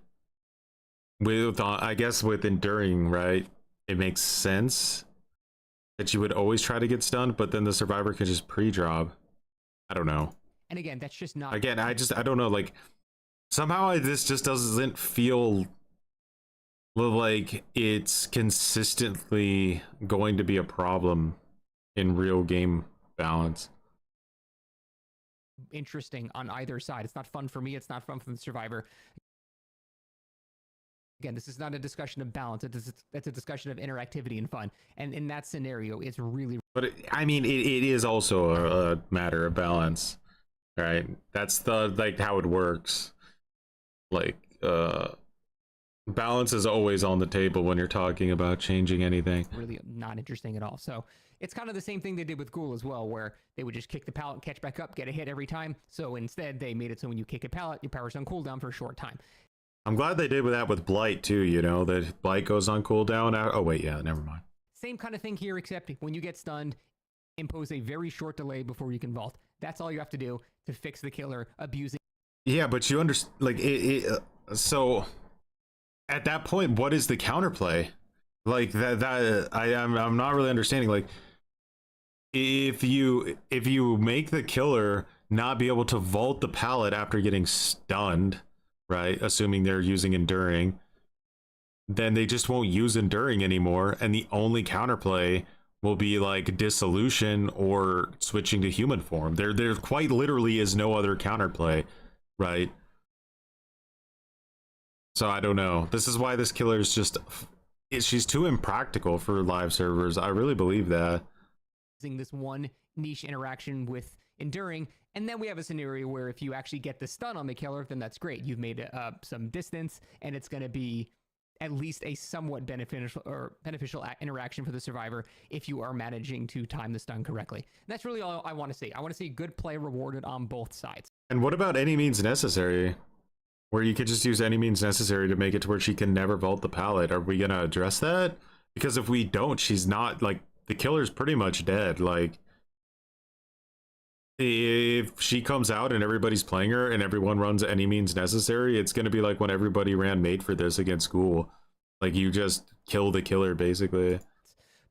With I guess with enduring, right? It makes sense that you would always try to get stunned, but then the survivor could just pre-drop. I don't know. And again, that's just not. Again, I don't know. Like, somehow this just doesn't feel like it's consistently going to be a problem in real game balance. Interesting on either side. It's not fun for me. It's not fun for the survivor. Again, this is not a discussion of balance. It's a discussion of interactivity and fun. And in that scenario, it's really. But I mean, it is also a matter of balance, right? That's the like how it works. Like, balance is always on the table when you're talking about changing anything. Really not interesting at all. So it's kind of the same thing they did with Ghoul as well, where they would just kick the pallet, catch back up, get a hit every time. So instead, they made it so when you kick a pallet, your power's on cooldown for a short time. I'm glad they did that with Blight too, you know, that Blight goes on cooldown. Oh wait, yeah, never mind. Same kind of thing here, except when you get stunned, impose a very short delay before you can vault. That's all you have to do to fix the killer abusing. Yeah, but you understand, like, so at that point, what is the counterplay? Like I'm not really understanding. Like, if you make the killer not be able to vault the pallet after getting stunned, right? Assuming they're using enduring, then they just won't use enduring anymore, and the only counterplay will be like dissolution or switching to human form. There quite literally is no other counterplay, right? So I don't know. This is why this killer is just, she's too impractical for live servers. I really believe that. This one niche interaction with enduring, and then we have a scenario where if you actually get the stun on the killer, then that's great. You've made some distance, and it's going to be at least a somewhat beneficial interaction for the survivor if you are managing to time the stun correctly. And that's really all I want to see. I want to see good play rewarded on both sides. And what about any means necessary? Where you could just use any means necessary to make it to where she can never vault the pallet. Are we going to address that? Because if we don't, she's not, like, the killer's pretty much dead. Like, if she comes out and everybody's playing her and everyone runs any means necessary, it's going to be like when everybody ran made for this against Ghoul. Like, you just kill the killer, basically.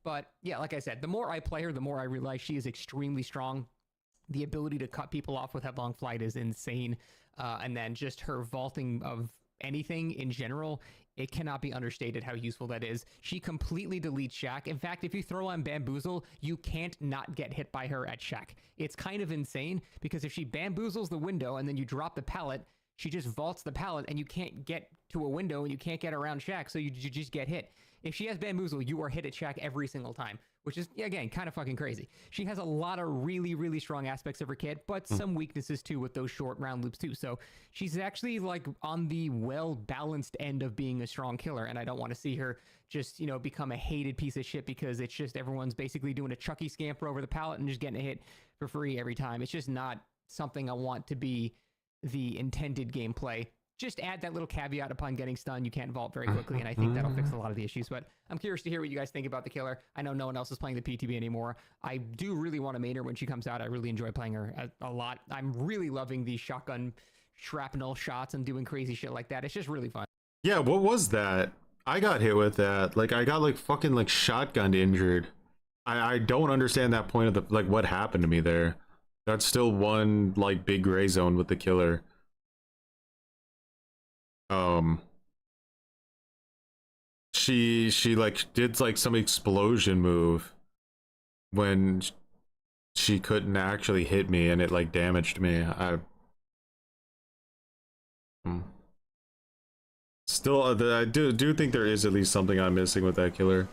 But, yeah, like I said, the more I play her, the more I realize she is extremely strong. The ability to cut people off with Headlong Flight is insane. And then just her vaulting of anything in general, it cannot be understated how useful that is. She completely deletes Shack. In fact, if you throw on Bamboozle, you can't not get hit by her at Shack. It's kind of insane, because if she bamboozles the window and then you drop the pallet, she just vaults the pallet and you can't get to a window and you can't get around Shack, so you just get hit. If she has Bamboozle, you are hit at Shack every single time, which is, again, kind of fucking crazy. She has a lot of really, really strong aspects of her kit, but some weaknesses too with those short round loops too. So she's actually like on the well-balanced end of being a strong killer, and I don't want to see her just, you know, become a hated piece of shit because it's just everyone's basically doing a Chucky scamper over the pallet and just getting a hit for free every time. It's just not something I want to be the intended gameplay. Just add that little caveat: upon getting stunned, you can't vault very quickly, and I think that'll fix a lot of the issues. But I'm curious to hear what you guys think about the killer. I know no one else is playing the PTB anymore. I do really want to main her when she comes out. I really enjoy playing her a lot. I'm really loving the shotgun shrapnel shots and doing crazy shit like that. It's just really fun. Yeah, what was that? I got hit with that. Like, I got like fucking like shotgunned injured. I don't understand that point of the, like, what happened to me there. That's still one like big gray zone with the killer. She like did like some explosion move when she couldn't actually hit me, and it like damaged me. Still, I do think there is at least something I'm missing with that killer.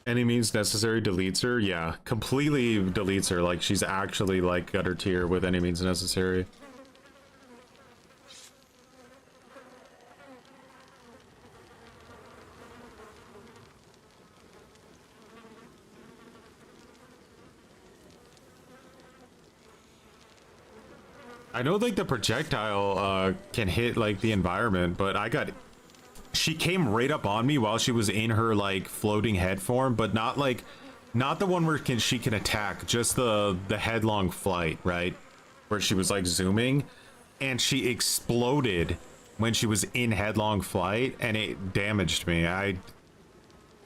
Any means necessary deletes her? Yeah, completely deletes her. Like, she's actually like gutter tier with any means necessary. I know like the projectile can hit like the environment, but she came right up on me while she was in her like floating head form, but not the one where she can attack, just the headlong flight, right? Where she was like zooming and she exploded when she was in headlong flight and it damaged me. I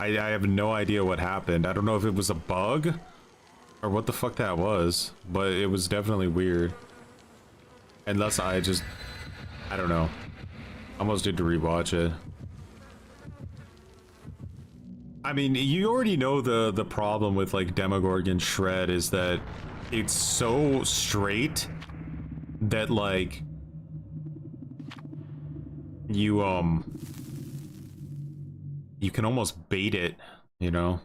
have no idea what happened. I don't know if it was a bug or what the fuck that was, but it was definitely weird. Unless I don't know. Almost did to rewatch it. I mean, you already know the problem with like Demogorgon Shred is that it's so straight that like you can almost bait it, you know?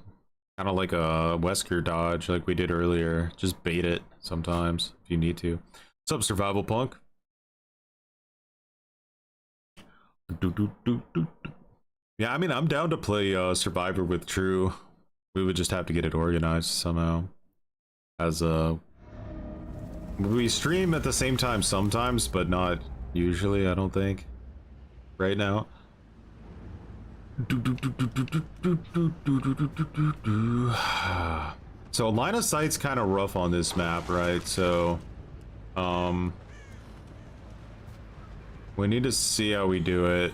Kind of like a Wesker dodge like we did earlier. Just bait it sometimes if you need to. What's up, Survival Punk? Yeah, I mean, I'm down to play Survivor with True. We would just have to get it organized somehow. We stream at the same time sometimes, but not usually, I don't think. Right now. So line of sight's kind of rough on this map, right? So we need to see how we do it.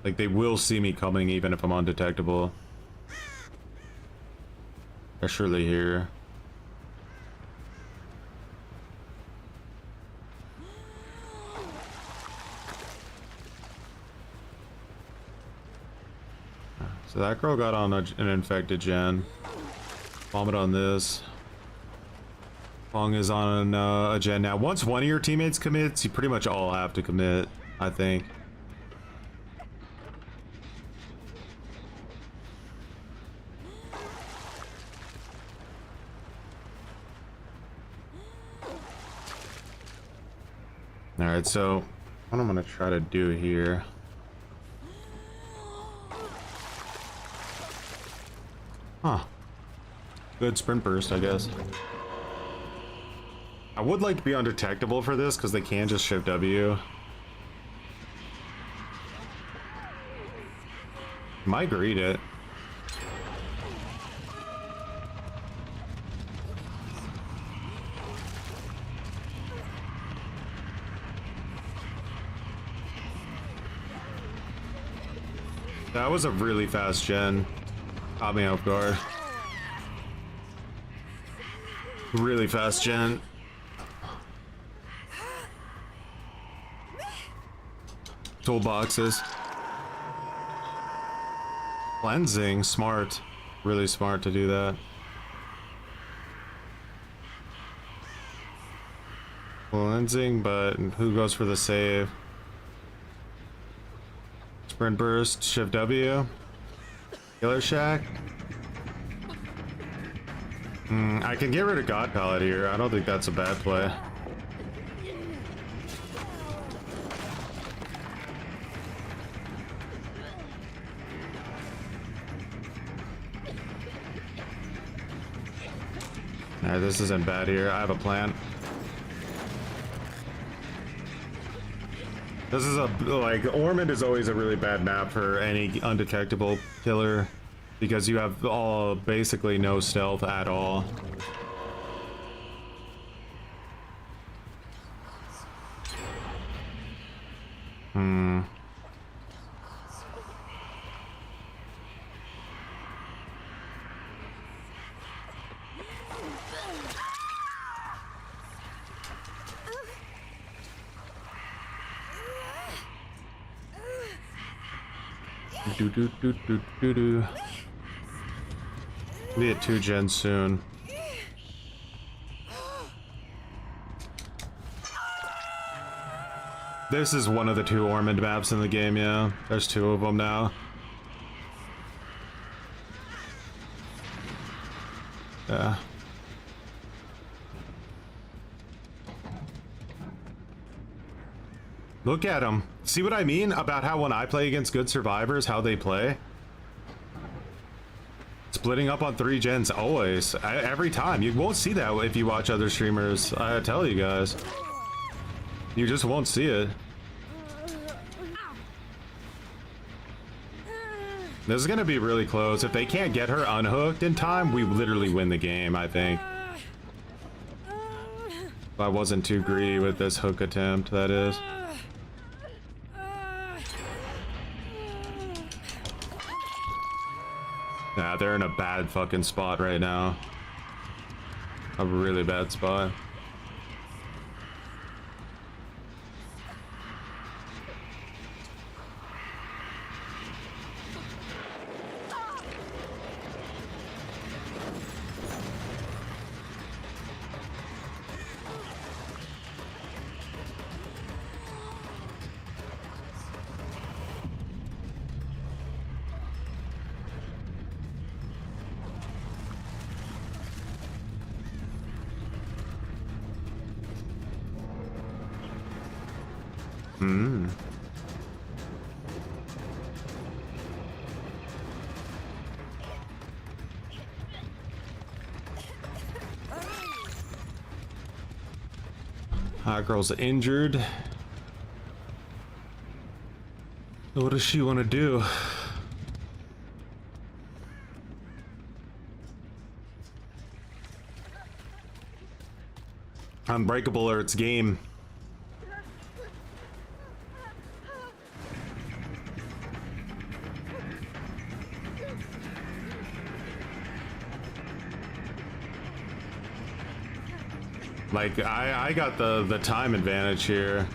Like, they will see me coming even if I'm undetectable. They're surely here. So that girl got on an infected gen. Vomit on this. Fong is on a gen now. Once one of your teammates commits, you pretty much all have to commit, I think. Alright, so what I'm gonna try to do here. Huh. Good sprint burst, I guess. I would like to be undetectable for this because they can just shift W. Might read it. That was a really fast gen. Caught me off guard. Really fast gen. Toolboxes. Cleansing, smart. Really smart to do that. Cleansing, but who goes for the save? Sprint burst, shift W. Killer Shack. I can get rid of God Pallet here. I don't think that's a bad play. Alright, this isn't bad here. I have a plan. This is like, Ormond is always a really bad map for any undetectable killer because you have basically no stealth at all. Be at 2 gen soon. This is one of the 2 Ormond maps in the game, yeah. There's 2 of them now. Yeah. Look at them. See what I mean about how when I play against good survivors, how they play? Splitting up on 3 gens, always. Every time. You won't see that if you watch other streamers. I tell you guys. You just won't see it. This is gonna be really close. If they can't get her unhooked in time, we literally win the game, I think. If I wasn't too greedy with this hook attempt, that is. Nah, they're in a bad fucking spot right now. A really bad spot. Hot girl's injured. What does she want to do? Unbreakable or its game. Like, I got the time advantage here.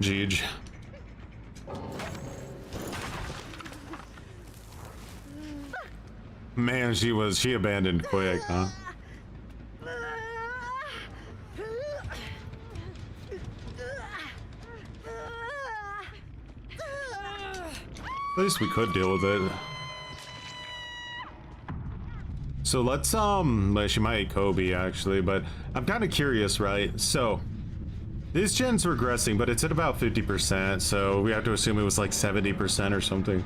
Jeej. Man, she abandoned quick, huh? At least we could deal with it. So let's well, she might Kobe actually, but I'm kind of curious, right? So this gen's regressing, but it's at about 50%, so we have to assume it was like 70% or something.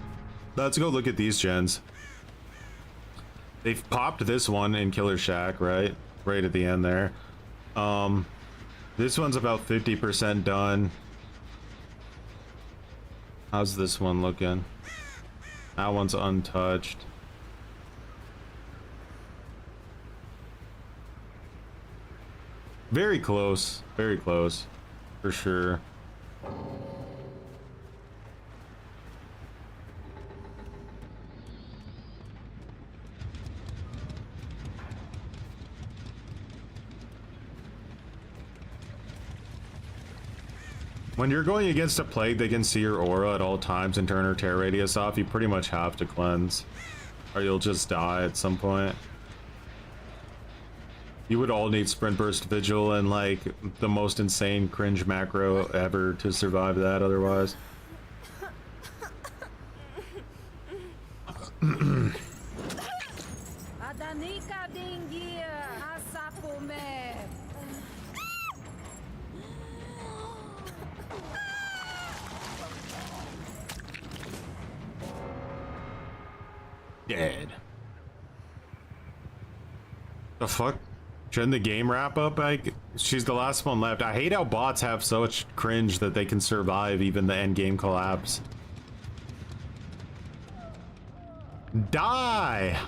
Let's go look at these gens. They've popped this one in Killer Shack, right? Right at the end there. This one's about 50% done. How's this one looking? That one's untouched. Very close, for sure. When you're going against a plague that can see your aura at all times and turn her tear radius off, you pretty much have to cleanse, or you'll just die at some point. You would all need Sprint Burst Vigil and like the most insane cringe macro ever to survive that otherwise. Dead. The fuck? Shouldn't the game wrap up? She's the last one left. I hate how bots have such cringe that they can survive even the end game collapse. Die!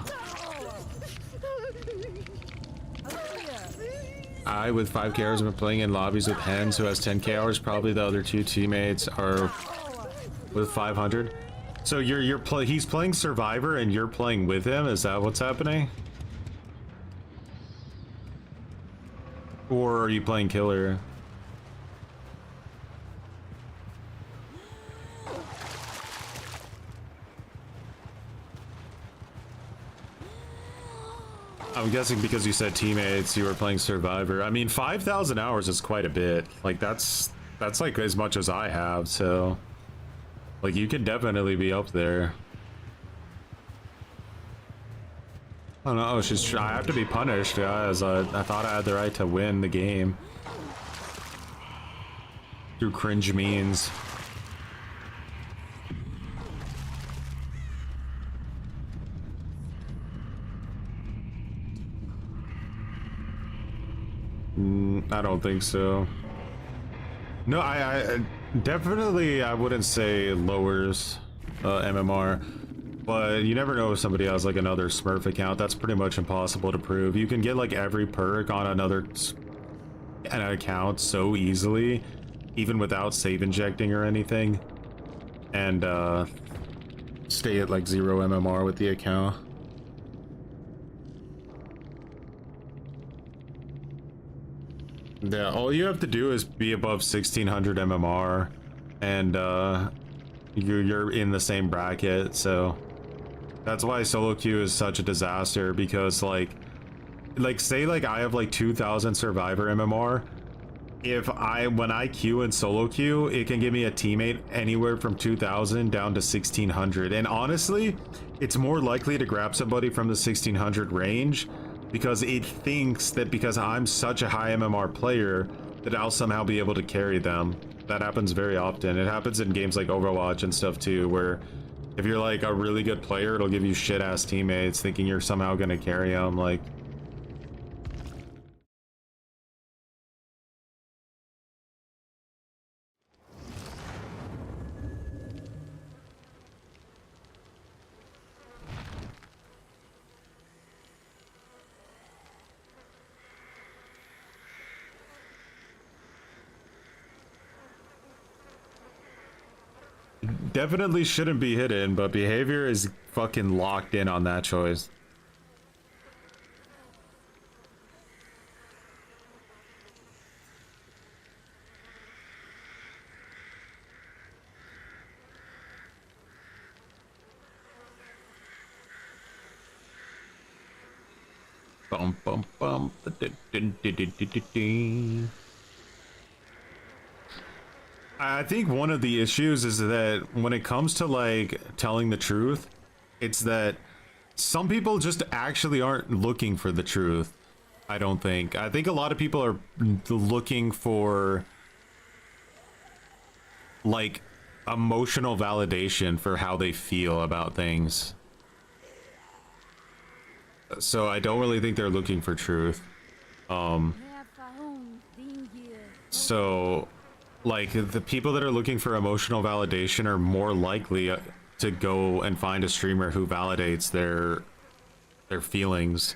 I, with 5k hours, have been playing in lobbies with Hens, who has 10k hours. Probably the other 2 teammates are with 500. So he's playing Survivor and you're playing with him? Is that what's happening? Or are you playing Killer? I'm guessing because you said teammates, you were playing Survivor. I mean, 5,000 hours is quite a bit. Like, that's like as much as I have, so... Like, you can definitely be up there. Oh no, I have to be punished, guys. I thought I had the right to win the game. Through cringe means. I don't think so. No, I definitely, I wouldn't say lowers MMR, but you never know if somebody has like another Smurf account. That's pretty much impossible to prove. You can get like every perk on an account so easily, even without save injecting or anything, and stay at like 0 MMR with the account. Yeah, all you have to do is be above 1600 MMR, and you're in the same bracket. So that's why solo queue is such a disaster, because like say like I have like 2000 survivor MMR. When I queue in solo queue, it can give me a teammate anywhere from 2000 down to 1600, and honestly, it's more likely to grab somebody from the 1600 range, because it thinks that because I'm such a high MMR player that I'll somehow be able to carry them. That happens very often. It happens in games like Overwatch and stuff too, where if you're like a really good player, it'll give you shit ass teammates thinking you're somehow gonna carry them. Like, definitely shouldn't be hidden, but behavior is fucking locked in on that choice. Bum bum bum. I think one of the issues is that when it comes to like telling the truth, it's that some people just actually aren't looking for the truth. I don't think. I think a lot of people are looking for like emotional validation for how they feel about things. So I don't really think they're looking for truth. So like the people that are looking for emotional validation are more likely to go and find a streamer who validates their feelings.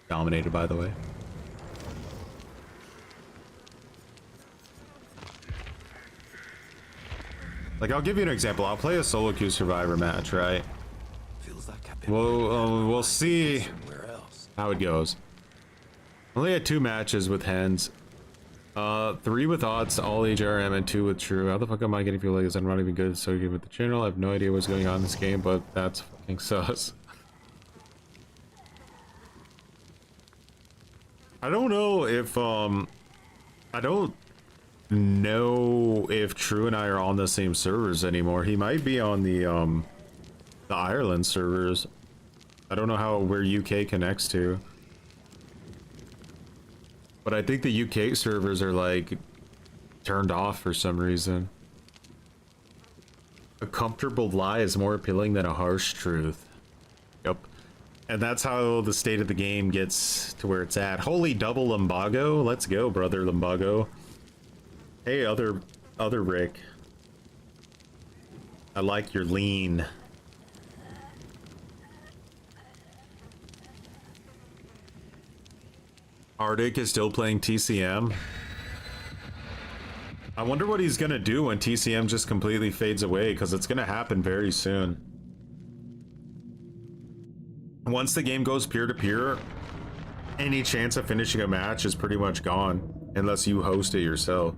Dominated, by the way. Like, I'll give you an example. I'll play a solo queue survivor match, right? Feels like I've been We'll see somewhere else. how it goes. I only had 2 matches with hens. 3 with odds, all HRM, and 2 with true. How the fuck am I getting feel like this? I'm not even good, so good with the channel. I have no idea what's going on in this game, but that's fucking sus. I don't know if, I don't know if True and I are on the same servers anymore. He might be on the Ireland servers. I don't know where UK connects to. But I think the UK servers are like turned off for some reason. A comfortable lie is more appealing than a harsh truth. Yep. And that's how the state of the game gets to where it's at. Holy double lumbago. Let's go, brother lumbago. Hey, other Rick. I like your lean. Arctic is still playing TCM. I wonder what he's gonna do when TCM just completely fades away, because it's gonna happen very soon. Once the game goes peer-to-peer, any chance of finishing a match is pretty much gone, unless you host it yourself.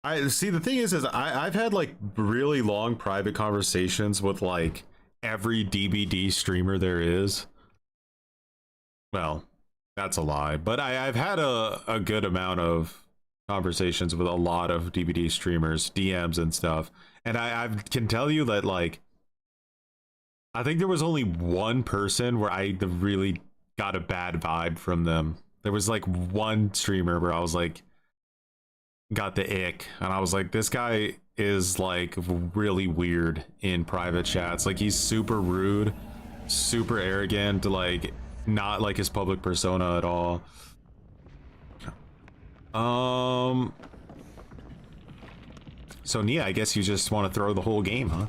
I see. The thing is I've had like really long private conversations with like every DBD streamer there is. Well, that's a lie, but I've had a good amount of conversations with a lot of DBD streamers, DMs and stuff, and I can tell you that like I think there was only one person where I really got a bad vibe from them. There was like one streamer where I was like, got the ick, and I was like, this guy is like really weird in private chats. Like he's super rude, super arrogant, like not like his public persona at all. So Nia, I guess you just want to throw the whole game, huh?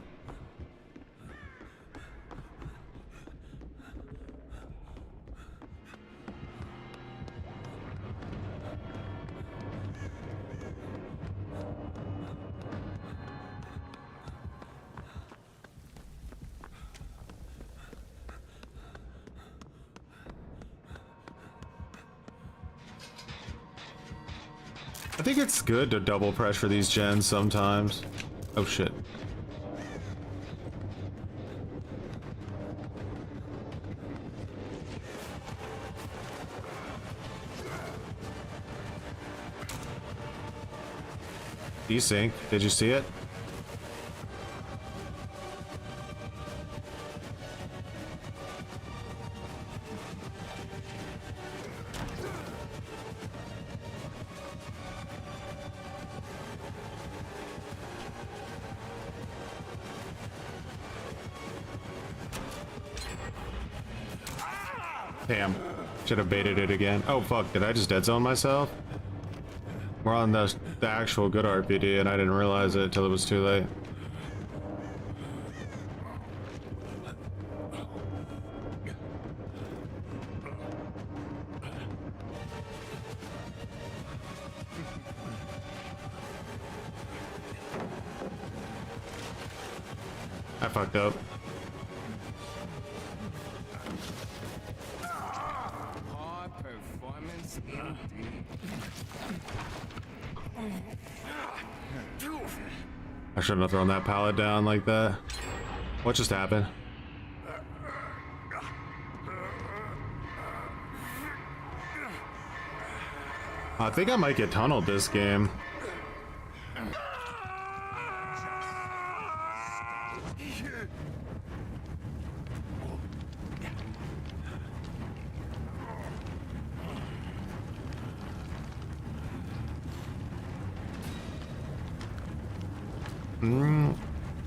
I think it's good to double pressure these gens sometimes. Oh shit. Desync, did you see it? Damn. Should have baited it again. Oh fuck, did I just dead zone myself? We're on the actual good RPD and I didn't realize it until it was too late. I fucked up. I shouldn't have thrown that pallet down like that. What just happened? I think I might get tunneled this game.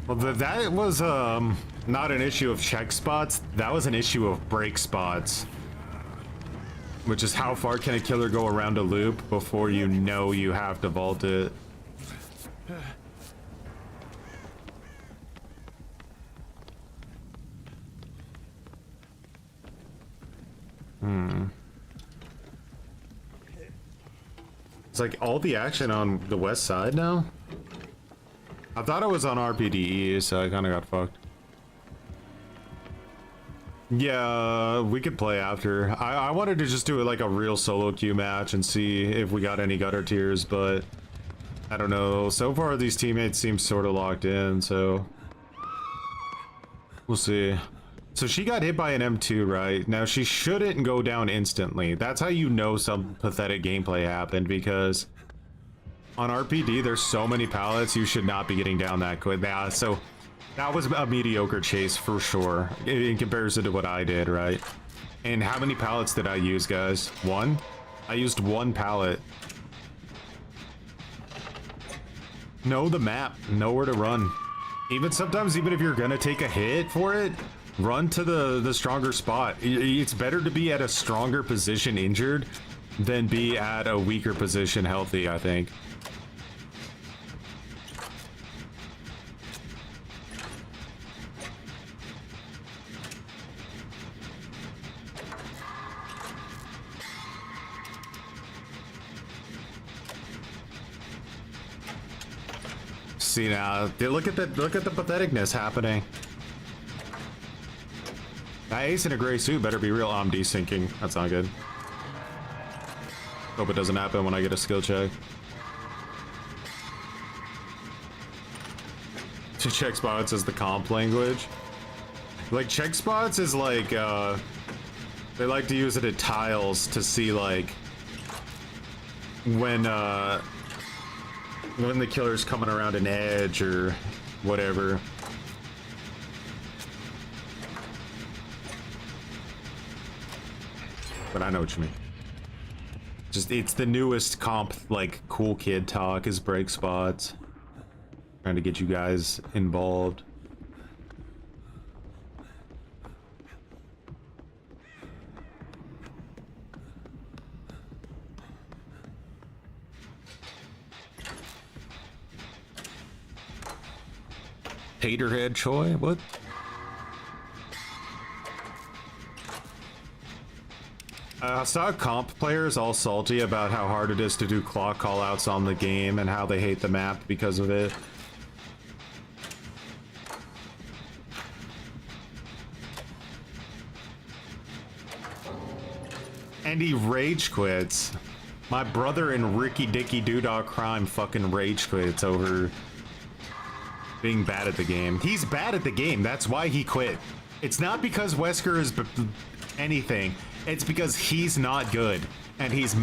Well, that was not an issue of check spots. That was an issue of break spots, which is how far can a killer go around a loop before you know you have to vault it. It's like all the action on the west side now. I thought it was on RPDE, so I kind of got fucked. Yeah, we could play after. I wanted to just do it like a real solo queue match and see if we got any gutter tiers, but I don't know. So far, these teammates seem sort of locked in, so we'll see. So she got hit by an M2, right? Now, she shouldn't go down instantly. That's how you know some pathetic gameplay happened, because on RPD, there's so many pallets, you should not be getting down that quick. Yeah, so that was a mediocre chase for sure, in comparison to what I did, right? And how many pallets did I use, guys? One? I used one pallet. Know the map, know where to run. Even sometimes, even if you're gonna take a hit for it, run to the stronger spot. It's better to be at a stronger position injured than be at a weaker position healthy, I think. See now, look at the patheticness happening. That ace in a gray suit better be real. I'm desyncing. That's not good. Hope it doesn't happen when I get a skill check. to check spots as the comp language. Like, check spots is like, they like to use it at tiles to see, like, when the killer's coming around an edge or whatever. But I know what you mean. Just, it's the newest comp, like, cool kid talk is break spots. Trying to get you guys involved. Taterhead Choi? What? I saw comp players all salty about how hard it is to do clock callouts on the game and how they hate the map because of it. And he rage quits. My brother in Ricky Dicky Doodog Crime fucking rage quits over being bad at the game. He's bad at the game. That's why he quit. It's not because Wesker is anything. It's because he's not good. And he's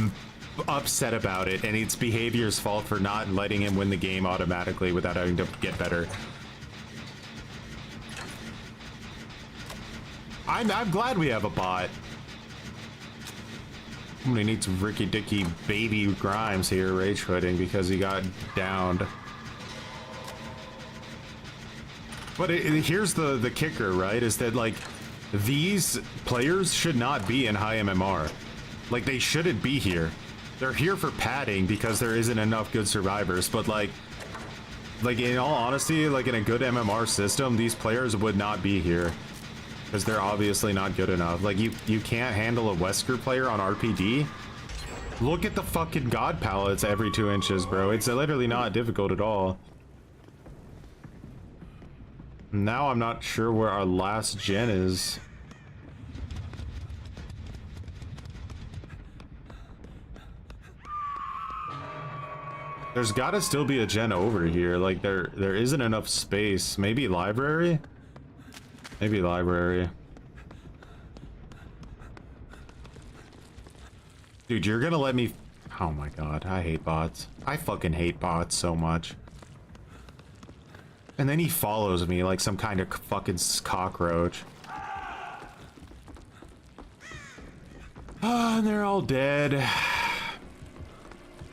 upset about it. And it's behavior's fault for not letting him win the game automatically without having to get better. I'm glad we have a bot. Somebody needs Ricky Dicky Baby Grimes here rage quitting because he got downed. But here's the kicker, right? Is that, like, these players should not be in high MMR. Like, they shouldn't be here. They're here for padding because there isn't enough good survivors. But, like in all honesty, like, in a good MMR system, these players would not be here. Because they're obviously not good enough. Like, you can't handle a Wesker player on RPD? Look at the fucking god palettes every 2 inches, bro. It's literally not difficult at all. Now I'm not sure where our last gen is. There's gotta still be a gen over here. Like, there isn't enough space. Maybe library? Maybe library. Dude, you're gonna let me... Oh my god, I hate bots. I fucking hate bots so much. And then he follows me like some kind of fucking cockroach. Ah, and they're all dead.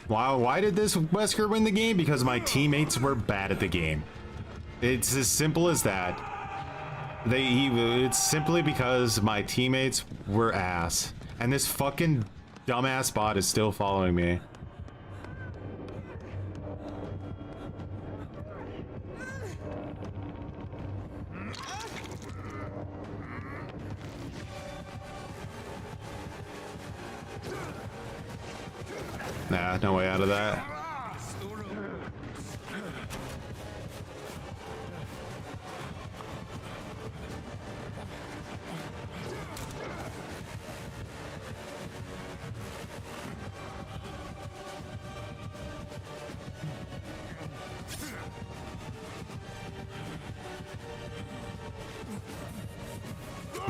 Wow, why did this Wesker win the game? Because my teammates were bad at the game. It's as simple as that. It's simply because my teammates were ass. And this fucking dumbass bot is still following me. Nah, no way out of that.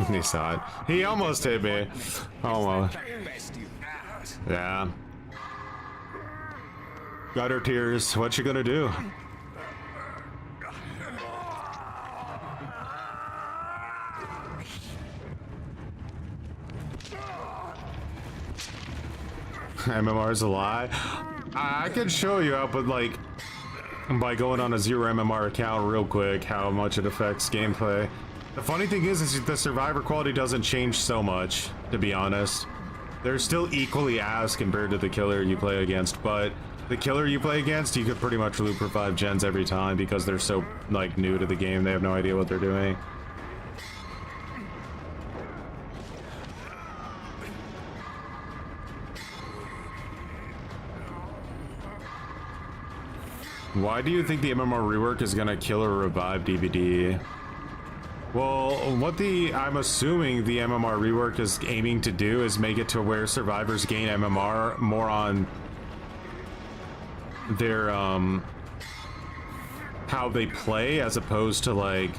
He saw it. He almost hit me. Almost. Yeah. Gutter tears. What you gonna do? MMR's a lie. I could show you how, but like by going on a 0 MMR account real quick, how much it affects gameplay. The funny thing is the survivor quality doesn't change so much, to be honest. They're still equally ass compared to the killer you play against, but the killer you play against, you could pretty much loop for 5 gens every time because they're so, like, new to the game, they have no idea what they're doing. Why do you think the MMR rework is gonna kill or revive DVD? Well, I'm assuming the MMR rework is aiming to do is make it to where survivors gain MMR more on their how they play as opposed to like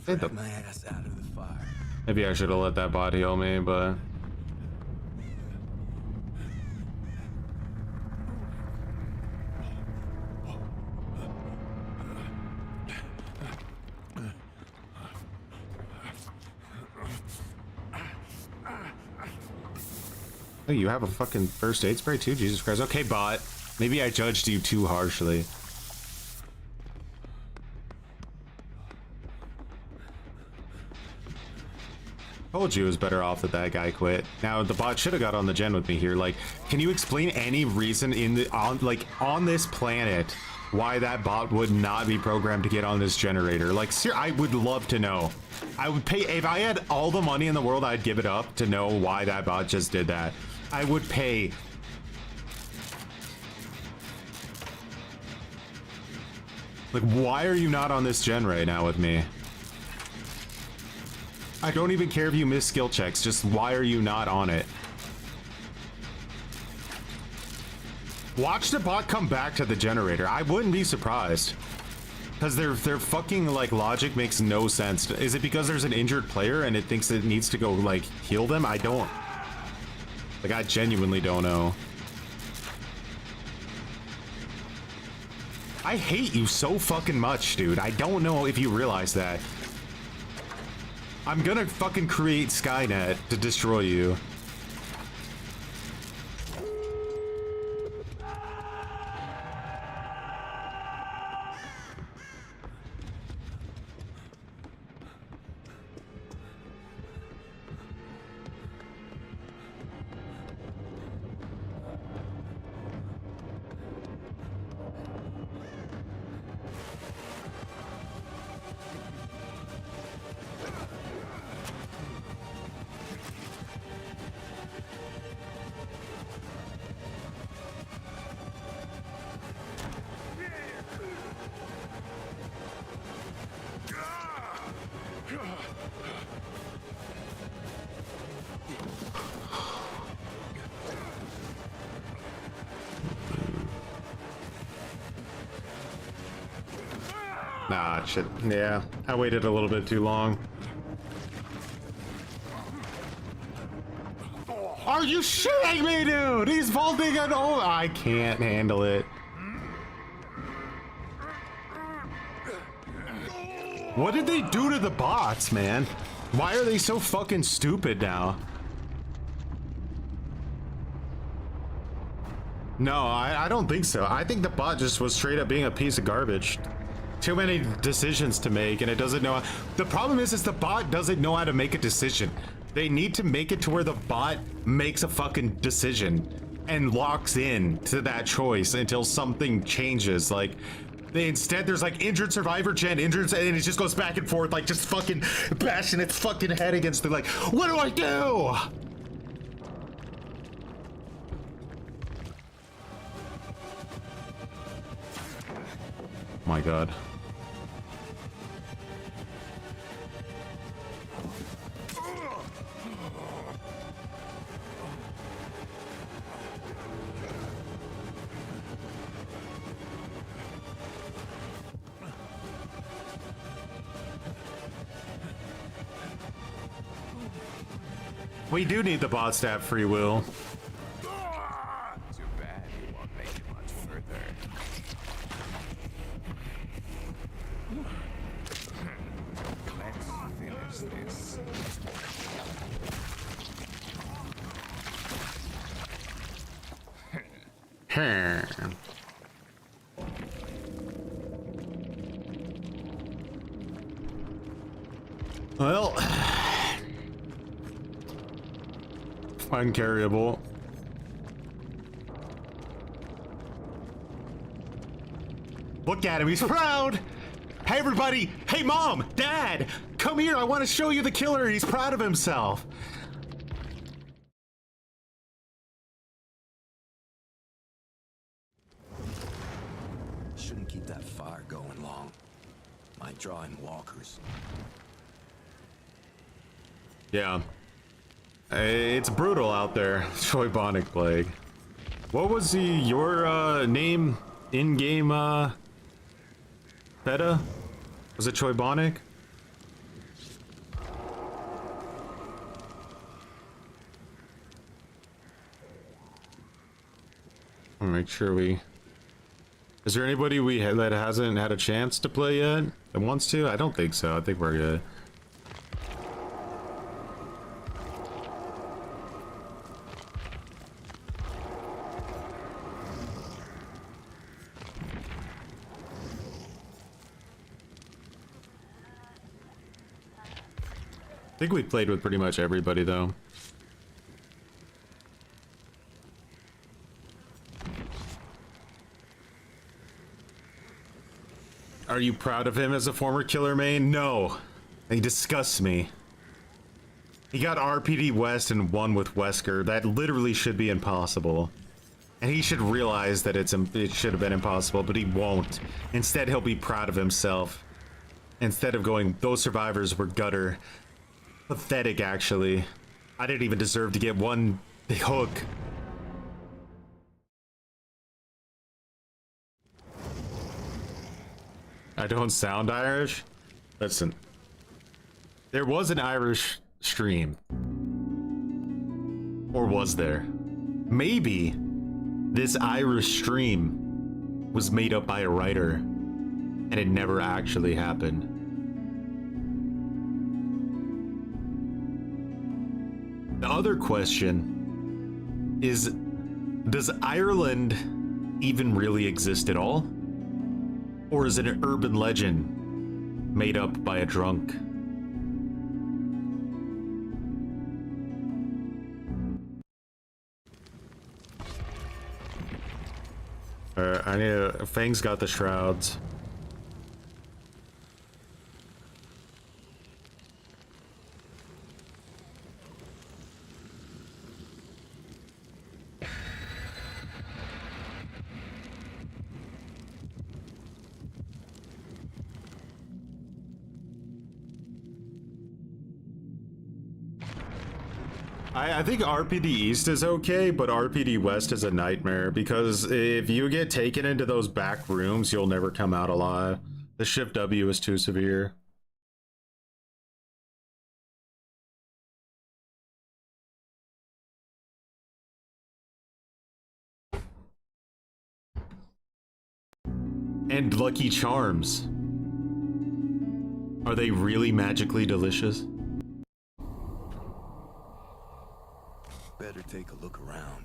Get my ass out of the fire. maybe I should have let that bot heal me, but oh, you have a fucking first aid spray too? Jesus Christ. Okay, bot. Maybe I judged you too harshly. Told you it was better off that that guy quit. Now the bot should have got on the gen with me here. Like, can you explain any reason in the on this planet why that bot would not be programmed to get on this generator? Like, I would love to know. I would pay if I had all the money in the world. I'd give it up to know why that bot just did that. I would pay. Like, why are you not on this gen right now with me? I don't even care if you miss skill checks, just why are you not on it? Watch the bot come back to the generator. I wouldn't be surprised. Because their fucking, like, logic makes no sense. Is it because there's an injured player and it thinks it needs to go, like, heal them? I don't. Like, I genuinely don't know. I hate you so fucking much, dude. I don't know if you realize that. I'm gonna fucking create Skynet to destroy you. Nah, shit. Yeah, I waited a little bit too long. Are you shitting me, dude? He's vaulting an oh, I can't handle it. What did they do to the bots, man? Why are they so fucking stupid now? No, I don't think so. I think the bot just was straight up being a piece of garbage. Too many decisions to make, and it doesn't know. The problem is the bot doesn't know how to make a decision. They need to make it to where the bot makes a fucking decision and locks in to that choice until something changes. Like, instead there's like injured survivor gen, injured, and it just goes back and forth, like just fucking bashing its fucking head against the, like, what do I do? My God. We do need the bots to have free will. Too bad you won't make it much further. Let's finish this. Well, uncarryable. Look at him, he's proud. Hey everybody, hey mom, dad, come here, I want to show you the killer. He's proud of himself. Shouldn't keep that fire going long. Might draw in walkers. Yeah. It's brutal out there. Troibonic plague. What was your name in-game beta? Was it Choibonic? I'll make sure we... Is there anybody that hasn't had a chance to play yet? That wants to? I don't think so. I think we're good. I think we played with pretty much everybody though. Are you proud of him as a former killer main? No. He disgusts me. He got RPD West and won with Wesker. That literally should be impossible. And he should realize that it should have been impossible, but he won't. Instead, he'll be proud of himself. Instead of going, those survivors were gutter. Pathetic, actually. I didn't even deserve to get one hook. I don't sound Irish? Listen. There was an Irish stream. Or was there? Maybe this Irish stream was made up by a writer and it never actually happened. The other question is, does Ireland even really exist at all? Or is it an urban legend made up by a drunk? I need a... Fang's got the shrouds. I think RPD East is okay, but RPD West is a nightmare because if you get taken into those back rooms, you'll never come out alive. The Shift W is too severe. And Lucky Charms. Are they really magically delicious? Better take a look around.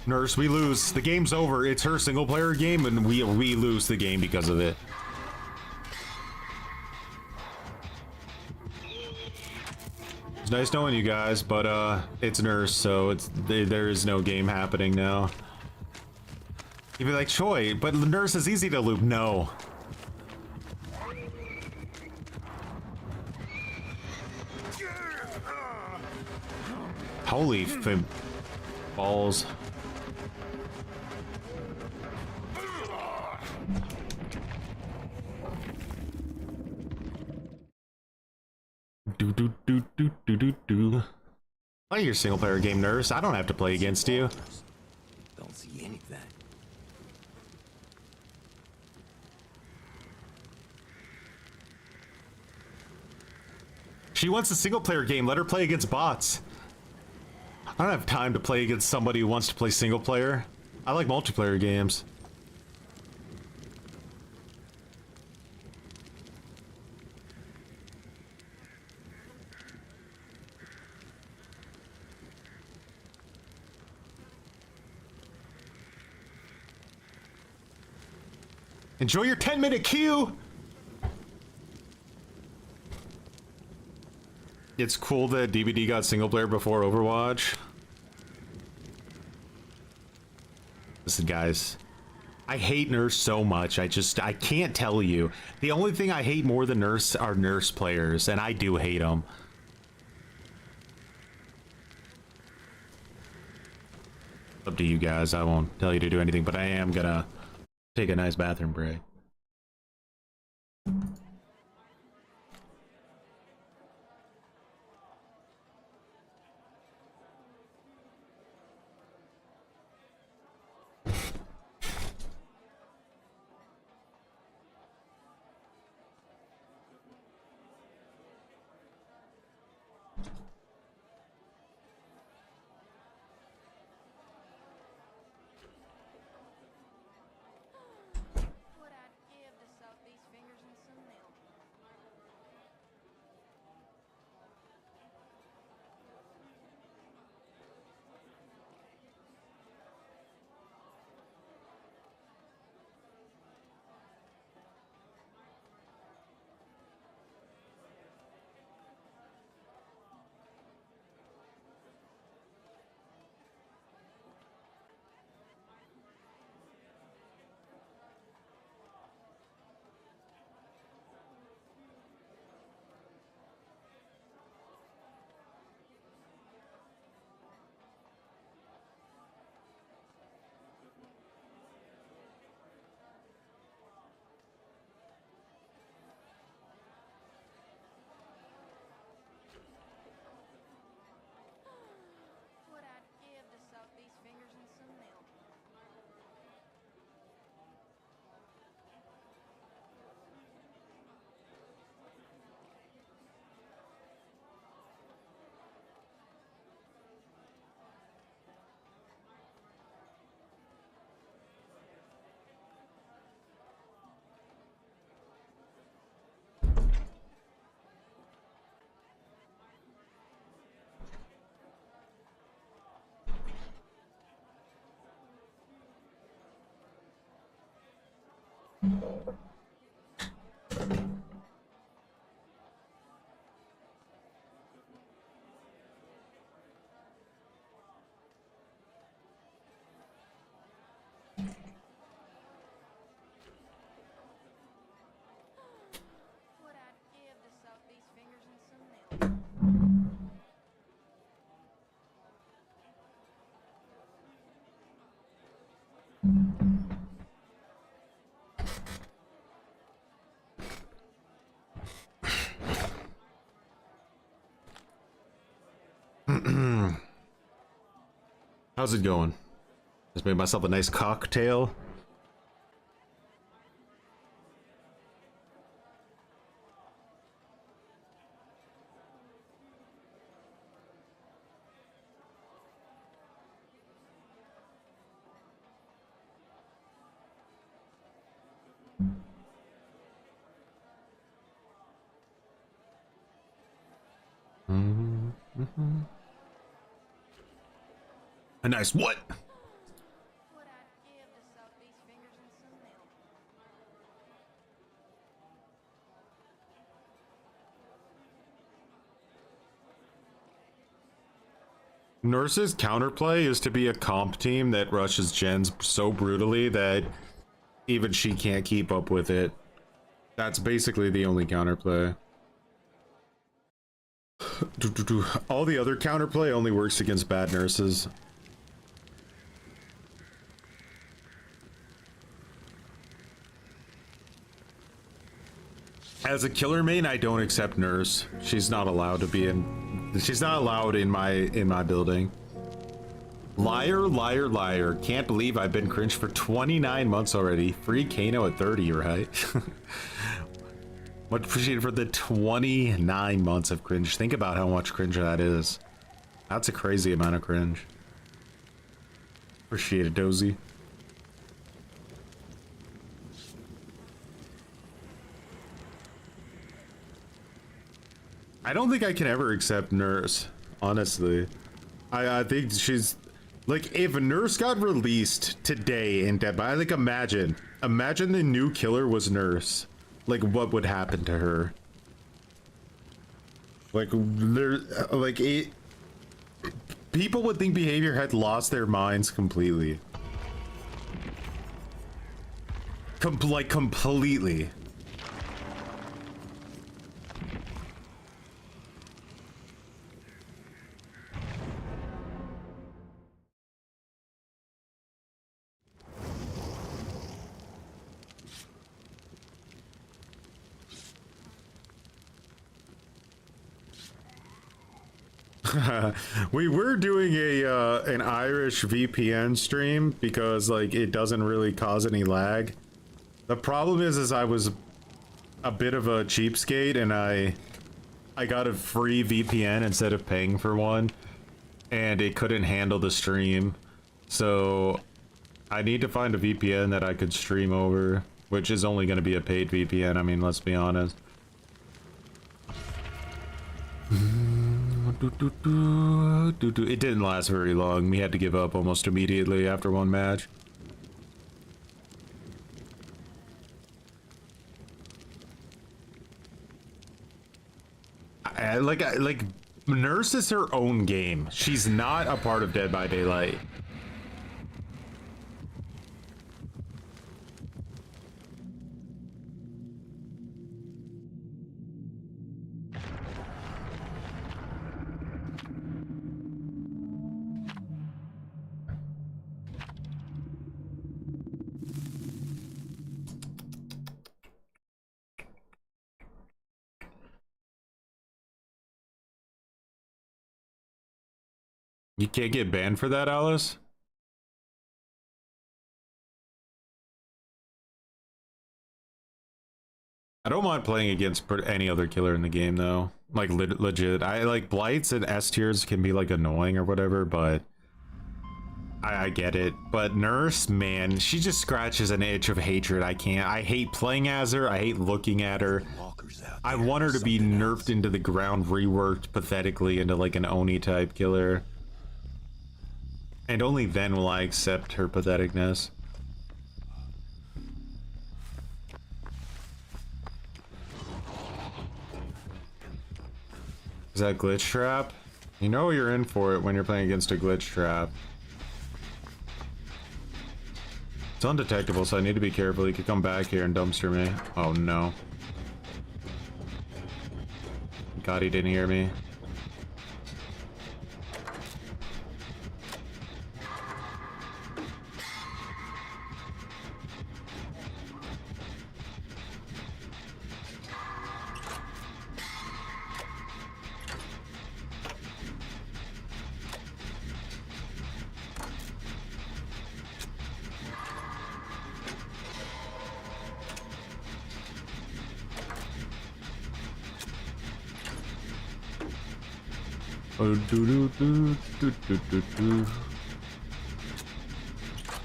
Nurse, we lose. The game's over. It's her single player game and we lose the game because of it. It's nice knowing you guys, but it's Nurse, so there is no game happening now. You'd be like, Choi, but Nurse is easy to loop. No. Holy balls. Do. Play your single player game, Nurse. I don't have to play against you. Don't see anything. She wants a single player game. Let her play against bots. I don't have time to play against somebody who wants to play single player. I like multiplayer games. Enjoy your 10-minute queue! It's cool that DVD got single player before Overwatch. Listen, guys. I hate Nurse so much. I can't tell you. The only thing I hate more than Nurse are Nurse players, and I do hate them. Up to you guys. I won't tell you to do anything, but I am gonna take a nice bathroom break. How's it going? Just made myself a nice cocktail. A nice what? What I'd give to soak these fingers in some milk. Nurse's counterplay is to be a comp team that rushes gens so brutally that even she can't keep up with it. That's basically the only counterplay. All the other counterplay only works against bad nurses. As a killer main, I don't accept nurse. She's not allowed to be in. She's not allowed in my building. Liar, liar, liar. Can't believe I've been cringe for 29 months already. Free Kano at 30, right? Much appreciated for the 29 months of cringe. Think about how much cringe that is. That's a crazy amount of cringe. Appreciate it, Dozy. I don't think I can ever accept Nurse, honestly. I think she's like, if Nurse got released today in Dead by, like, imagine the new killer was Nurse. Like, what would happen to her? Like, people would think Behavior had lost their minds completely. Completely. We were doing a an Irish VPN stream because, like, it doesn't really cause any lag. The problem is I was a bit of a cheapskate and I got a free VPN instead of paying for one, and it couldn't handle the stream. So I need to find a VPN that I could stream over, which is only going to be a paid VPN. I mean, let's be honest. It didn't last very long. We had to give up almost immediately after one match. Like Nurse is her own game. She's not a part of Dead by Daylight. You can't get banned for that, Alice? I don't mind playing against any other killer in the game, though. Like, legit. I like Blights and S tiers can be, like, annoying or whatever, but I get it. But Nurse, man, she just scratches an itch of hatred. I can't. I hate playing as her. I hate looking at her. I want her to be nerfed into the ground, reworked pathetically into, like, an Oni type killer. And only then will I accept her patheticness. Is that glitch trap? You know you're in for it when you're playing against a glitch trap. It's undetectable, so I need to be careful. He could come back here and dumpster me. Oh no. God, he didn't hear me. Oh,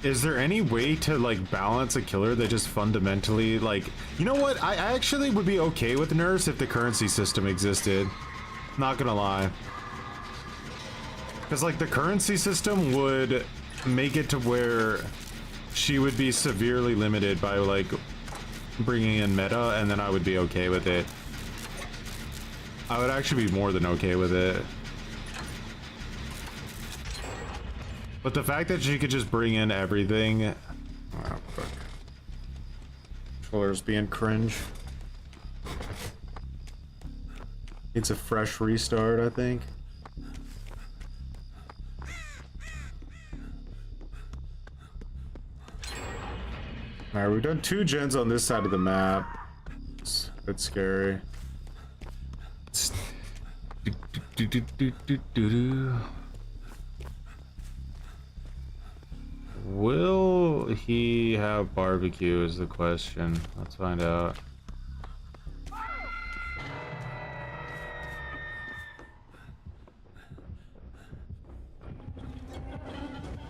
Is there any way to like balance a killer that just fundamentally like, you know what? I actually would be okay with nerfs if the currency system existed. Not gonna lie. Because like the currency system would make it to where she would be severely limited by like bringing in meta, and then I would be okay with it. I would actually be more than okay with it. But the fact that she could just bring in everything... Oh, fuck. Controller's being cringe. It's a fresh restart, I think. Alright, we've done 2 gens on this side of the map. It's a bit scary. Will he have barbecue is the question. Let's find out.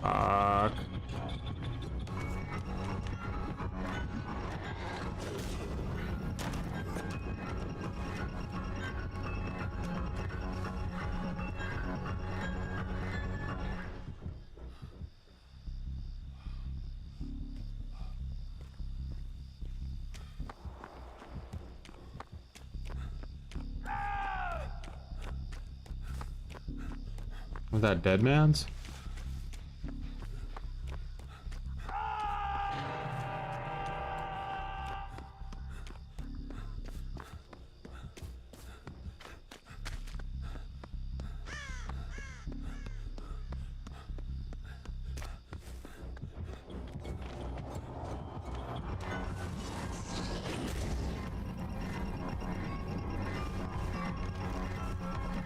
Fuck. Was that dead man's?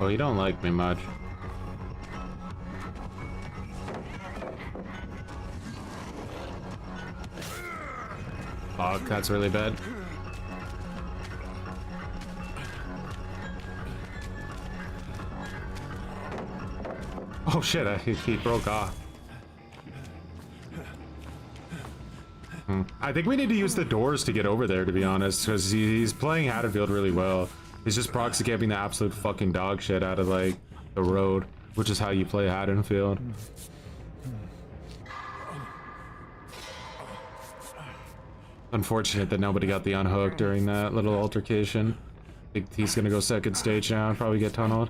Oh, you don't like me much. Fuck, that's really bad. Oh shit, he broke off. I think we need to use the doors to get over there, to be honest, because he's playing Haddonfield really well. He's just proxy camping the absolute fucking dog shit out of like the road, which is how you play Haddonfield. Unfortunate that nobody got the unhook during that little altercation. I think he's gonna go second stage now and probably get tunneled.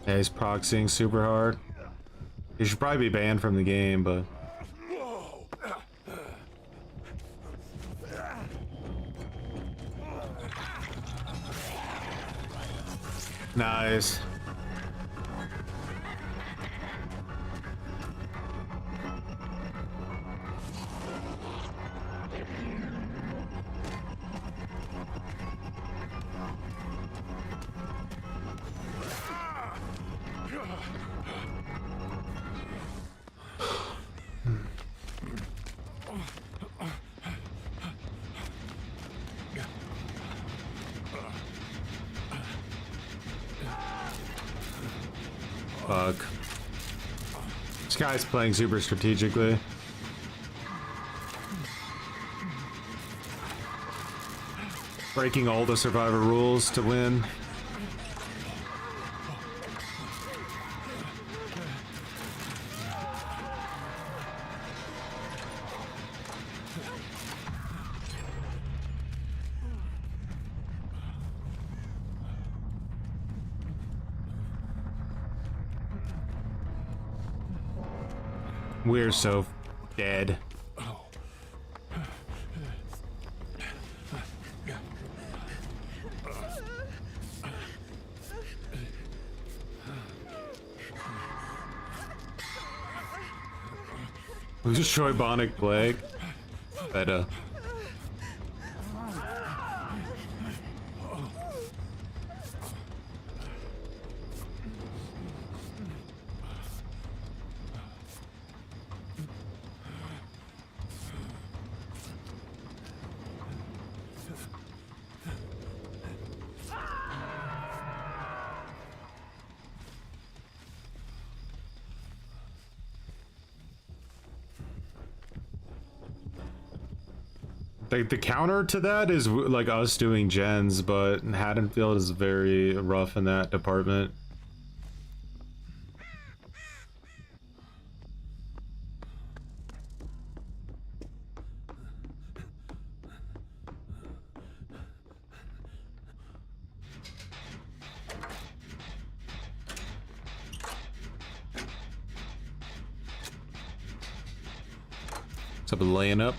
Yeah, he's proxying super hard. He should probably be banned from the game, but... Nice. Fuck. This guy's playing super strategically. Breaking all the Survivor rules to win. We're so dead. Destroy Bionic Plague. Better. The counter to that is like us doing gens, but Haddonfield is very rough in that department. What's up with laying up?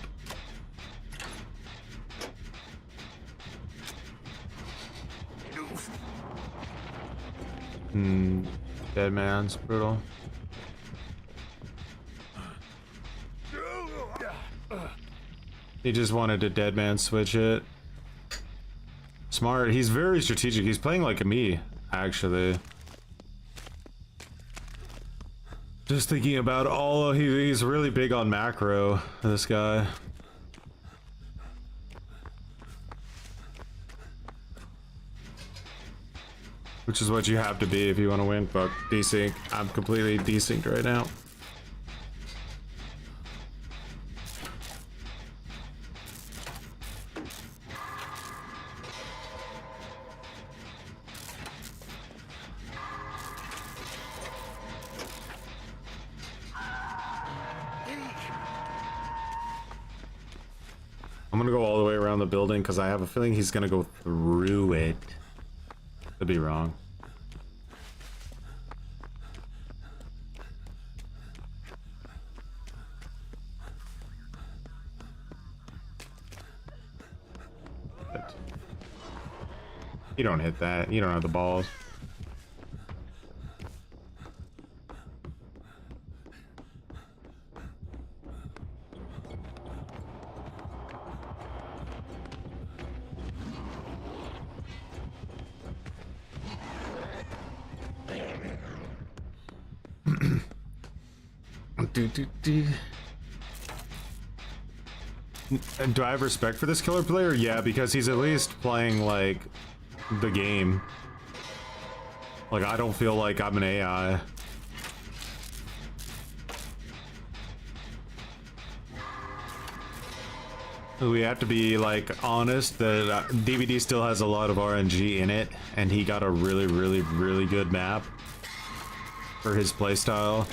Dead man's brutal. He just wanted to dead man switch it. Smart. He's very strategic. He's playing like me, actually. Just thinking about all of, he's really big on macro, this guy. Which is what you have to be if you want to win. Fuck, desync. I'm completely desynced right now. I'm gonna go all the way around the building because I have a feeling he's gonna go through it. Could be wrong. You don't hit that. You don't have the balls. Do I have respect for this killer player? Yeah, because he's at least playing like the game. Like, I don't feel like I'm an AI. We have to be like honest that DVD still has a lot of RNG in it, and he got a really good map for his playstyle.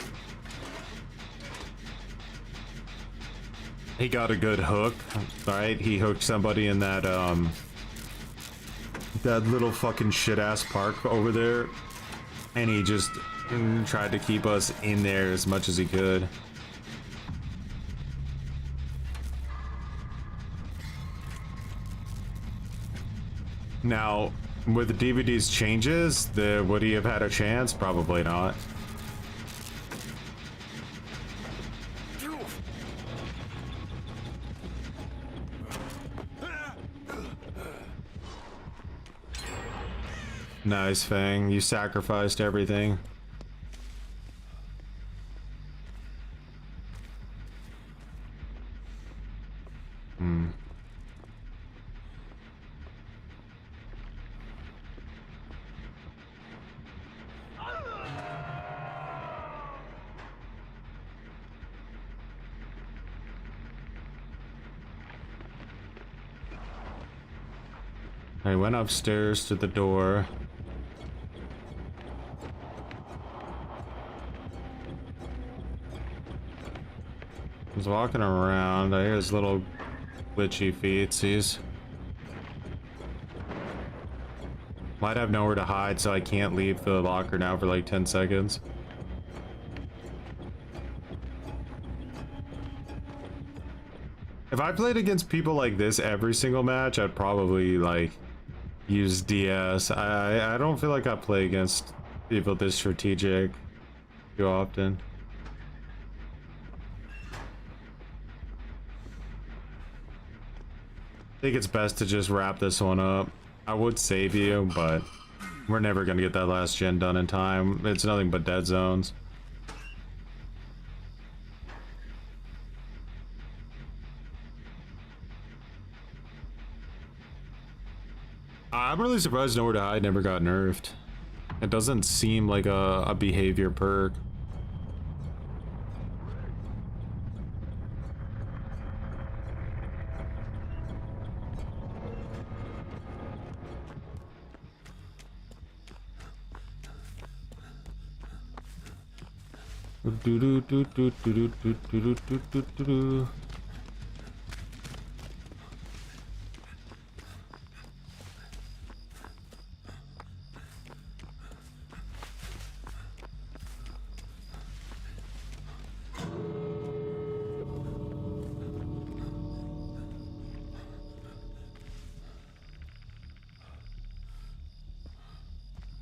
He got a good hook, right? He hooked somebody in that that little fucking shit ass park over there, and he just tried to keep us in there as much as he could. Now, with the DVD's changes, would he have had a chance? Probably not. Nice, Fang. You sacrificed everything. I went upstairs to the door. He's walking around. I hear his little glitchy feetsies. Might have nowhere to hide, so I can't leave the locker now for like 10 seconds. If I played against people like this every single match, I'd probably like use DS. I don't feel like I play against people this strategic too often. I think it's best to just wrap this one up. I would save you, but we're never gonna get that last gen done in time. It's nothing but dead zones. I'm really surprised Nowhere to Hide never got nerfed. It doesn't seem like a behavior perk.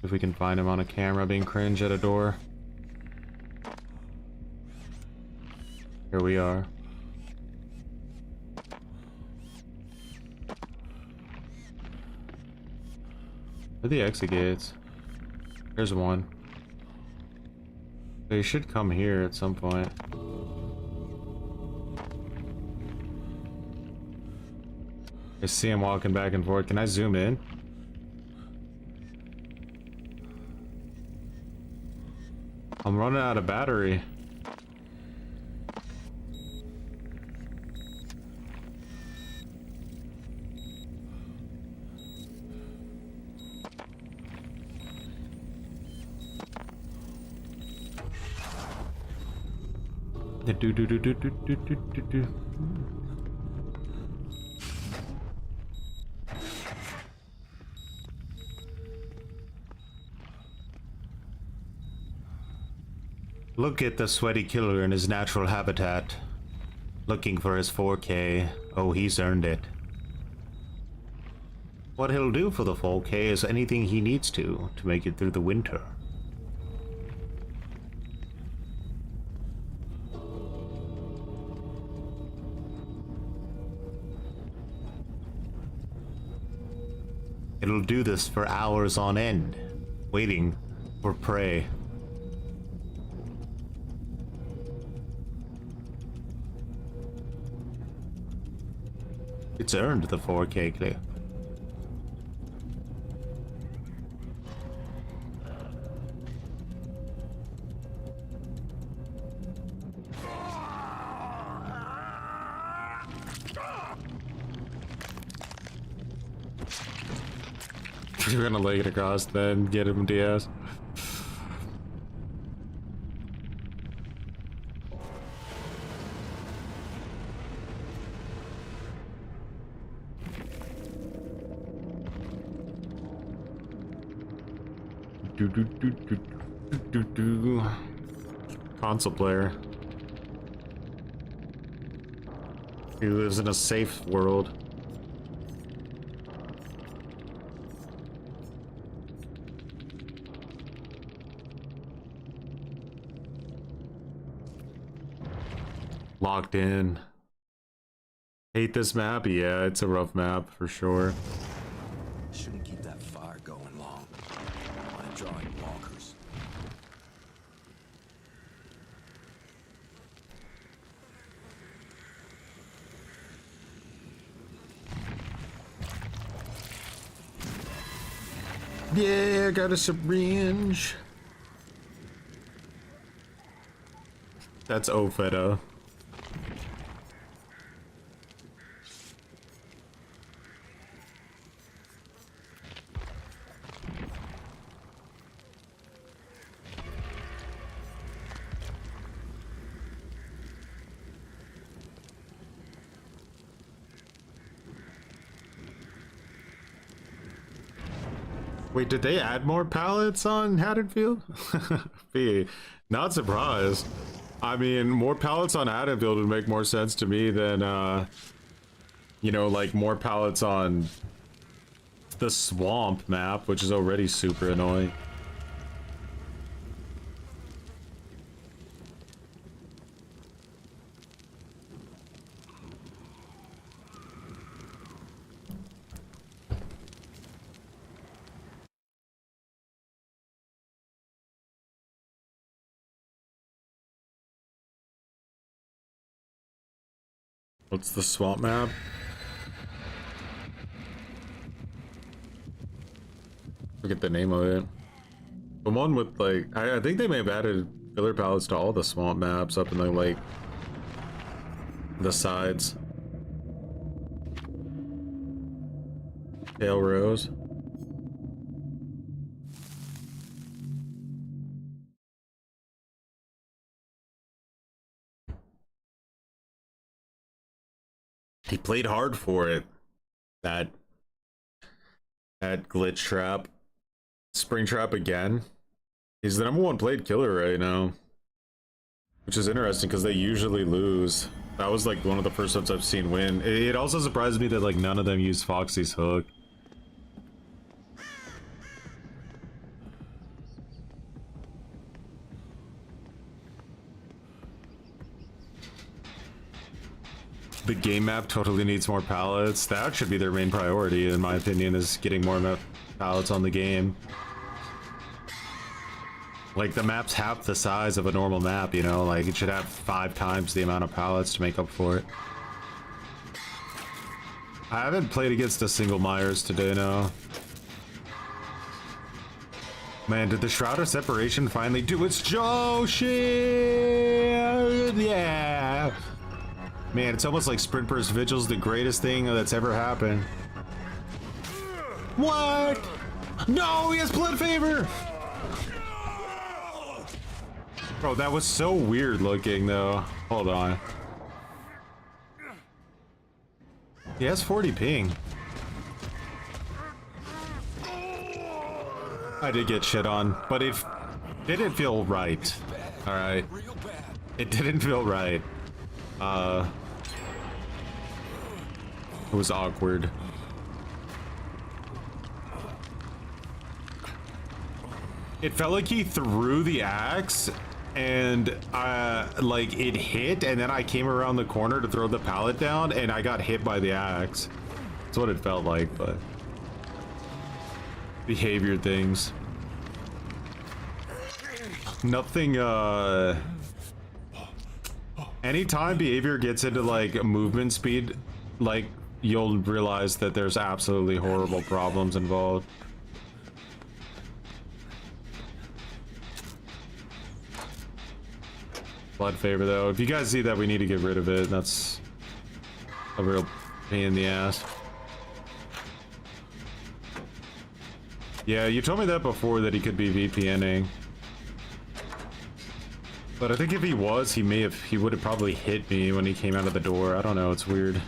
If we can find him on a camera being cringe at a door. Here we are. Where are the exit gates? There's one. They should come here at some point. I see him walking back and forth. Can I zoom in? I'm running out of battery. Do. Look at the sweaty killer in his natural habitat. Looking for his 4K. Oh, he's earned it. What he'll do for the 4K is anything he needs to make it through the winter. It'll do this for hours on end, waiting for prey. It's earned the 4K clip. You're gonna lay it across, then get him DS. Do. Console player. He lives in a safe world. Locked in. Hate this map? Yeah, it's a rough map for sure. Shouldn't keep that fire going long. I'm drawing walkers. Yeah, I got a syringe. That's Ofeta. Wait, did they add more pallets on Haddonfield? Be not surprised. I mean, more pallets on Haddonfield would make more sense to me than, you know, like more pallets on the swamp map, which is already super annoying. What's the swamp map? Forget the name of it. The one with like, I think they may have added filler palettes to all the swamp maps up in the like the sides. Tail rows. He played hard for it. That glitch trap. Springtrap again. He's the #1 played killer right now. Which is interesting because they usually lose. That was like one of the first ones I've seen win. It also surprised me that like none of them used Foxy's hook. The game map totally needs more pallets. That should be their main priority, in my opinion, is getting more pallets on the game. Like, the map's half the size of a normal map, you know? Like, it should have 5 times the amount of pallets to make up for it. I haven't played against a single Myers today, no. Man, did the Shroud of Separation finally do its job? Shit! Yeah! Man, it's almost like Sprint Burst Vigil's the greatest thing that's ever happened. What? No, he has Blood Favor! Bro, that was so weird looking, though. Hold on. He has 40 ping. I did get shit on, but it didn't feel right. Alright. It didn't feel right. It was awkward. It felt like he threw the axe and like it hit, and then I came around the corner to throw the pallet down and I got hit by the axe. That's what it felt like, but behavior things. Nothing, anytime behavior gets into like movement speed, like you'll realize that there's absolutely horrible problems involved. Blood Favor though, if you guys see that we need to get rid of it, that's a real pain in the ass. Yeah, you told me that before, that he could be VPNing. But I think if he was, he would have probably hit me when he came out of the door. I don't know, it's weird.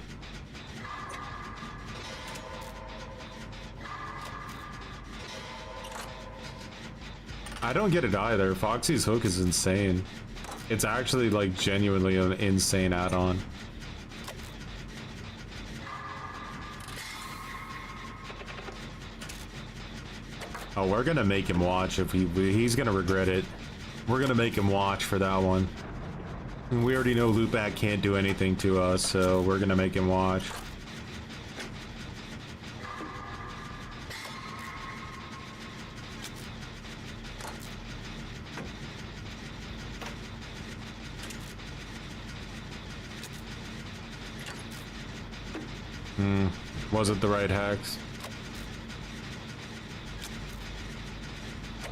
I don't get it either. Foxy's hook is insane. It's actually like genuinely an insane add-on. Oh, we're gonna make him watch. If he's gonna regret it. We're gonna make him watch for that one. And we already know Loopback can't do anything to us, so we're gonna make him watch. Wasn't the right hacks.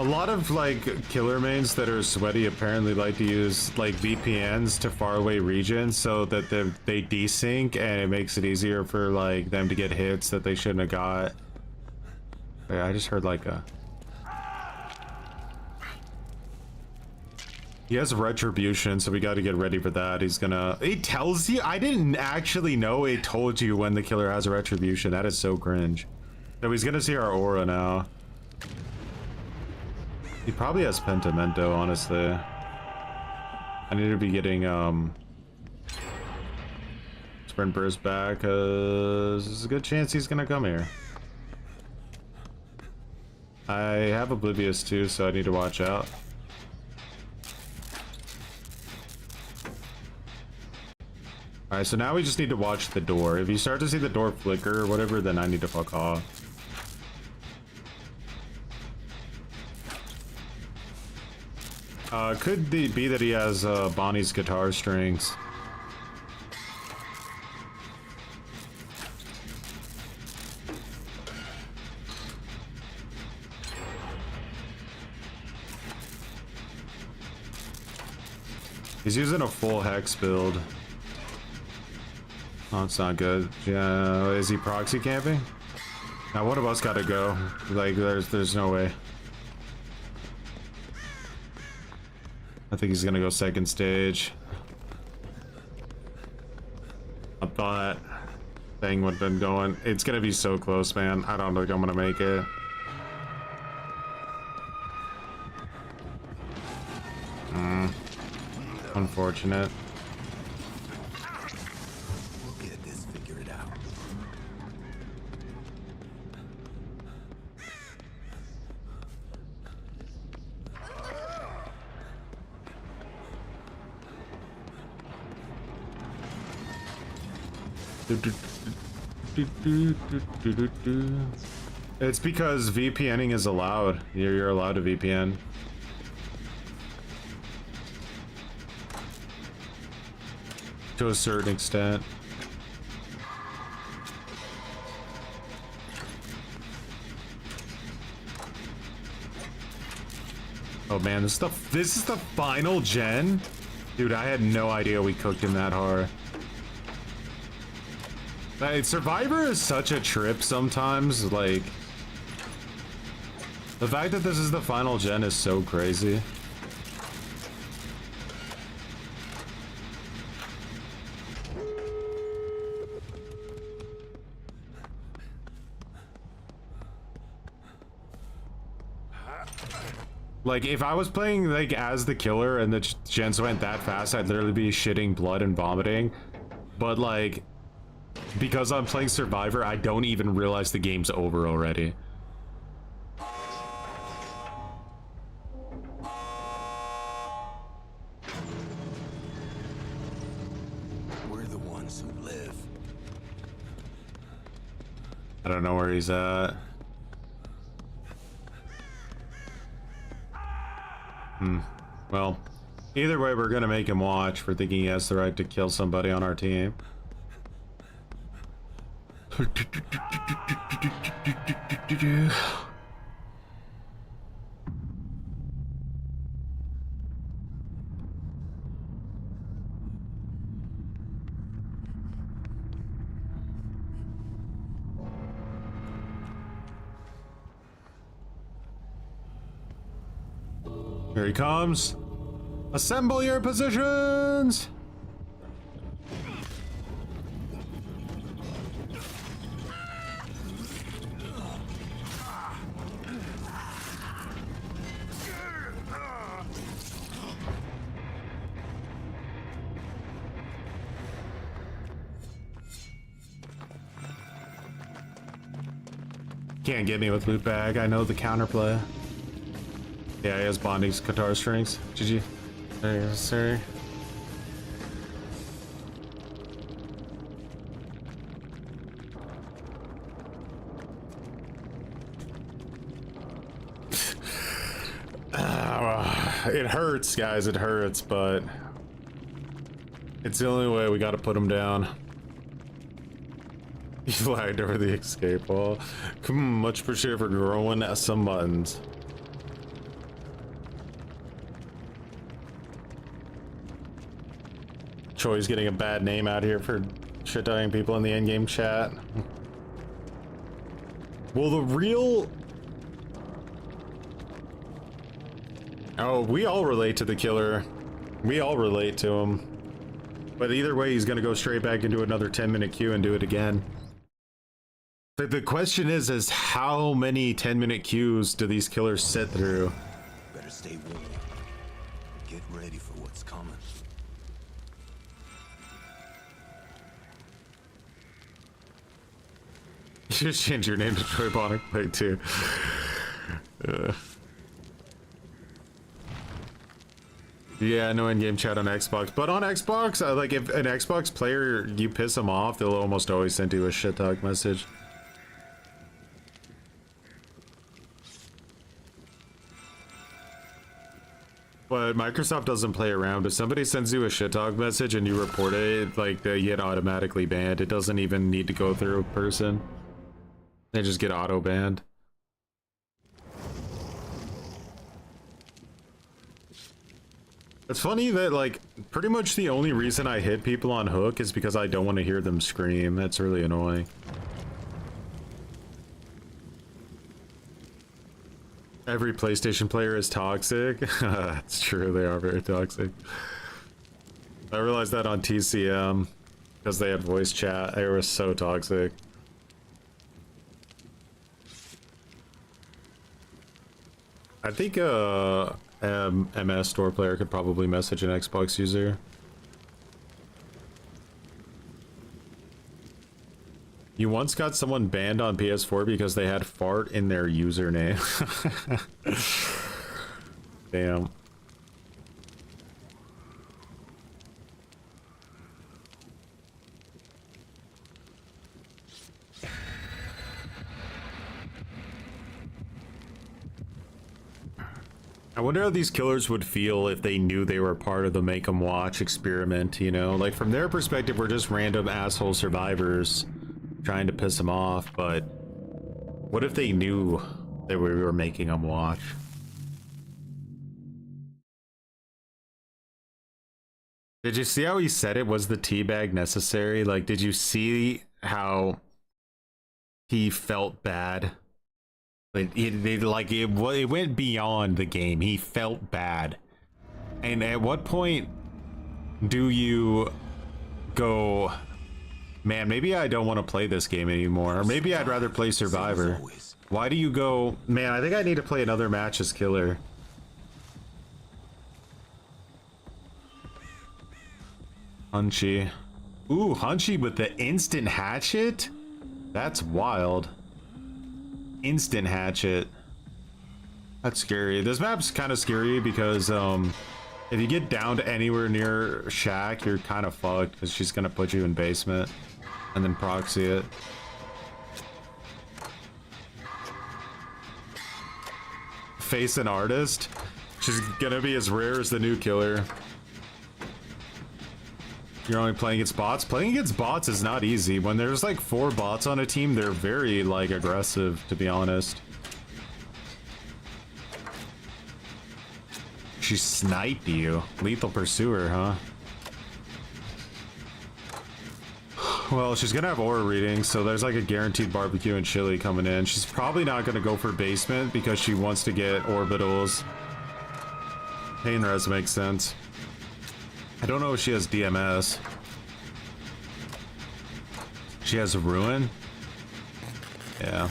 A lot of like killer mains that are sweaty apparently like to use like VPNs to faraway regions so that they desync, and it makes it easier for like them to get hits that they shouldn't have got. Wait, I just heard like a... He has Retribution, so we got to get ready for that. He's gonna... It tells you? I didn't actually know it told you when the killer has a Retribution. That is so cringe. So he's gonna see our aura now. He probably has Pentimento, honestly. I need to be getting Sprint Burst back, cause there's a good chance he's gonna come here. I have Oblivious too, so I need to watch out. Alright, so now we just need to watch the door. If you start to see the door flicker or whatever, then I need to fuck off. Could be that he has Bonnie's guitar strings. He's using a full hex build. Oh, it's not good. Yeah, is he proxy camping? Now one of us gotta go. Like, there's no way. I think he's gonna go second stage. I thought that thing would have been going. It's gonna be so close, man. I don't think I'm gonna make it. Unfortunate. We'll get this figured out. It's because VPNing is allowed. You're allowed to VPN. To a certain extent. Oh man, this is the final gen? Dude, I had no idea we cooked him that hard. Like, Survivor is such a trip sometimes, like... The fact that this is the final gen is so crazy. Like, if I was playing, like, as the killer and the gens went that fast, I'd literally be shitting blood and vomiting. But, like, because I'm playing Survivor, I don't even realize the game's over already. We're the ones who live. I don't know where he's at. Well, either way, we're gonna make him watch for thinking he has the right to kill somebody on our team. Here he comes. Assemble your positions. Can't get me with loot bag. I know the counterplay. Yeah, he has bonding guitar strings. GG. Yes, sir. It hurts, guys. It hurts, but it's the only way. We got to put him down. He flagged over the escape wall. Much appreciated for growing some buttons. Troy's getting a bad name out here for shit-talking people in the in-game chat. Well, the real... Oh, we all relate to the killer. We all relate to him. But either way, he's gonna go straight back into another 10-minute queue and do it again. The question is how many 10-minute queues do these killers sit through? Better stay warm. Get ready for what's coming. You should change your name to Troy Bonner Play too. Yeah, no in-game chat on Xbox, but on Xbox, like if an Xbox player, you piss them off, they'll almost always send you a shit talk message. But Microsoft doesn't play around. If somebody sends you a shit talk message and you report it, like they get automatically banned. It doesn't even need to go through a person. They just get auto banned. It's funny that, like, pretty much the only reason I hit people on hook is because I don't want to hear them scream. That's really annoying. Every PlayStation player is toxic. It's true, they are very toxic. I realized that on TCM because they had voice chat. They were so toxic. I think MS store player could probably message an Xbox user. You once got someone banned on PS4 because they had fart in their username. Damn. I wonder how these killers would feel if they knew they were part of the make 'em watch experiment, you know? Like, from their perspective, we're just random asshole survivors trying to piss them off, but what if they knew that we were making them watch? Did you see how he said it was the teabag necessary? Like, did you see how he felt bad? Like, it went beyond the game. He felt bad. And at what point do you go, man, maybe I don't want to play this game anymore, or maybe I'd rather play Survivor? Why do you go, man, I think I need to play another match as killer? Hunchy. Ooh, Hunchy with the instant hatchet? That's wild. Instant hatchet. That's scary. This map's kind of scary because if you get down to anywhere near Shack, you're kind of fucked because she's gonna put you in basement and then proxy it. Face an artist. She's gonna be as rare as the new killer. You're only playing against bots? Playing against bots is not easy. When there's like 4 bots on a team, they're very like aggressive, to be honest. She sniped you. Lethal pursuer, huh? Well, she's gonna have aura readings, so there's like a guaranteed barbecue and chili coming in. She's probably not gonna go for basement because she wants to get orbitals. Pain res makes sense. I don't know if she has DMS. She has Ruin? Yeah.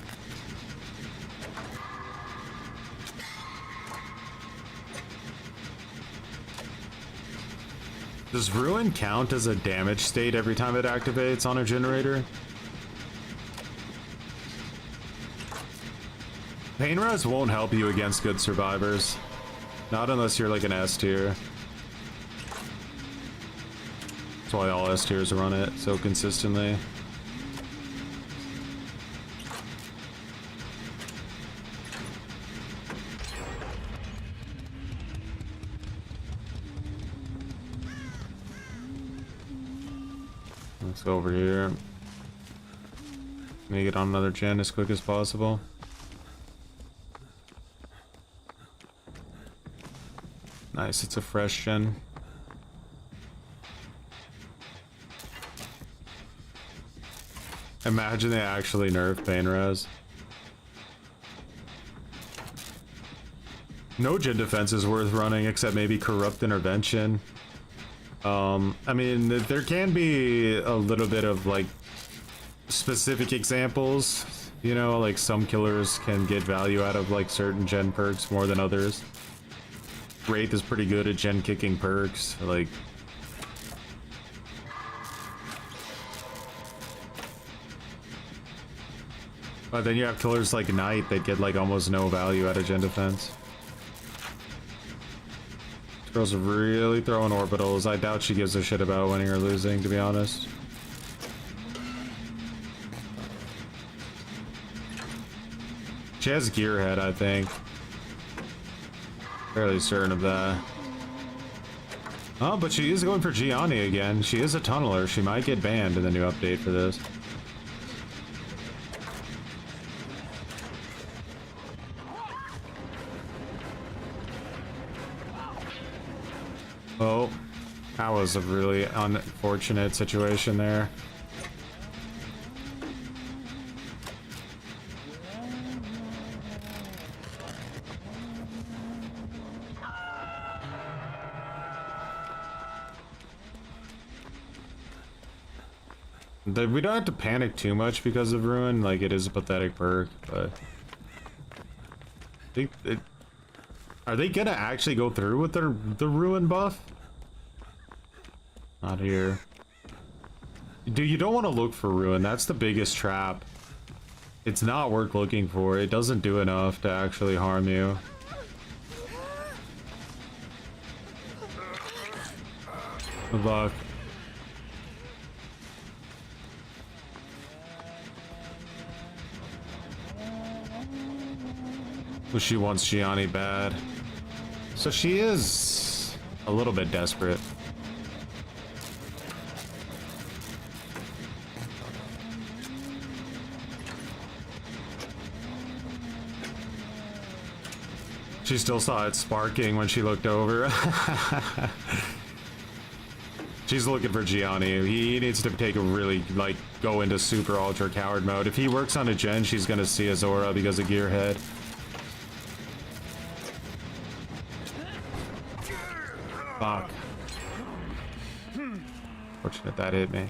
Does Ruin count as a damage state every time it activates on a generator? Pain res won't help you against good survivors. Not unless you're like an S tier. That's why all S tiers run it so consistently. Let's go over here. Make it on another gen as quick as possible. Nice, it's a fresh gen. Imagine they actually nerf pain res. No gen defense is worth running except maybe corrupt intervention. I mean, there can be a little bit of like specific examples, you know, like some killers can get value out of like certain gen perks more than others. Wraith is pretty good at gen kicking perks, like. But then you have killers like Knight that get like almost no value out of gen defense. This girl's really throwing orbitals. I doubt she gives a shit about winning or losing, to be honest. She has Gearhead, I think. Fairly certain of that. Oh, but she is going for Gianni again. She is a tunneler. She might get banned in the new update for this. Oh, that was a really unfortunate situation there. We don't have to panic too much because of Ruin, like it is a pathetic perk, but I think are they gonna actually go through with the Ruin buff? Not here. Dude, you don't want to look for Ruin. That's the biggest trap. It's not worth looking for. It doesn't do enough to actually harm you. Good luck. Well, she wants Gianni bad. So she is a little bit desperate. She still saw it sparking when she looked over. She's looking for Gianni. He needs to take a really, like, go into super ultra coward mode. If he works on a gen, she's gonna see his aura because of Gearhead. Fuck. Fortunate that hit me.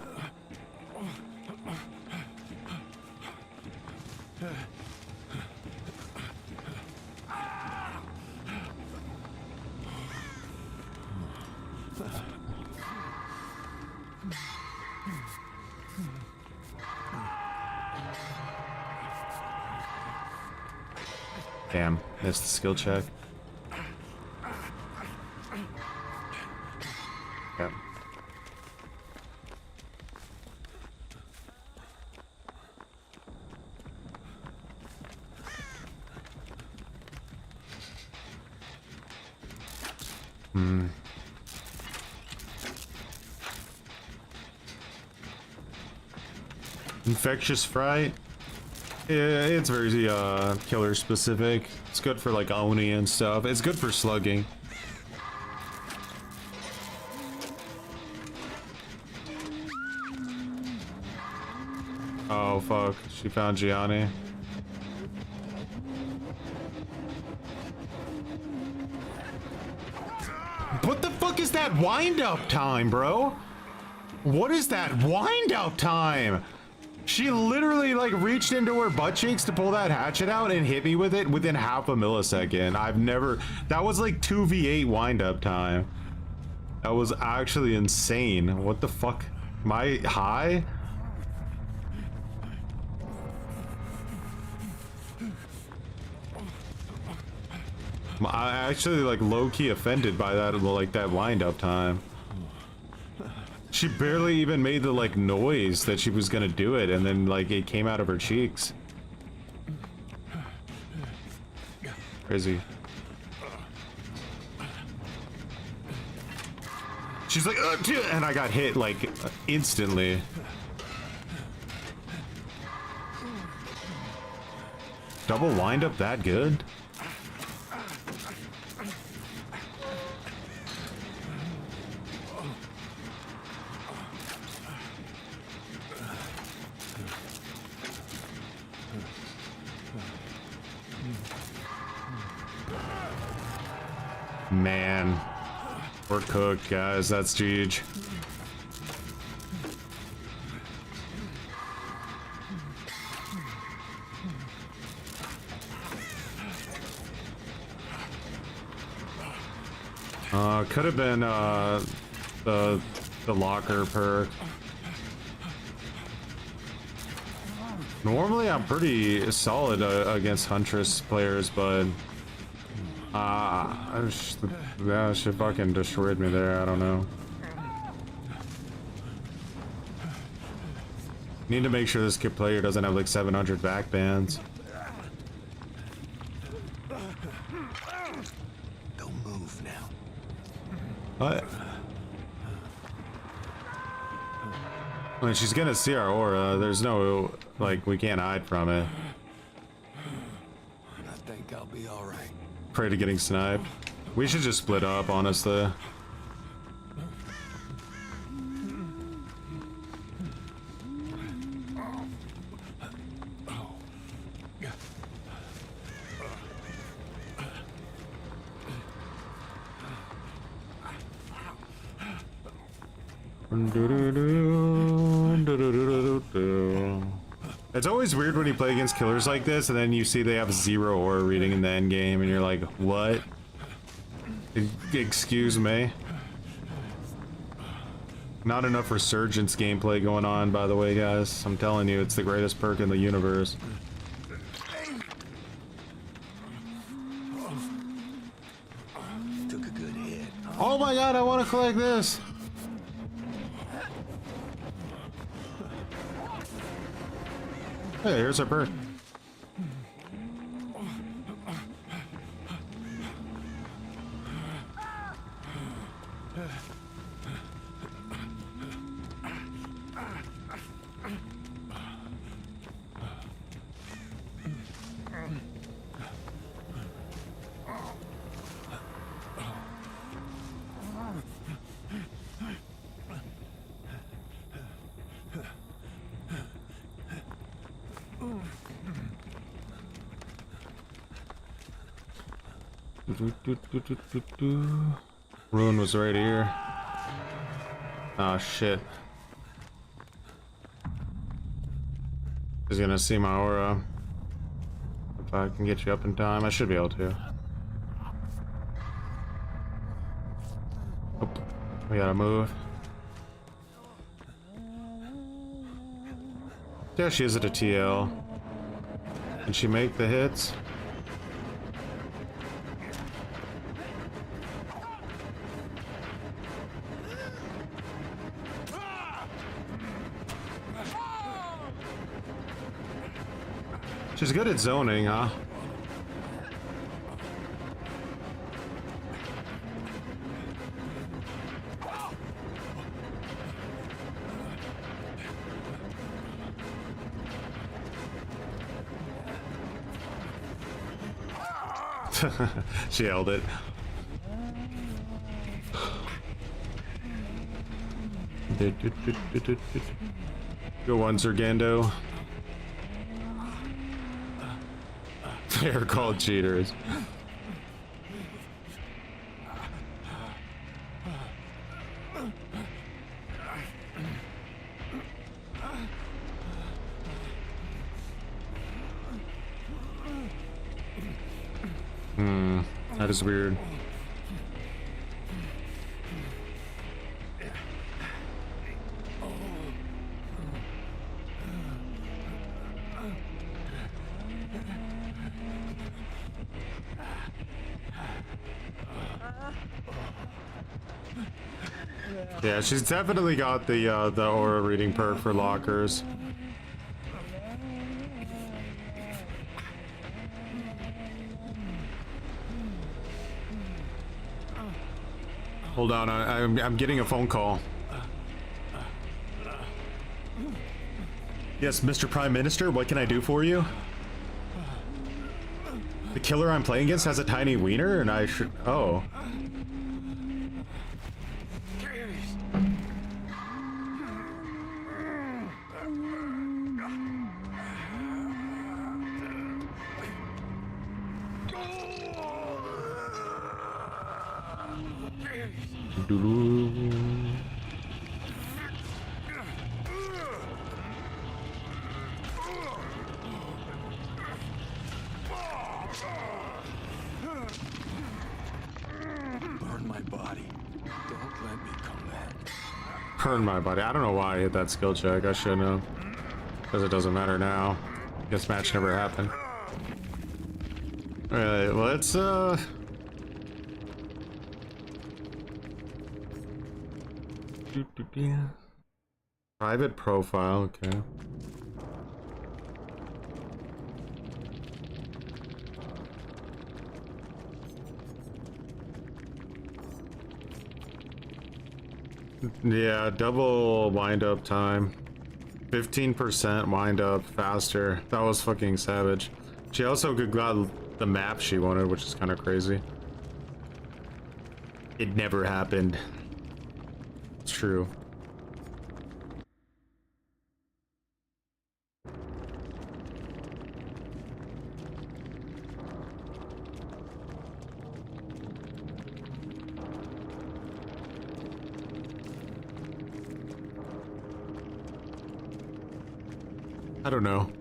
Damn, missed the skill check. Yep. Infectious Fright. Yeah, it's very killer specific. It's good for like Oni and stuff. It's good for slugging. Oh fuck, she found Gianni. What the fuck is that wind up time, bro? What is that wind up time? She literally like reached into her butt cheeks to pull that hatchet out and hit me with it within half a millisecond. I've never, that was like 2v8 wind up time. That was actually insane. What the fuck? Am I high? I actually like low-key offended by that, like that wind up time. She barely even made the like noise that she was gonna do it, and then like it came out of her cheeks. Crazy. She's like, and I got hit like instantly. Double wind up that good? Man, we're cooked, guys. That's huge. Could have been the locker perk. Normally, I'm pretty solid against Huntress players, but yeah, she fucking destroyed me there. I don't know. Need to make sure this kid player doesn't have like 700 back bans. Don't move now. What? I mean, she's gonna see our aura. There's no, like, we can't hide from it. I think I'll be all right. Pray to getting sniped. We should just split up, honestly. It's always weird when you play against killers like this and then you see they have 0 aura reading in the end game and you're like, what? Excuse me? Not enough resurgence gameplay going on, by the way, guys. I'm telling you, it's the greatest perk in the universe. Took a good hit. Oh my god, I want to collect this! Hey, here's our perk. Ruin was right here. Oh shit. He's gonna see my aura. If I can get you up in time, I should be able to. Oh, we gotta move. There she is at a TL. Can she make the hits? She's good at zoning, huh? She held it. Go on, Zergando. They're called cheaters. That is weird. Yeah, she's definitely got the aura reading perk for lockers. Hold on, I'm getting a phone call. Yes, Mr. Prime Minister, what can I do for you? The killer I'm playing against has a tiny wiener, and I should... Oh. Burn my body. Don't let me come back. Burn my body. I don't know why I hit that skill check. I shouldn't have. Because it doesn't matter now. This match never happened. Alright, let's private profile, okay. Yeah, double wind up time. 15% wind up faster. That was fucking savage. She also got the map she wanted, which is kind of crazy. It never happened. It's true. I don't know.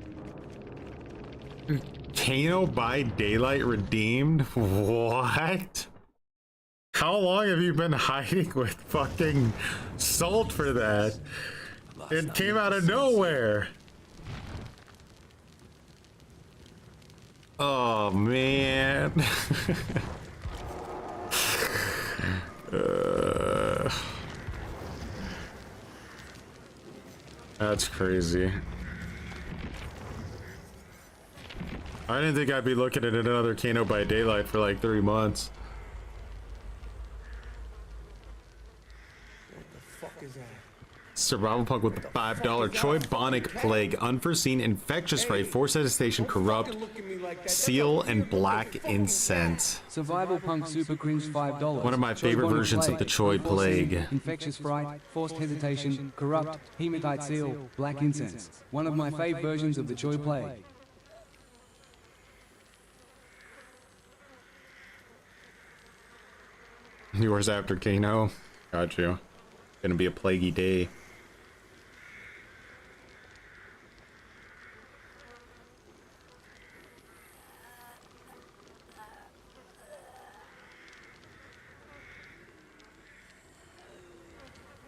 Kano by Daylight redeemed? What? How long have you been hiding with fucking salt for that? It came out of nowhere. Oh man. That's crazy. I didn't think I'd be looking at another Kano by Daylight for like 3 months. What the fuck is that? Survival Punk with the $5 Choibonic Plague, Unforeseen Infectious Ray, Force Station Corrupt, Seal, and Black Incense. Survival Punk Super Cringe $5. One of my favorite versions of the Choi Plague. Infectious Fright, Forced Hesitation, Corrupt, Hematite Seal, Black Incense. One of my fave versions of the Choi Plague. Yours after Kano. Got you. Gonna be a plaguey day.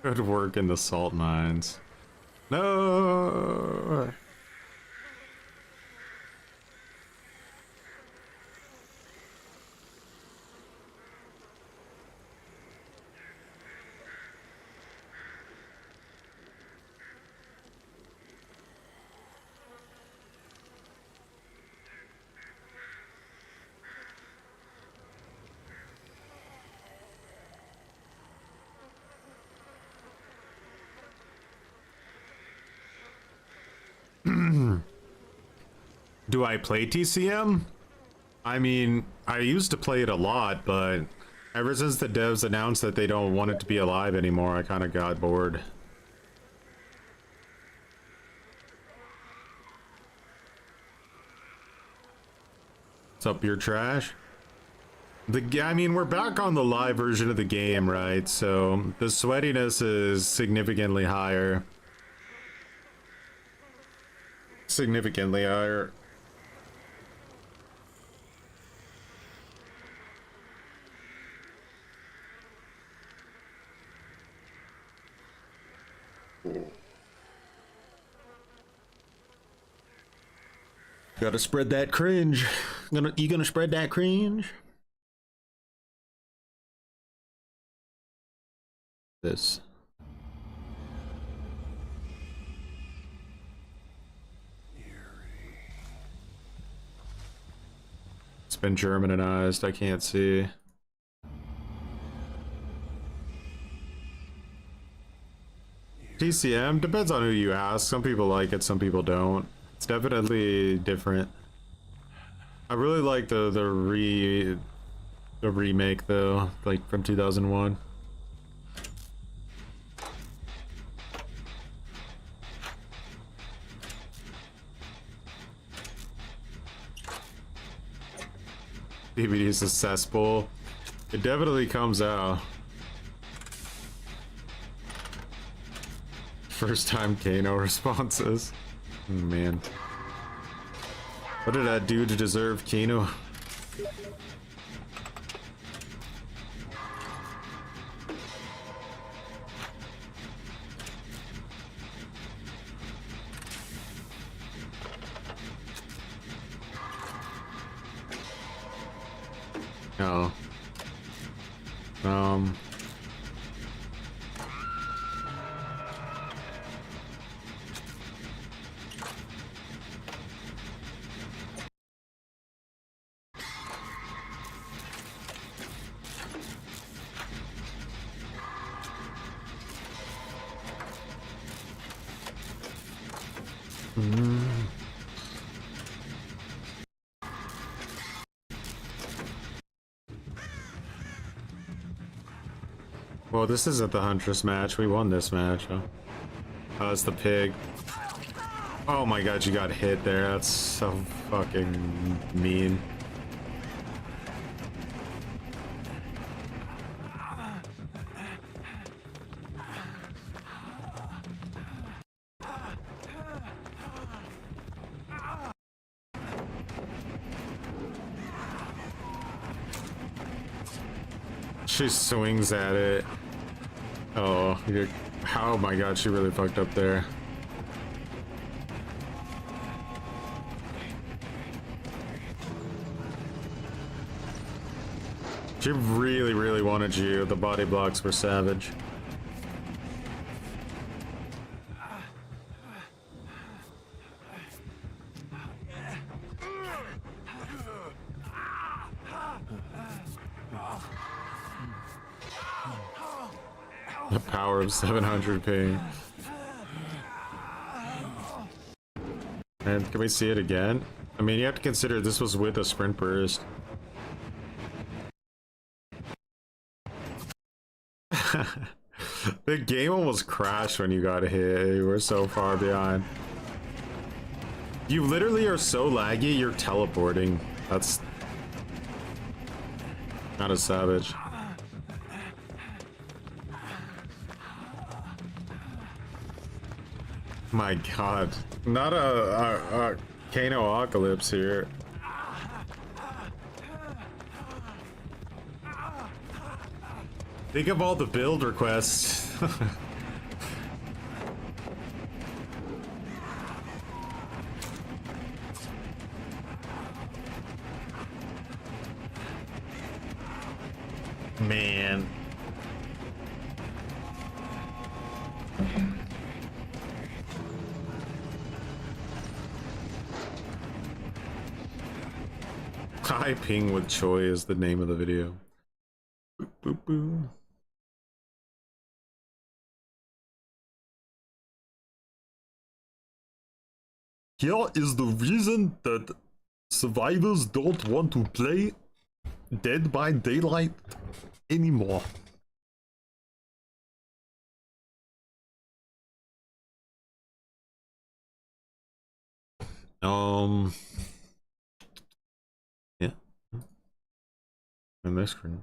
Good work in the salt mines. No. Do I play TCM? I mean, I used to play it a lot, but ever since the devs announced that they don't want it to be alive anymore, I kind of got bored. What's up, your trash? I mean, we're back on the live version of the game, right? So the sweatiness is significantly higher. Significantly higher. Gotta spread that cringe. You gonna spread that cringe? This. It's been Germanized. I can't see. TCM depends on who you ask. Some people like it, some people don't. It's definitely different. I really like the remake though, like from 2001. DVD is a cesspool. It definitely comes out. First time Kano responses. Oh, man. What did I do to deserve Kano? No. Well, this isn't the Huntress match. We won this match. Oh, it's the pig. Oh my god, you got hit there. That's so fucking mean. She swings at it. Oh, oh my god, she really fucked up there. She really, really wanted you. The body blocks were savage. The power of 700 ping. And can we see it again? I mean, you have to consider this was with a sprint burst. The game almost crashed when you got hit. You were so far behind. You literally are so laggy, you're teleporting. That's kind of savage. My god. Not a Kano-apocalypse here. Think of all the build requests. Man. High ping with Choi is the name of the video. Boop, boop, boop. Here is the reason that survivors don't want to play Dead by Daylight anymore. Yeah. And this cringe.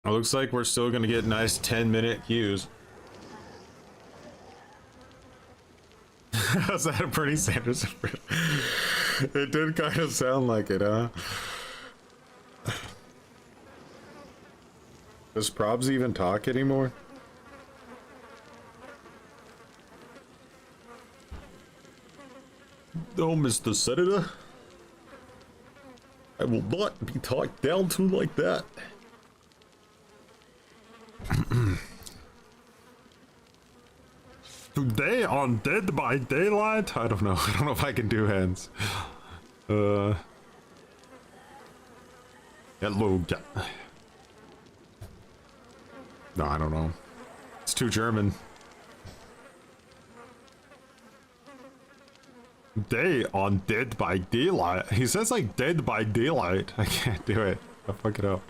It looks like we're still gonna get nice 10-minute queues. Was that a Bernie Sanders impression? It did kind of sound like it, huh? Does Probs even talk anymore? Oh, Mr. Senator. I will not be talked down to like that. Today on Dead by Daylight? I don't know. I don't know if I can do hands. Hello, no, I don't know. It's too German. Day on Dead by Daylight. He says like Dead by Daylight. I can't do it. I'll fuck it up.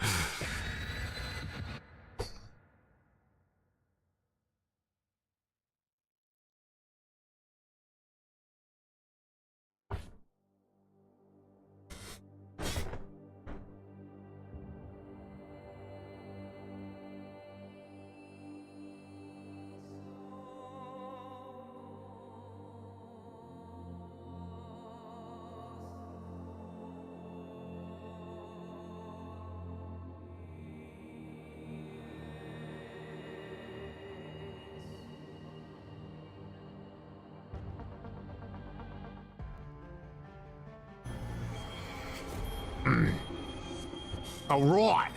Alright.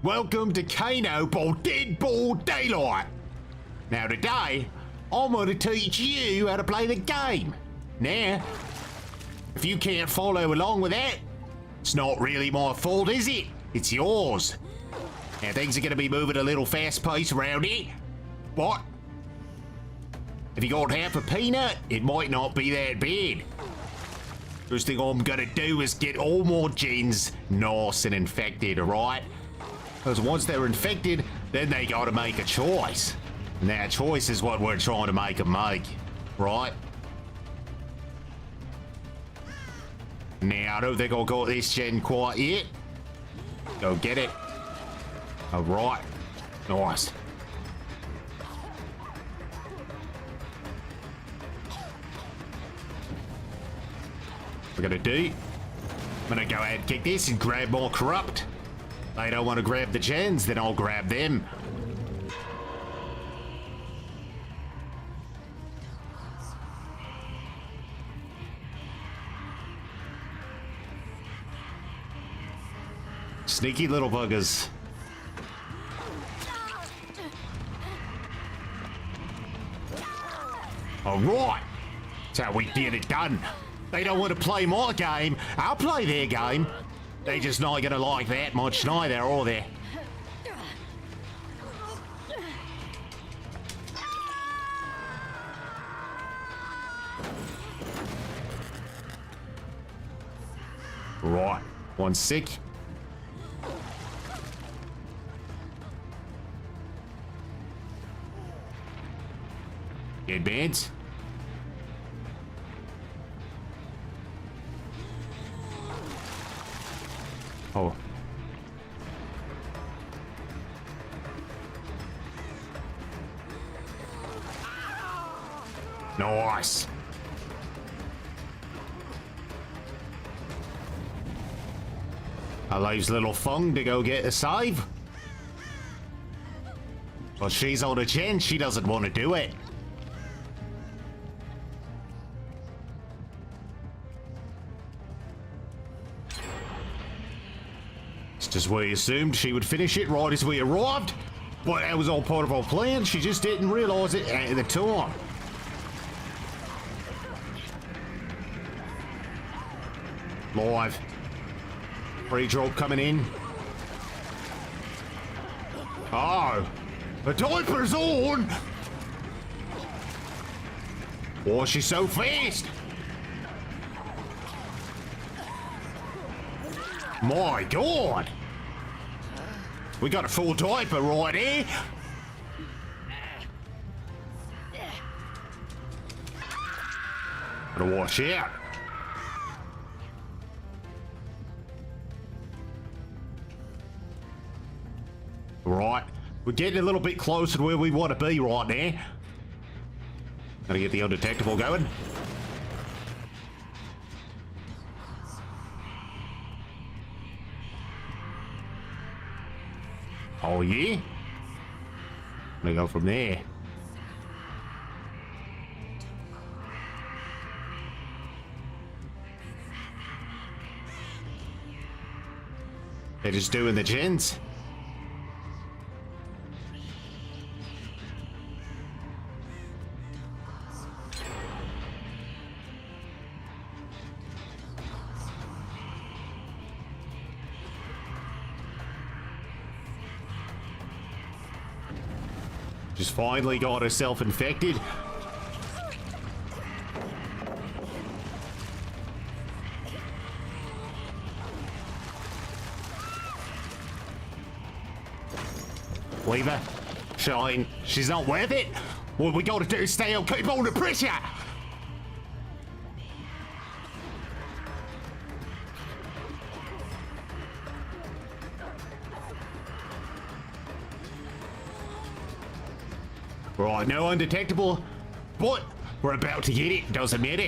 Welcome to Kano by Dead by Daylight. Now today, I'm going to teach you how to play the game. Now, if you can't follow along with that, it's not really my fault, is it? It's yours. Now things are going to be moving a little fast paced around here. But if you got half a peanut, it might not be that bad. First thing I'm gonna do is get all my gens nice and infected, alright? Because once they're infected, then they gotta make a choice. Now, choice is what we're trying to make them make, right? Now, I don't think I got this gen quite yet. Go get it. All right. Nice. We're gonna do. I'm gonna go ahead and kick this and grab more corrupt. They don't want to grab the gens, then I'll grab them. Sneaky little buggers. All right. That's how we get it done. They don't want to play my game. I'll play their game. They just not gonna like that much neither, are they? Right. One sick. Advance. Oh. Nice. Allows little Fung to go get a save. But she's on a gen, she doesn't want to do it. It's just we assumed she would finish it right as we arrived. But that was all part of our plan, she just didn't realise it at the time. Live. Free drop coming in. Oh, the diaper's on. Why is she so fast? My God. We got a full diaper right here. Gotta watch out. Right, we're getting a little bit closer to where we want to be right now. Gotta get the undetectable going. Oh yeah? Gonna go from there. They're just doing the gens. Just finally got herself infected. Leave her. Shine. She's not worth it. What we gotta do is stay on, keep on the pressure. Right, no undetectable, but we're about to get it, doesn't matter.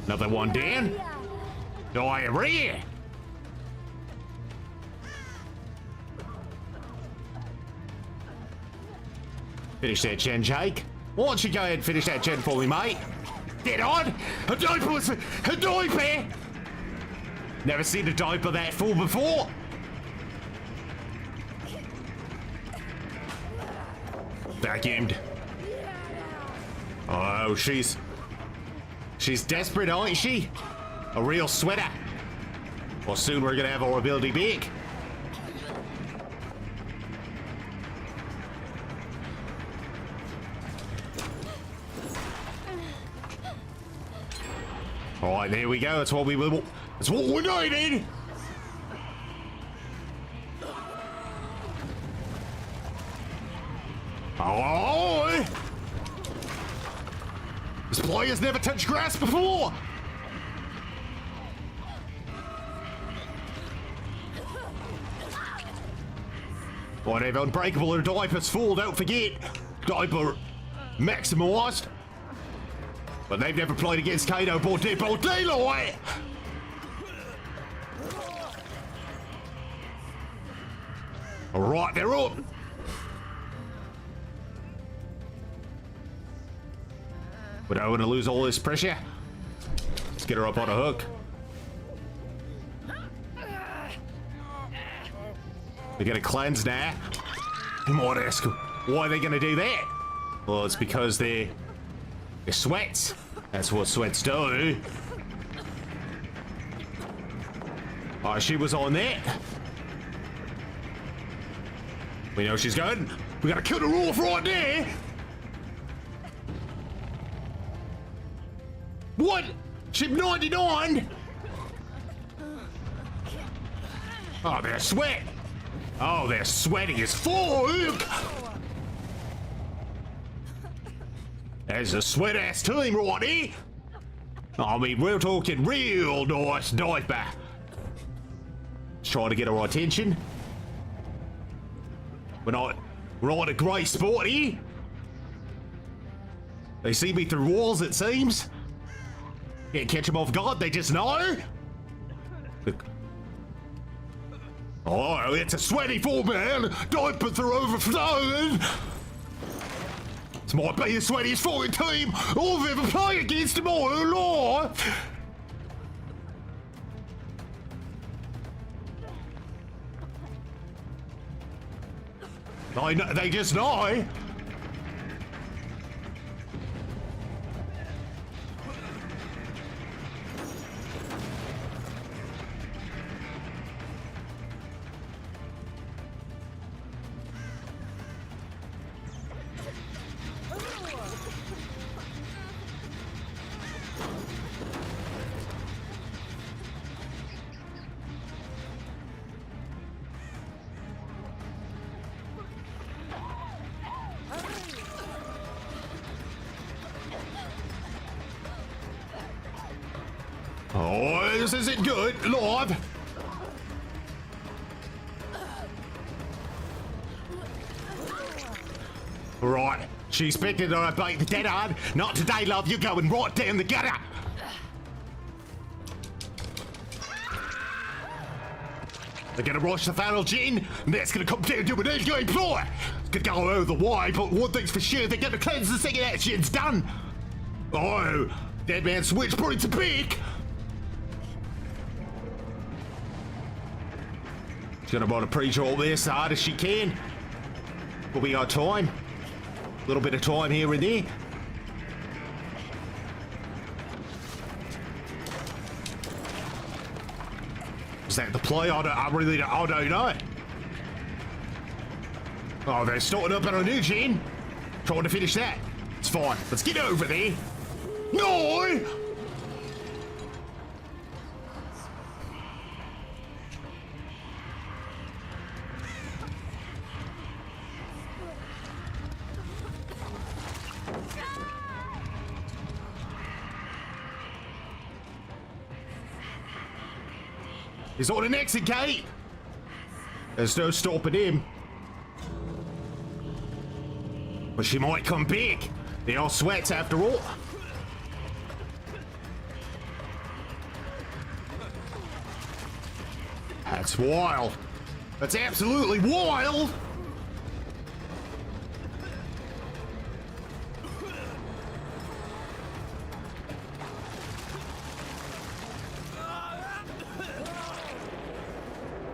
Another one down. Diarrhea. Finish that gen, Jake. Why don't you go ahead and finish that gen for me, mate? Get on! A diaper! A diaper! Never seen a diaper that full before! Vacuumed. Oh, she's desperate, ain't she? A real sweater. Well, soon we're gonna have our ability back. All right, there we go. That's what we needed. Oh! This player's never touched grass before. Whatever, unbreakable, her diaper's full, don't forget. Diaper maximised. But they've never played against Kato Bordeaux Daylight. Alright, they're up. We don't want to lose all this pressure. Let's get her up on a hook. They're gonna cleanse now. You might ask, why are they gonna do that? Well, it's because they're sweats. That's what sweats do. Oh, she was on that. We know she's going. We gotta cut her off right there. What? Ship 99? Oh, they're sweat. Oh, they're sweaty as fuck. There's a sweat ass team right here. I mean, we're talking real nice diaper. Trying to get our attention. We're not a great sport here. They see me through walls, it seems. Can't catch them off guard, they just know. Oh, it's a sweaty four-man. Diapers are overflowing. This might be the sweatiest foreign team I've ever played against in my whole life. They just know. Oh, this isn't good, Lord. Right, she expected that I'd bite the dead hard. Not today, love, you're going right down the gutter. They're gonna rush the final gin, and that's gonna come down to an end-game play. Could go over the way, but one thing's for sure, they're gonna cleanse the second that shit's done. Oh, Dead Man Switch brings a pick. She's gonna want to preach all this as hard as she can. But we got time. A little bit of time here and there. Is that the play? I don't know. Oh, they're starting up on a new gen. Trying to finish that. It's fine. Let's get over there. No! He's on an exit gate. There's no stopping him. But she might come back. They are sweats after all. That's wild. That's absolutely wild.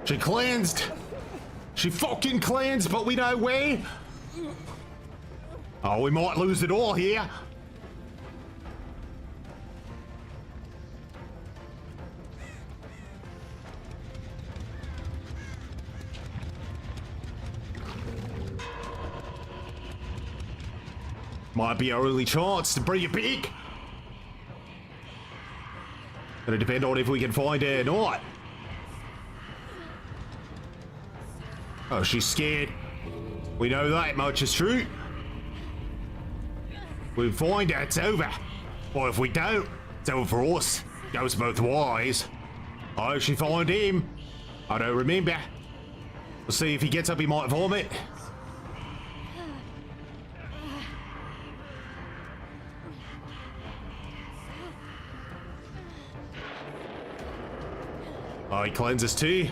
She cleansed. She fucking cleansed, but we know where. Oh, we might lose it all here. Might be our only chance to bring it back. Gonna depend on if we can find her or not. Oh, she's scared. We know that much is true. We find her, it's over. Or if we don't, it's over for us. Goes both ways. I hope she find him. I don't remember. We'll see if he gets up, he might vomit. Oh, he cleanses too.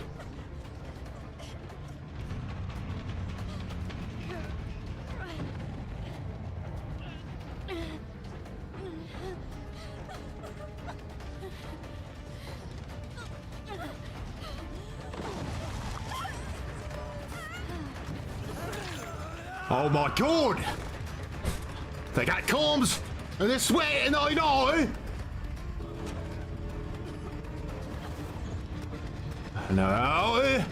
Oh my god! They got comms and they're sweating, I know! No!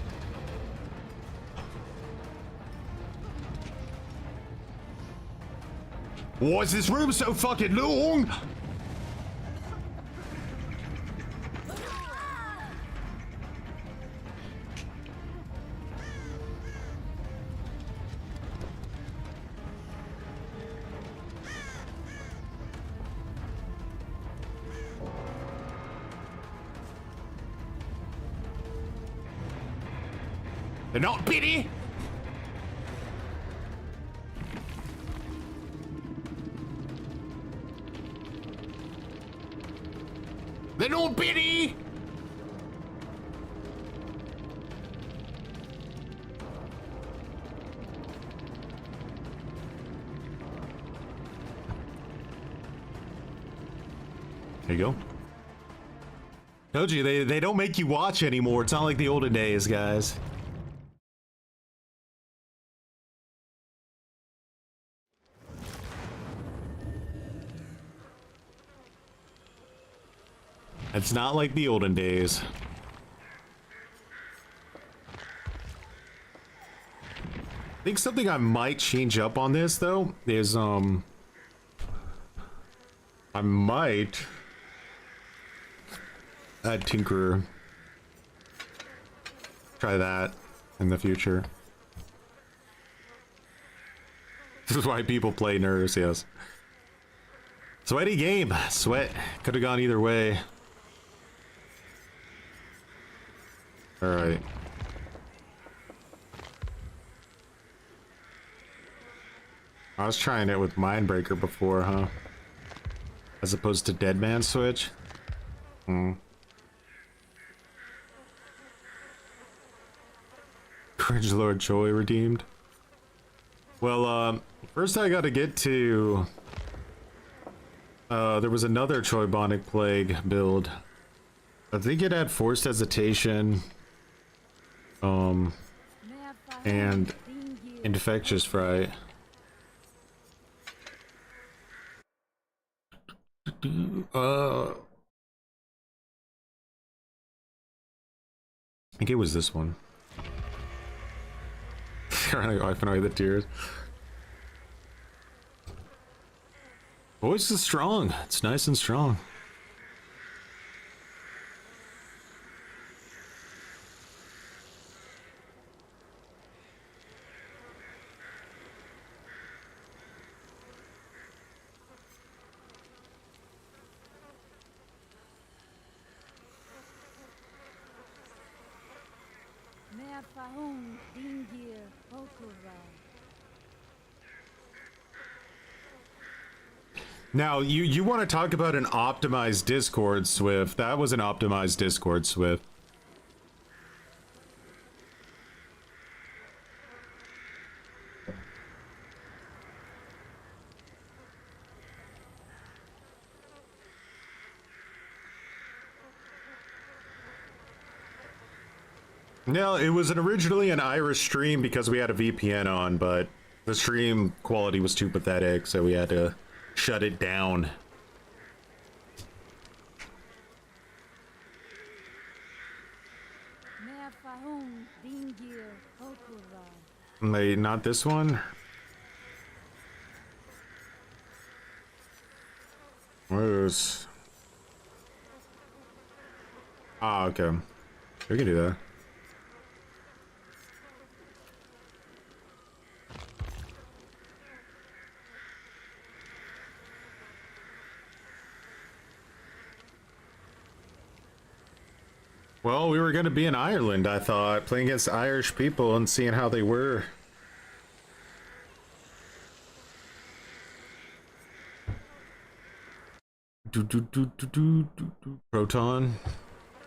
Why is this room so fucking long? They're not pity. They're not pity. There you go. Told you, they don't make you watch anymore. It's not like the olden days, guys. It's not like the olden days. I think something I might change up on this though is I might add Tinkerer. Try that in the future. This is why people play Nerfs, yes. Sweaty game. Sweat. Could have gone either way. Alright. I was trying it with Mindbreaker before, huh? As opposed to Dead Man Switch? Cringe Lord Joy redeemed. Well, first I gotta get to... there was another Troibonic Plague build. I think it had Forced Hesitation... and Infectious Fright. I think it was this one. Wiping away the tears. Voice is strong. It's nice and strong. Now, you want to talk about an optimized Discord, Swift. That was an optimized Discord, Swift. No, it was originally an Irish stream because we had a VPN on, but the stream quality was too pathetic, so we had to shut it down. Wait, not this one? Where's... Ah, okay. We can do that. Well, we were going to be in Ireland, I thought, playing against Irish people and seeing how they were. Proton.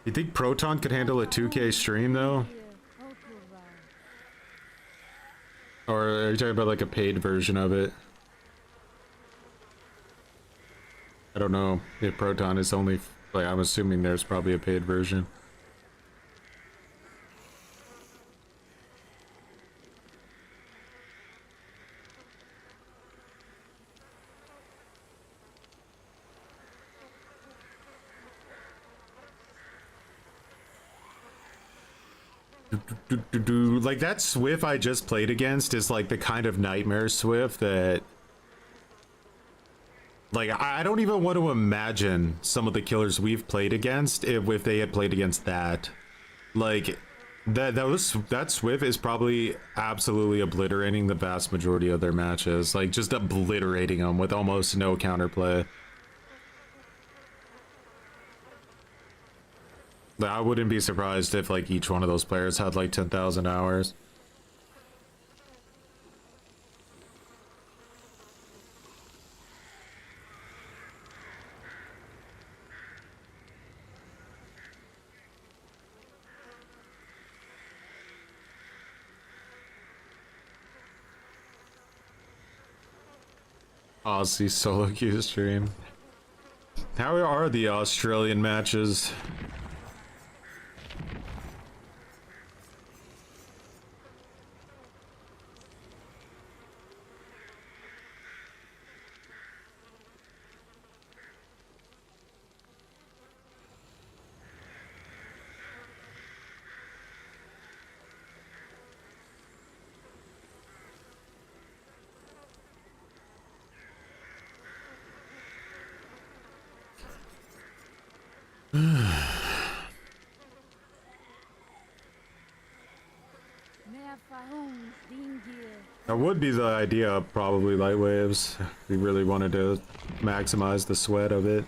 You think Proton could handle a 2K stream, though? Or are you talking about like a paid version of it? I don't know if Proton is only, like, I'm assuming there's probably a paid version. Like that Swift I just played against is like the kind of nightmare Swift that, like, I don't even want to imagine some of the killers we've played against if they had played against that. Like that Swift is probably absolutely obliterating the vast majority of their matches, like just obliterating them with almost no counterplay. I wouldn't be surprised if like each one of those players had like 10,000 hours. Aussie solo queue stream. How are the Australian matches? That would be the idea of probably light waves. We really wanted to maximize the sweat of it.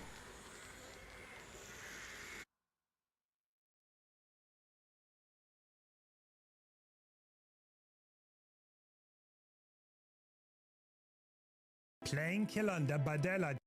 Playing killer in Dead by Daylight.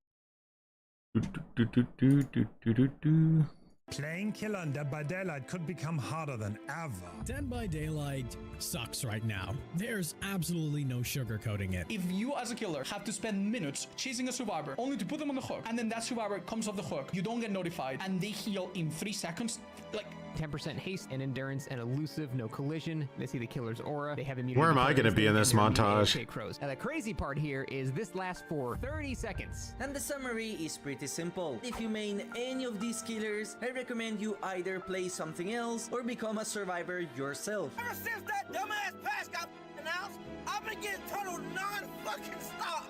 Playing killer in Dead by Daylight could become harder than ever. Dead by Daylight sucks right now. There's absolutely no sugarcoating it. If you as a killer have to spend minutes chasing a survivor only to put them on the hook, and then that survivor comes off the hook, you don't get notified, and they heal in 3 seconds, like 10% haste and endurance and elusive, no collision. They see the killer's aura. They have immunity. Where am I going to be in this montage? Crows. Now the crazy part here is this lasts for 30 seconds. And the summary is pretty simple. If you main any of these killers, I recommend you either play something else or become a survivor yourself. Ever since that dumbass pass got announced, I've been getting total non-fucking stop.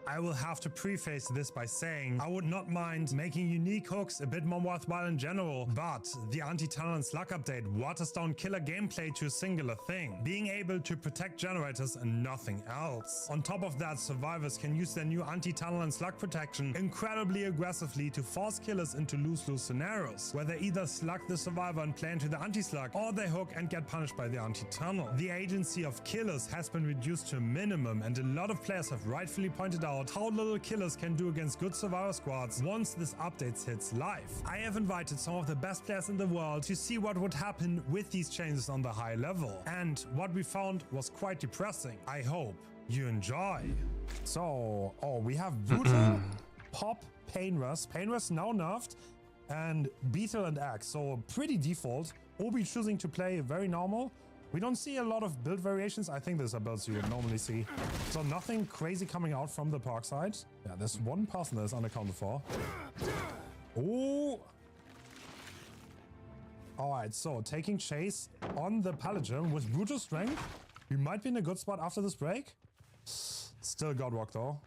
I will have to preface this by saying I would not mind making unique hooks a bit more worthwhile in general, but the anti-tunnel and slug update waters down killer gameplay to a singular thing, being able to protect generators and nothing else. On top of that, survivors can use their new anti-tunnel and slug protection incredibly aggressively to force killers into lose-lose scenarios, where they either slug the survivor and play into the anti-slug, or they hook and get punished by the anti-tunnel. The agency of killers has been reduced to a minimum, and a lot of players have rightfully pointed out how little killers can do against good survivor squads once this update hits live. I have invited some of the best players in the world to see what would happen with these changes on the high level, and what we found was quite depressing. I hope you enjoy. So, we have Brutal, Pop, Painrush. Painrush now nerfed, and Beetle and Axe, so pretty default. Obi choosing to play very normal. We don't see a lot of build variations. I think these are builds you would normally see. So nothing crazy coming out from the park side. Yeah, there's one person that is unaccounted for. Oh! Alright, so taking chase on the Paladin with brutal strength. We might be in a good spot after this break. Still Godwalk though.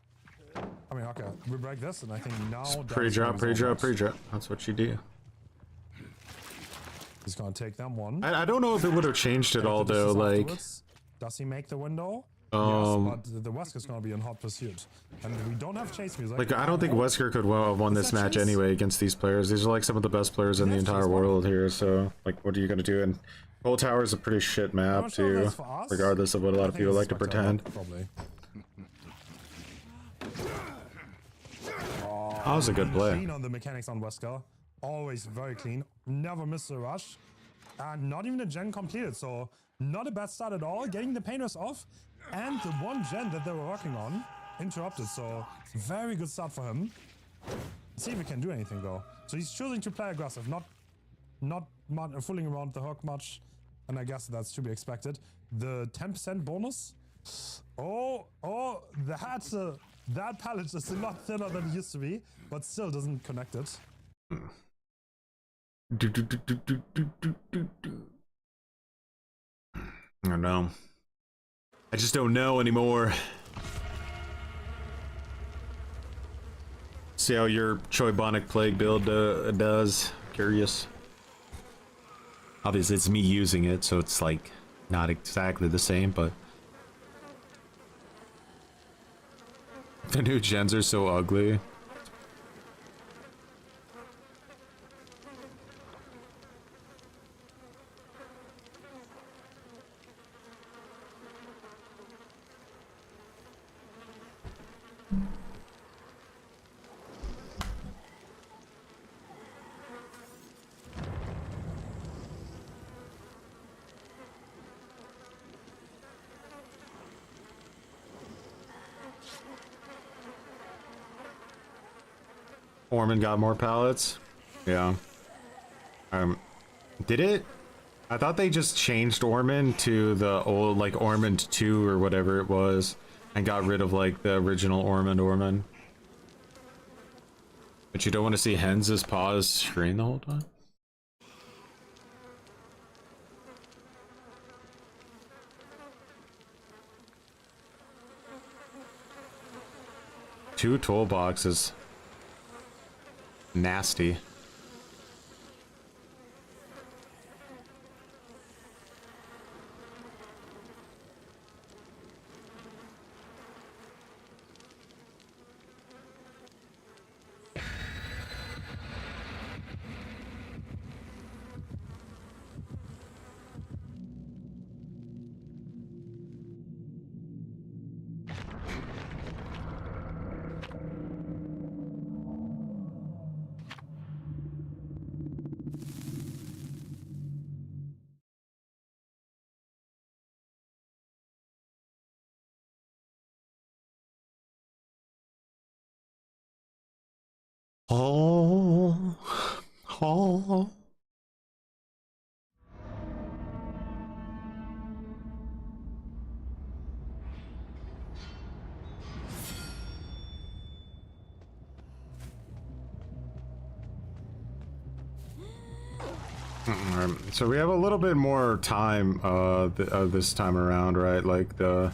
I mean, okay, we break this and I think now... Pre-drop. That's what you do. He's gonna take them one. I don't know if it would have changed at all though. Like, Afterwards. Does he make the window? Yes, but the Wesker's gonna be in hot pursuit, and we don't have chase music. Like, I don't think Wesker could have won this match anyway against these players. These are like some of the best players in the entire world here. So, like, what are you gonna do? And Cold Tower is a pretty shit map too, regardless of what a lot of people like to pretend. Probably. That was a good play. Clean on the mechanics on Wesker. Always very clean. Never missed a rush. And not even a gen completed. So not a bad start at all. Getting the painters off. And the one gen that they were working on interrupted. So very good start for him. Let's see if he can do anything though. So he's choosing to play aggressive. Not fooling around the hook much. And I guess that's to be expected. The 10% bonus. Oh, that pallet is a lot thinner than it used to be, but still doesn't connect it. I don't know. I just don't know anymore. See how your Choibonic Plague build does. Curious. Obviously, it's me using it, so it's like not exactly the same, but the new gens are so ugly. Ormond got more pallets. Yeah. Did it? I thought they just changed Ormond to the old, like, Ormond 2 or whatever it was, and got rid of, like, the original Ormond. But you don't want to see Hens' pause screen the whole time? Two toolboxes. Nasty. Oh. So we have a little bit more time this time around, right? Like the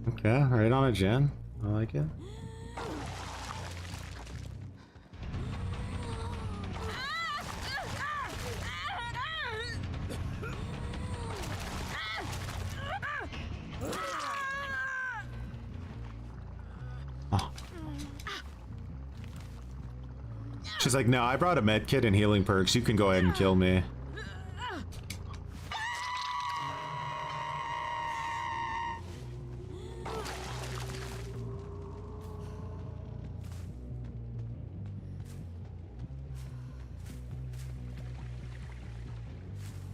okay, right on a gen. I like it. She's like, no, I brought a med kit and healing perks. You can go ahead and kill me.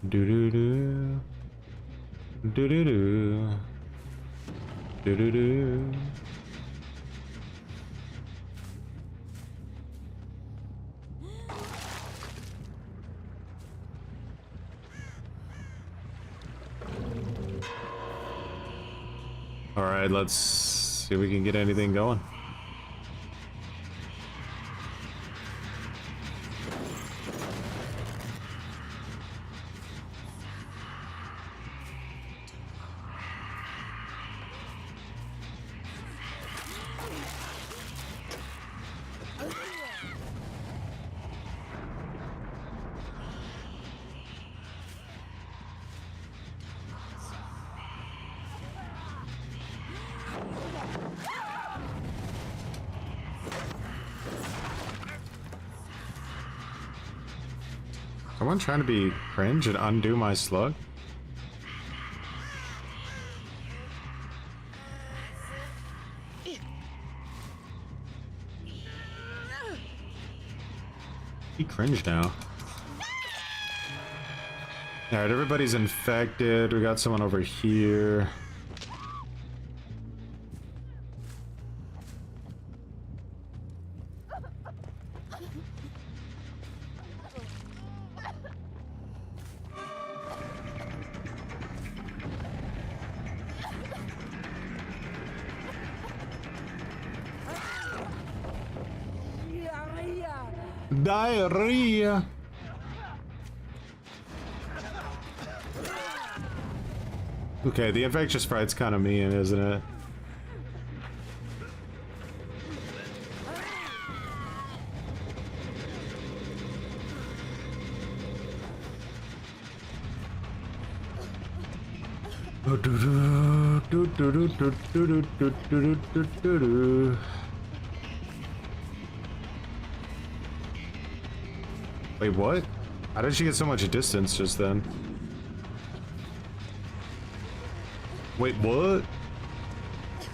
Do-do-do. Do-do-do. Do-do-do. Alright, let's see if we can get anything going. Someone trying to be cringe and undo my slug? He cringe now. Alright, everybody's infected. We got someone over here. Diarrhea. Okay, the infectious fright's kind of mean, isn't it? Wait, what? How did she get so much distance just then? Wait, what?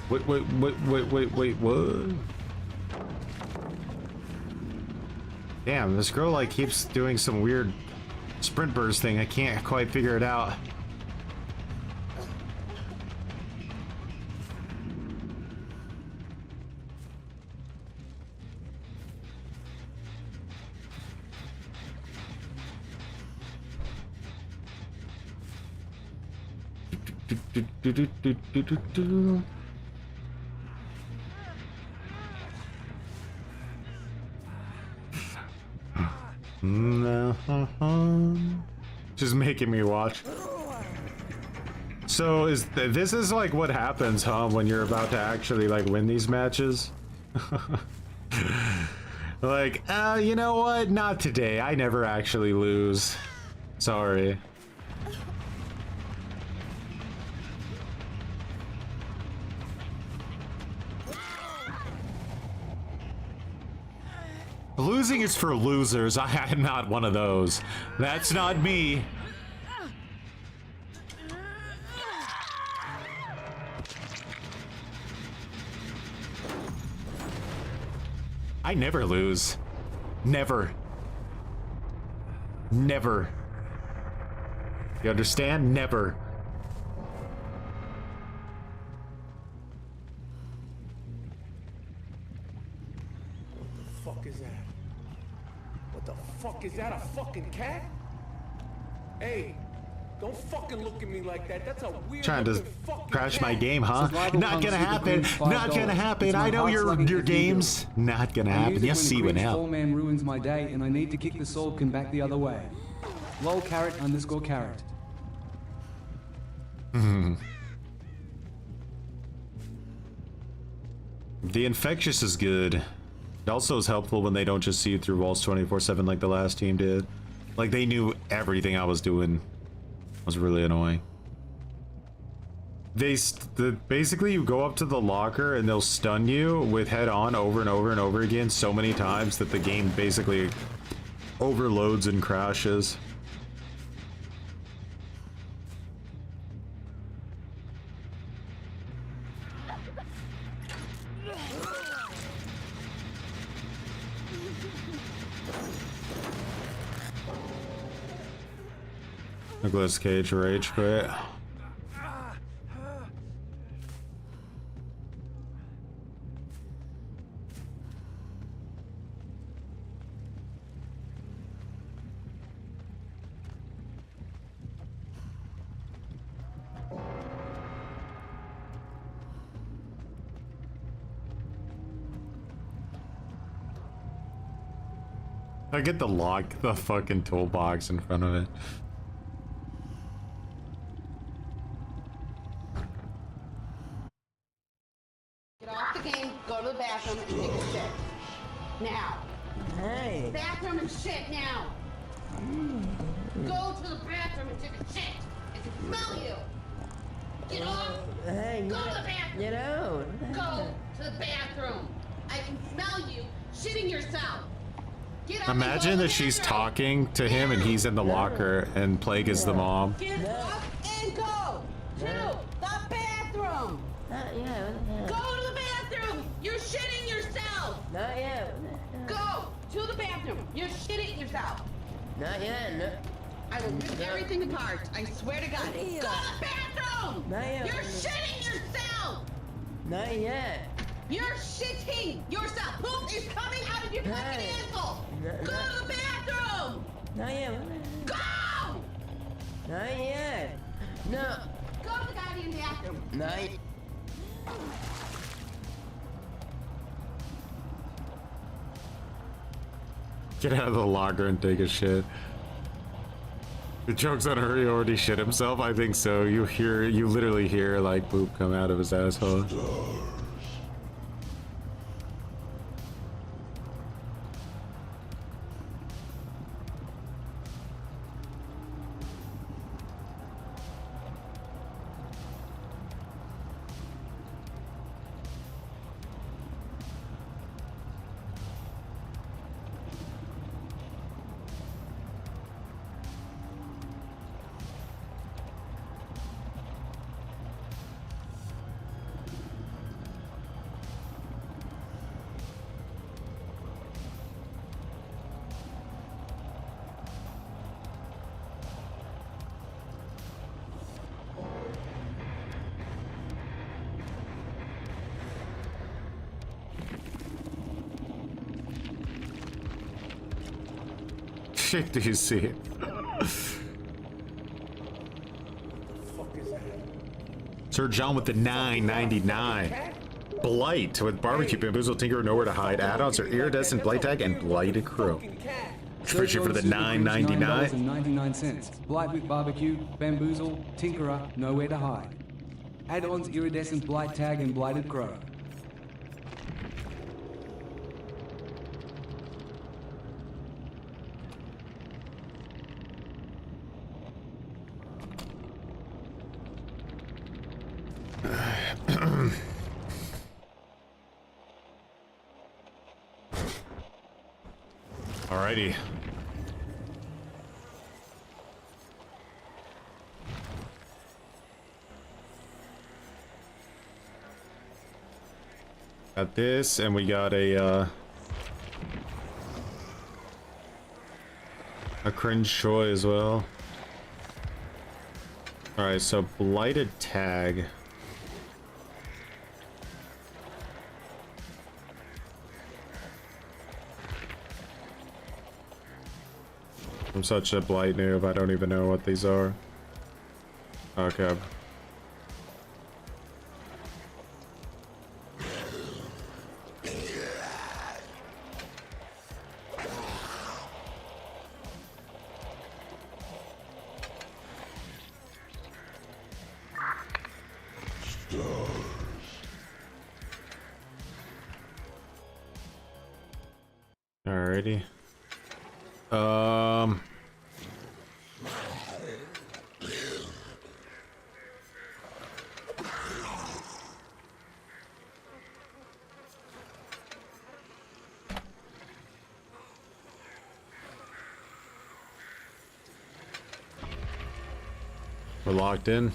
Wait, what? Damn, this girl like keeps doing some weird sprint burst thing. I can't quite figure it out. Just making me watch. So this is like what happens, huh, when you're about to actually like win these matches? Like, you know what? Not today. I never actually lose. Sorry. Losing is for losers. I am not one of those. That's not me. I never lose. Never. Never. You understand? Never. What the fuck is that? What the fuck is that? A fucking cat? Hey, don't fucking look at me like that. That's a weird Trying to crash cat. my game, huh? Not gonna happen. Not gonna happen. I know your games. Not gonna happen. You'll see what now. Man ruins my day, and I need to kick the Salkin back the other way. Lol carrot _ carrot. The infectious is good. It also is helpful when they don't just see you through walls 24/7 like the last team did. Like they knew everything I was doing. It was really annoying. Basically you go up to the locker and they'll stun you with head on over and over and over again so many times that the game basically overloads and crashes. Nicholas Cage rage quit. I get the lock, the fucking toolbox in front of it. Bathroom and take a shit. Now. Hey. Bathroom and shit now. Go to the bathroom and take a shit. I can smell you. Get off. Hey, go to the bathroom. Get out. Go to the bathroom. I can smell you shitting yourself. Get up Imagine and go that to the she's bathroom. talking to him and he's in the locker and Plague is the mom. Get up and go to the bathroom. Not yet. Go to the bathroom. You're shitting yourself. Not yet. Go to the bathroom. You're shitting yourself. Not yet. No. I will rip everything apart. I swear to God. Go to the bathroom. Not yet. You're shitting yourself. Not yet. You're shitting yourself. Poop is coming out of your fucking asshole. Go to the bathroom. Not yet. Go. Not yet. No. Go to the goddamn bathroom. Not yet. Get out of the locker and take a shit. The joke's on her, he already shit himself? I think so. You literally hear like poop come out of his asshole. Shit, do you see it? Sir John with the 9.99. Blight with barbecue, bamboozle, tinker, nowhere to hide. Add-ons are iridescent, blight tag, and blighted crow. Appreciate for the 9.99. 99 Blight with barbecue, bamboozle, tinkerer, nowhere to hide. Add-ons iridescent blight tag and blighted crow. Alrighty. Got this, and we got a cringe Choi as well. Alright, so blighted tag. I'm such a blight noob, I don't even know what these are. Okay. Alrighty. We're locked in.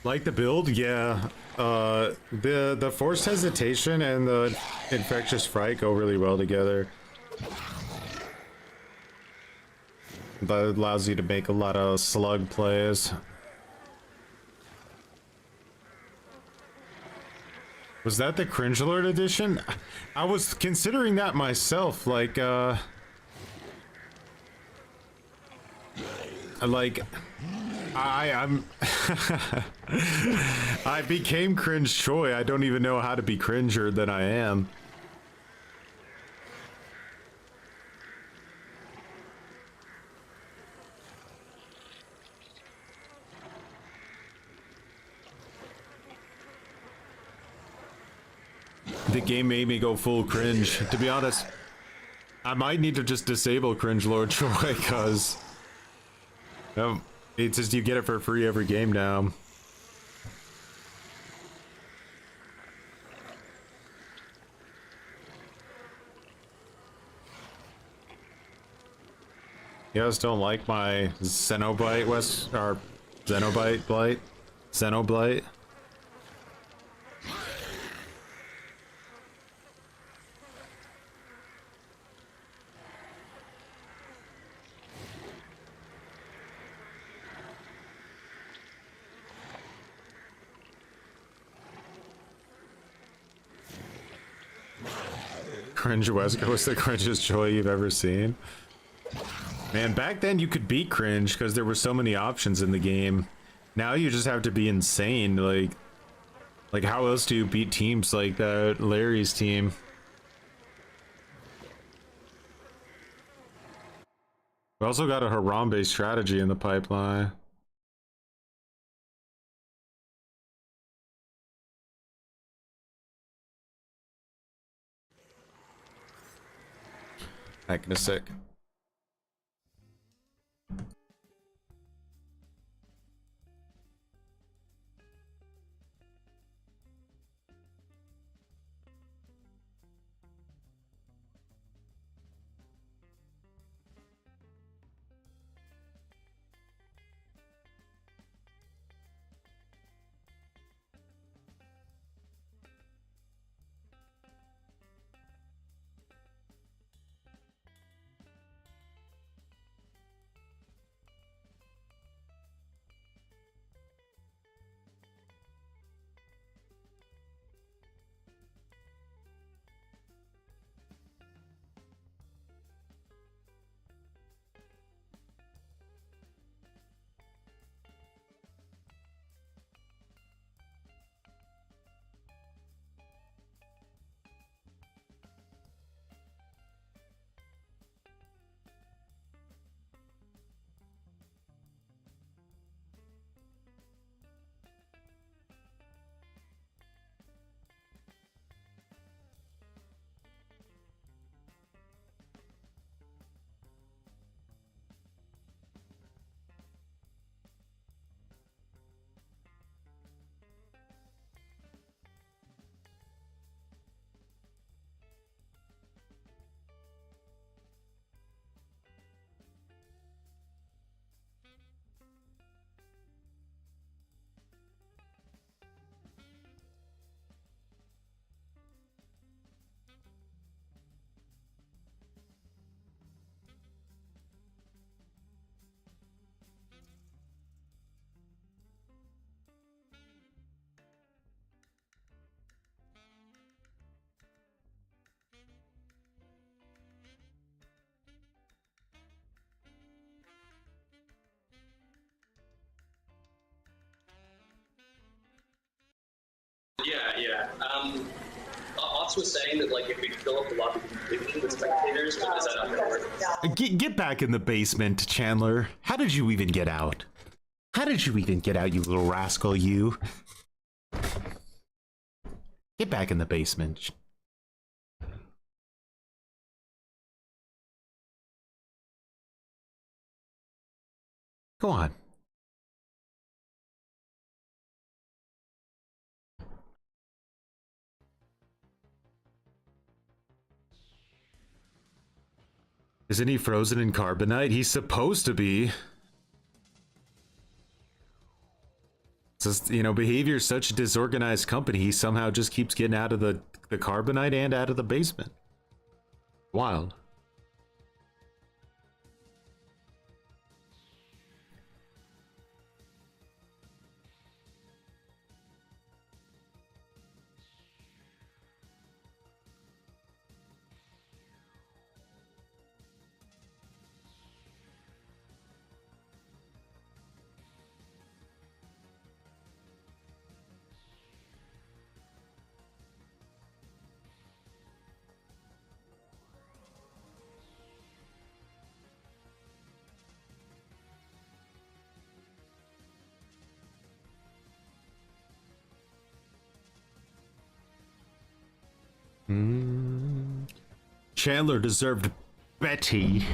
Like the build, yeah. The forced hesitation and the infectious fright go really well together. That allows you to make a lot of slug plays. Was that the Cringe Alert edition? I was considering that myself, like I'm I became Cringe Choi. I don't even know how to be cringer than I am. The game made me go full cringe. To be honest, I might need to just disable Cringe Lord Choi, because it's just you get it for free every game now. You guys don't like my Xenobite or Xenobite blight? Xenoblight? Cringe Wesker was the cringiest joy you've ever seen. Man, back then you could beat cringe because there were so many options in the game. Now you just have to be insane. Like how else do you beat teams like Larry's team? We also got a Harambe strategy in the pipeline. Agnostic. Yeah. Ox was saying that like if we fill up the lobby completely with spectators, but is that not gonna work? Get back in the basement, Chandler. How did you even get out? How did you even get out, you little rascal, you? Get back in the basement. Go on. Isn't he frozen in carbonite? He's supposed to be. It's just, you know, behavior's such a disorganized company, he somehow just keeps getting out of the carbonite and out of the basement. Wild. Chandler deserved Betty.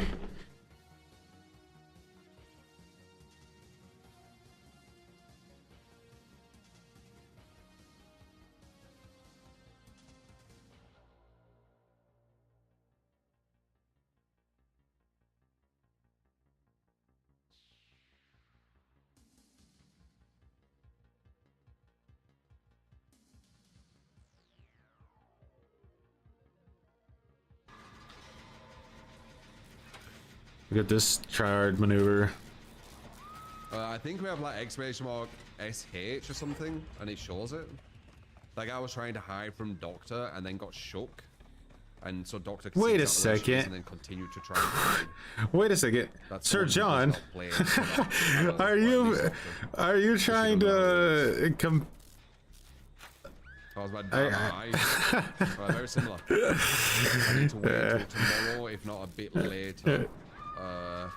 Look at this tryhard maneuver. I think we have like exclamation mark SH or something, and it shows it. Like I was trying to hide from Doctor and then got shook. And so Doctor could Wait a see calculations second. and then continued to try and hide. Wait a second. That's Sir the John, one who's not playing, so are you trying to I was about to very similar. I need to wait until tomorrow, if not a bit later,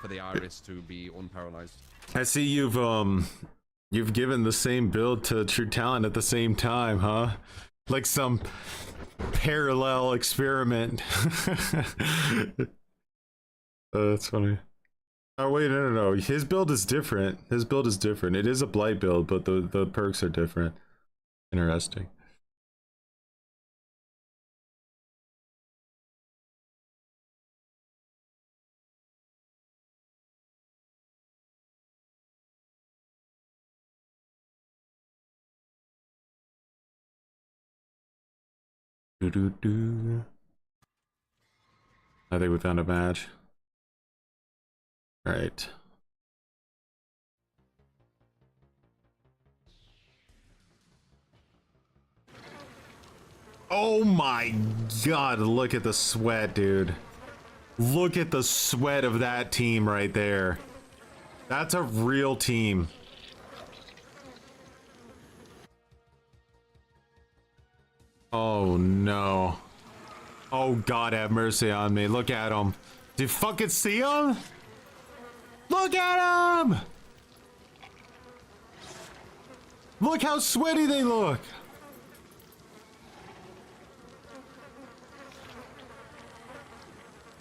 for the iris to be unparalyzed. I see you've given the same build to True Talent at the same time, huh? Like some parallel experiment. That's funny. Oh wait, no. His build is different. His build is different. It is a blight build, but the perks are different. Interesting. I think we found a match. All right. Oh my god, look at the sweat, dude. Look at the sweat of that team right there. That's a real team. Oh no. Oh God, have mercy on me. Look at him. Do you fucking see him? Look at him! Look how sweaty they look.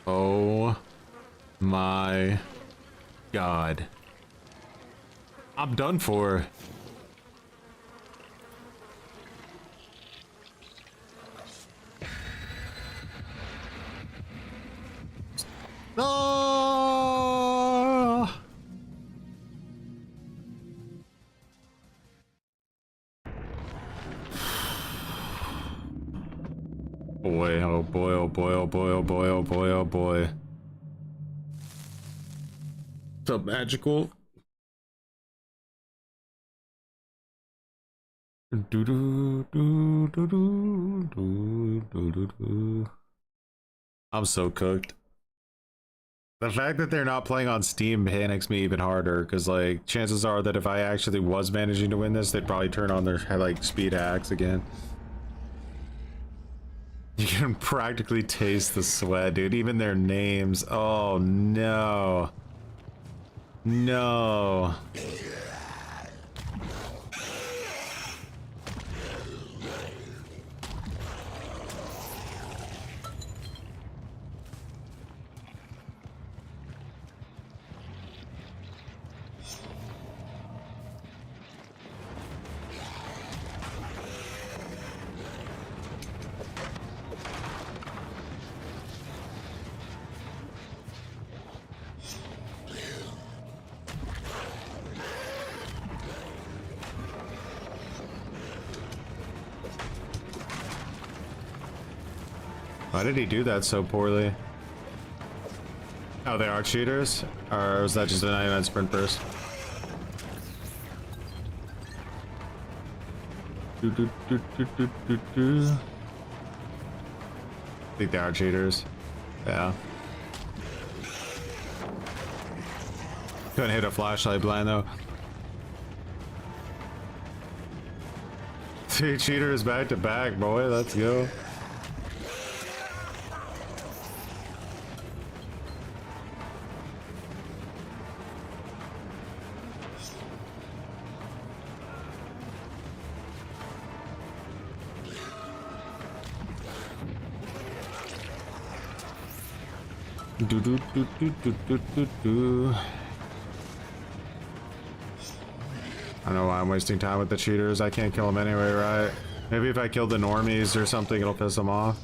Oh my God. I'm done for. No! Boy, oh boy, oh boy, oh boy, oh boy, oh boy, oh boy. What's up, Magical? I'm so cooked. The fact that they're not playing on Steam panics me even harder, because like chances are that if I actually was managing to win this, they'd probably turn on their like speed hacks again. You can practically taste the sweat, dude. Even their names. Oh no. No. Why did he do that so poorly? Oh, they are cheaters? Or was that just a 99 sprint burst? I think they are cheaters. Yeah. Couldn't hit a flashlight blind though. 2 cheaters back to back, boy. Let's go. I don't know why I'm wasting time with the cheaters. I can't kill them anyway, right? Maybe if I killed the normies or something, it'll piss them off.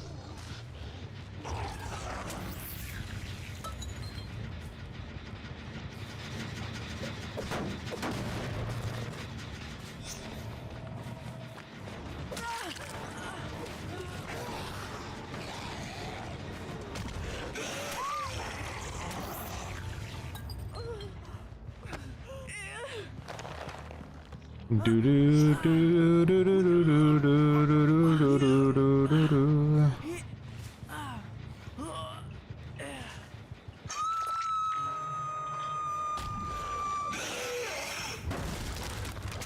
Do do do do do do do do do do do do.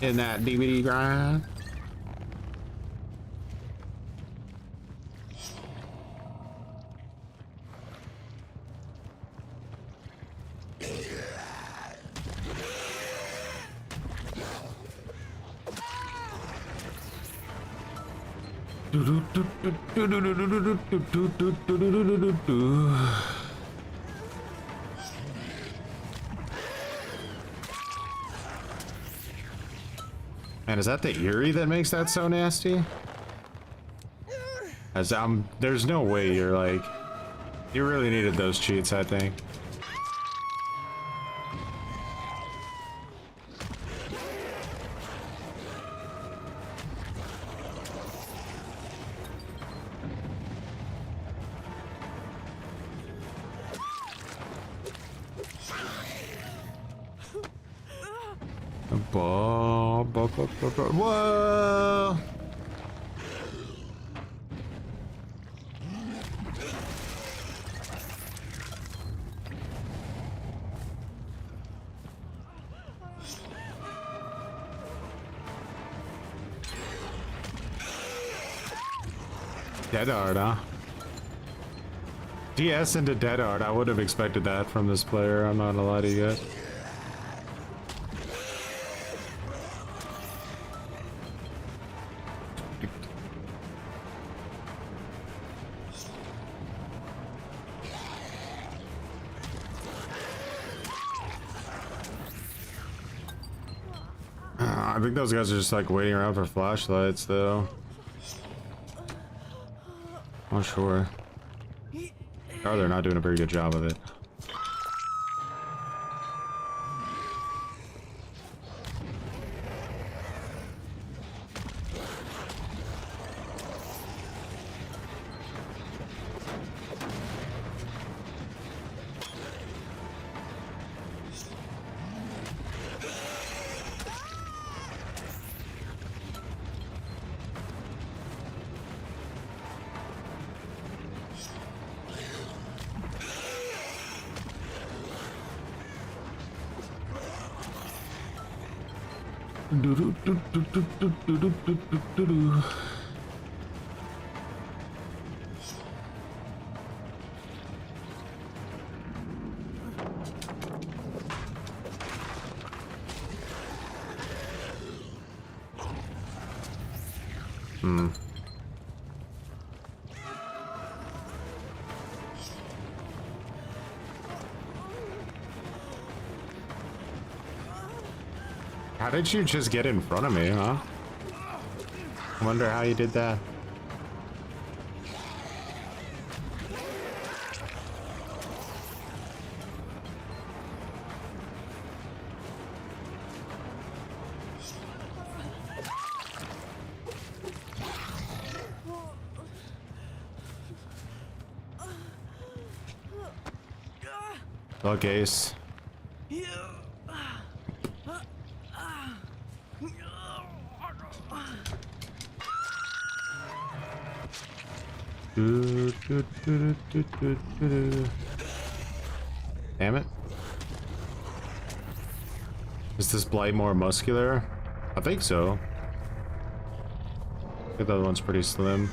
In that DVD grind. Man, is that the Eerie that makes that so nasty? As there's no way you're like, you really needed those cheats, I think. Whoa! Dead art, huh? DS into dead art. I would have expected that from this player. I'm not gonna lie to you guys. I think those guys are just like waiting around for flashlights though. Not sure. Or they're not doing a very good job of it. How did you just get in front of me, huh? I wonder how you did that. Look, Ace. Damn it. Is this blight more muscular? I think so. I think the other one's pretty slim.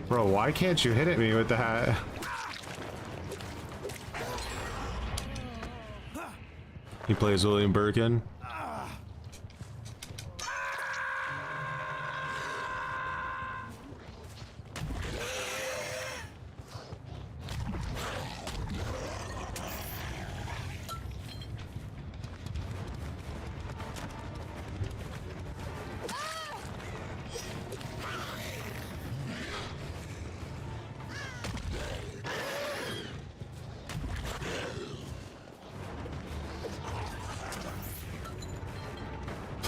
Bro, why can't you hit at me with the hat? He plays William Birkin.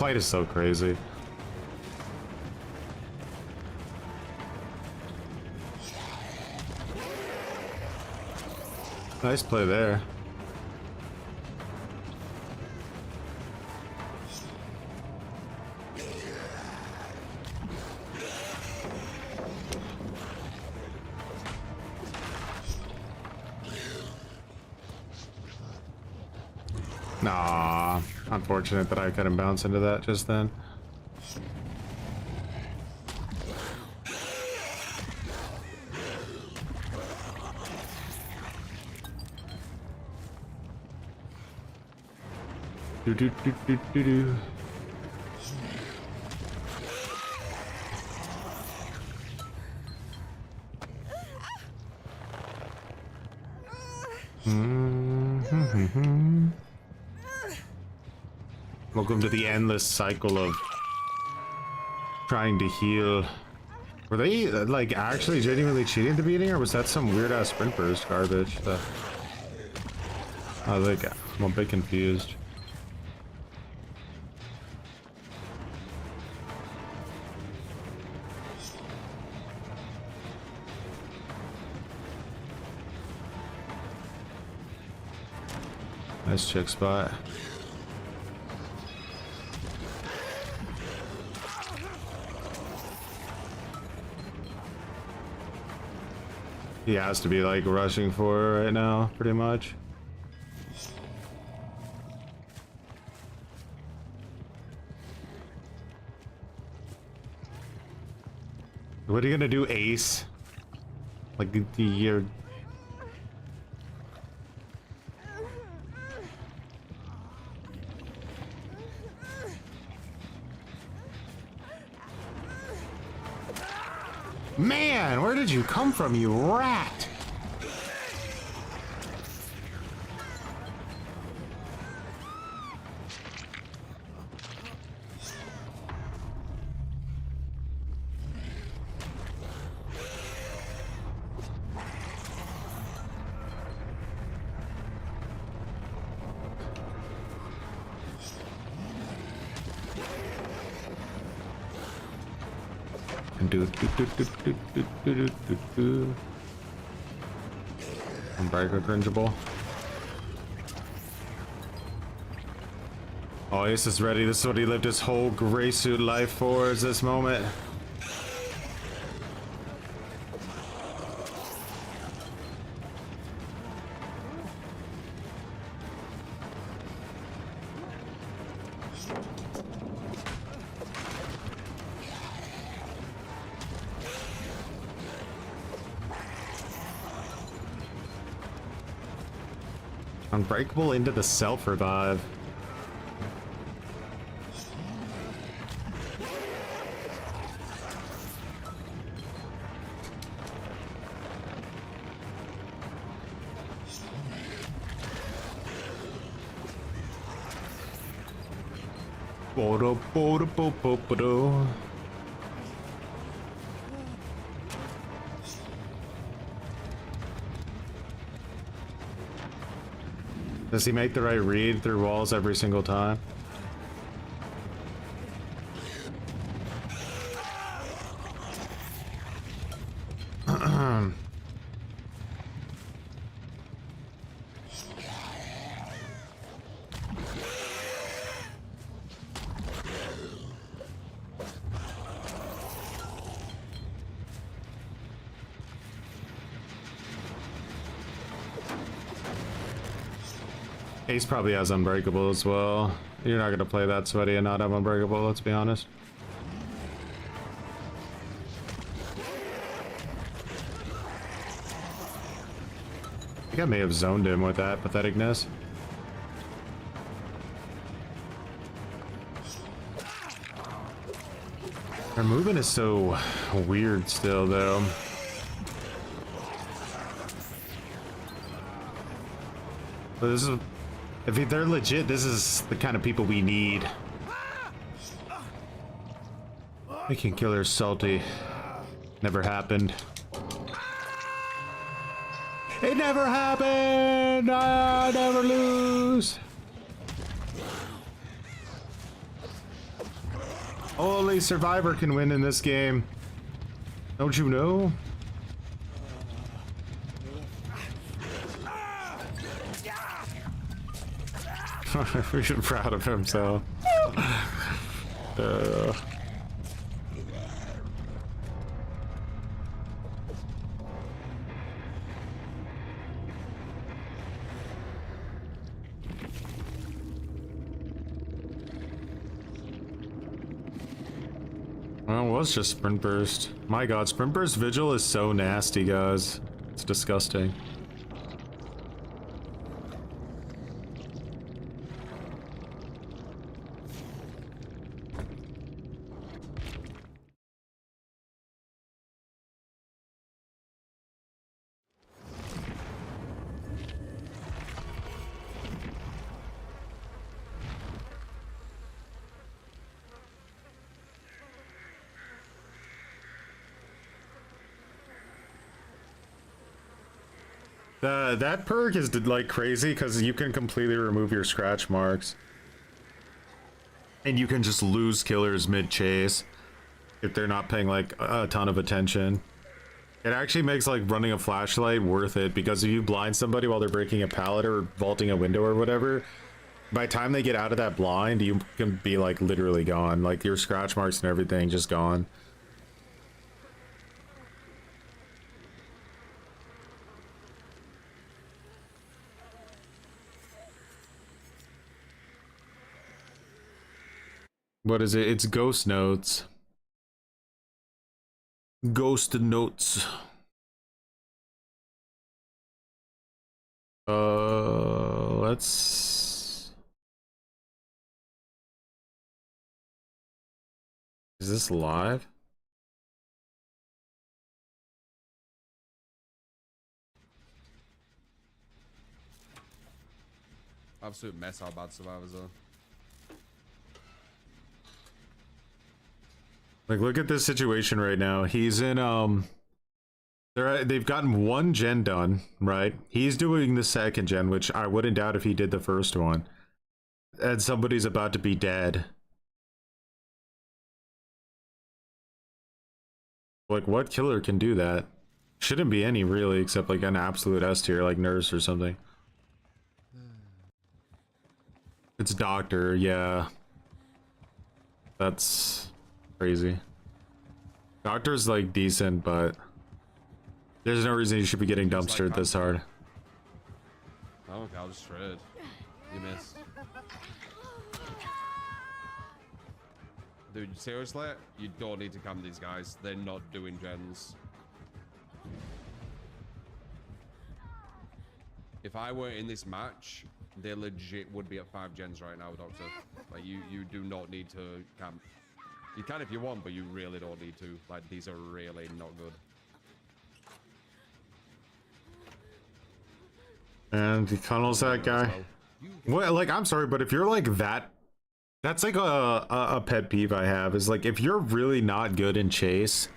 fight is so crazy. Nice play there. Nah, unfortunate that I couldn't bounce into that just then. Do do do do do do. Welcome to the endless cycle of trying to heal. Were they like actually genuinely cheating at the beginning, or was that some weird ass sprint burst garbage? I was like, I'm a bit confused. Nice chick spot. He has to be like rushing for her right now, pretty much. What are you gonna do, Ace? Like you're... Man, where did you come from, you rat? Unbreaker cringeable. Oh, Ace is ready. This is what he lived his whole gray suit life for, is this moment. Unbreakable into the self revive. Bodo, bodo, bodo, bodo. Does he make the right read through walls every single time? Ace probably has Unbreakable as well. You're not gonna play that sweaty and not have Unbreakable, let's be honest. I think I may have zoned him with that patheticness. Our movement is so weird still, though. But this is... If they're legit, this is the kind of people we need. Making killers salty. Never happened. It never happened! I never lose! Only survivor can win in this game. Don't you know? He's proud of himself. Well, it was just sprint burst. My god, sprint burst vigil is so nasty, guys. It's disgusting. That perk is like crazy because you can completely remove your scratch marks. And you can just lose killers mid-chase if they're not paying like a ton of attention. It actually makes like running a flashlight worth it because if you blind somebody while they're breaking a pallet or vaulting a window or whatever, by the time they get out of that blind, you can be like literally gone. Like your scratch marks and everything just gone. What is it? It's ghost notes. Ghost notes. Let's... Is this live? Absolute mess how bad survivors are. Like, look at this situation right now. He's in, they've gotten one gen done, right? He's doing the second gen, which I wouldn't doubt if he did the first one. And somebody's about to be dead. Like, what killer can do that? Shouldn't be any, really, except like an absolute S tier, like Nurse or something. It's Doctor, yeah. That's crazy. Doctor's like decent, but there's no reason you should be getting dumpstered this hard. Oh, okay, I'll just shred. You missed. Dude, seriously? You don't need to camp these guys. They're not doing gens. If I were in this match, they legit would be at 5 gens right now, Doctor. Like, you do not need to camp. You can if you want, but you really don't need to. Like, these are really not good. And he tunnels that guy. Well, like, I'm sorry, but if you're like that, that's like a pet peeve I have, is like, if you're really not good in chase,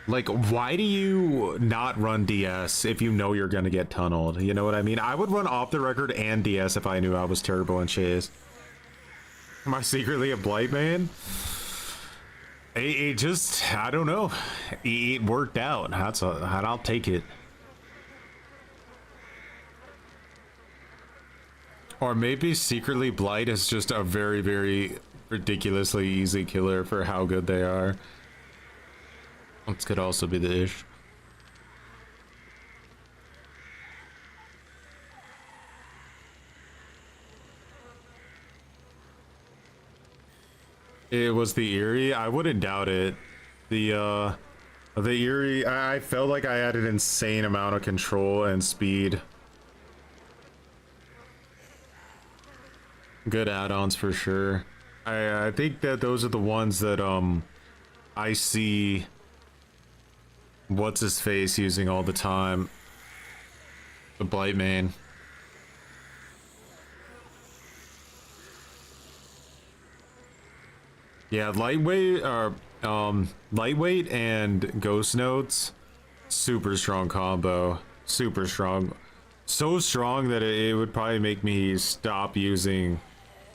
like, why do you not run DS if you know you're gonna get tunneled? You know what I mean? I would run off the record and DS if I knew I was terrible in chase. Am I secretly a blight man? It just, I don't know. It worked out. I'll take it. Or maybe secretly Blight is just a very, very ridiculously easy killer for how good they are. This could also be the ish. It was the Eerie. I wouldn't doubt it. The Eerie, I felt like I had an insane amount of control and speed. Good add-ons for sure. I think that those are the ones that I see what's his face using all the time. The Blight main. Yeah, lightweight and ghost notes, super strong combo. Super strong. So strong that it would probably make me stop using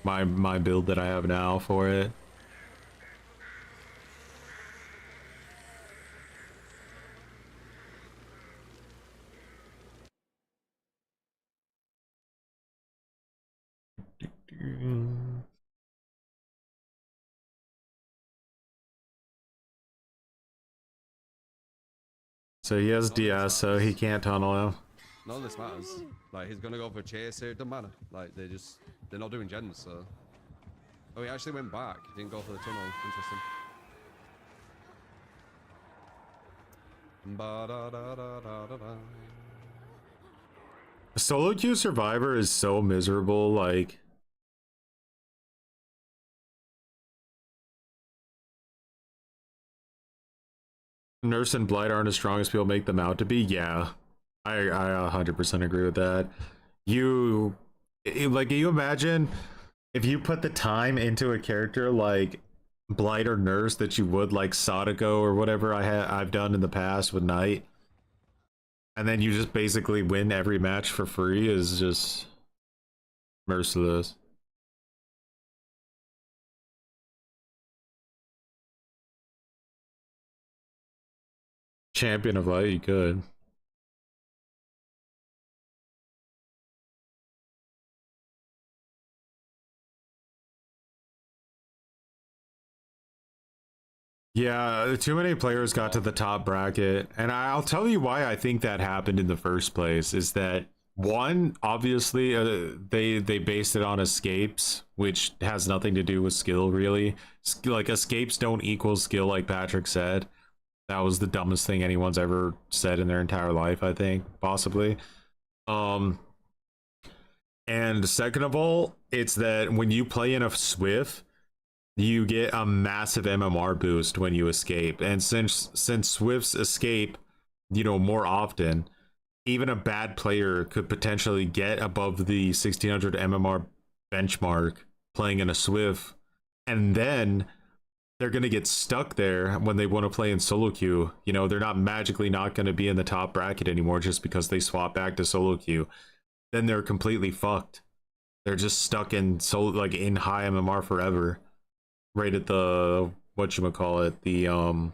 my build that I have now for it. So he has DS, so he can't tunnel him. None of this matters. Like, he's gonna go for chase here, it doesn't matter. Like, they're not doing gens, so. Oh, he actually went back. He didn't go for the tunnel. Interesting. Ba-da-da-da-da-da-da. Solo queue Survivor is so miserable, like. Nurse and Blight aren't as strong as people make them out to be. Yeah, I 100% agree with that. You imagine if you put the time into a character like Blight or Nurse that you would like Sadako or whatever I've done in the past with Knight, and then you just basically win every match for free is just merciless. Champion of Light, you could. Yeah, too many players got to the top bracket, and I'll tell you why I think that happened in the first place. Is that one, obviously they based it on escapes, which has nothing to do with skill really. Like, escapes don't equal skill, like Patrick said. That was the dumbest thing anyone's ever said in their entire life, I think, possibly. And second of all, it's that when you play in a Swift, you get a massive MMR boost when you escape. And since Swifts escape, you know, more often, even a bad player could potentially get above the 1600 MMR benchmark playing in a Swift, and then they're going to get stuck there when they want to play in solo queue. You know, they're not magically not going to be in the top bracket anymore just because they swap back to solo queue. Then they're completely fucked. They're just stuck in solo, like in high MMR forever. Right at the, whatchamacallit, the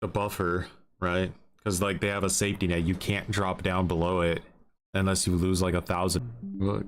buffer, right? Because like they have a safety net. You can't drop down below it unless you lose like 1,000. Look.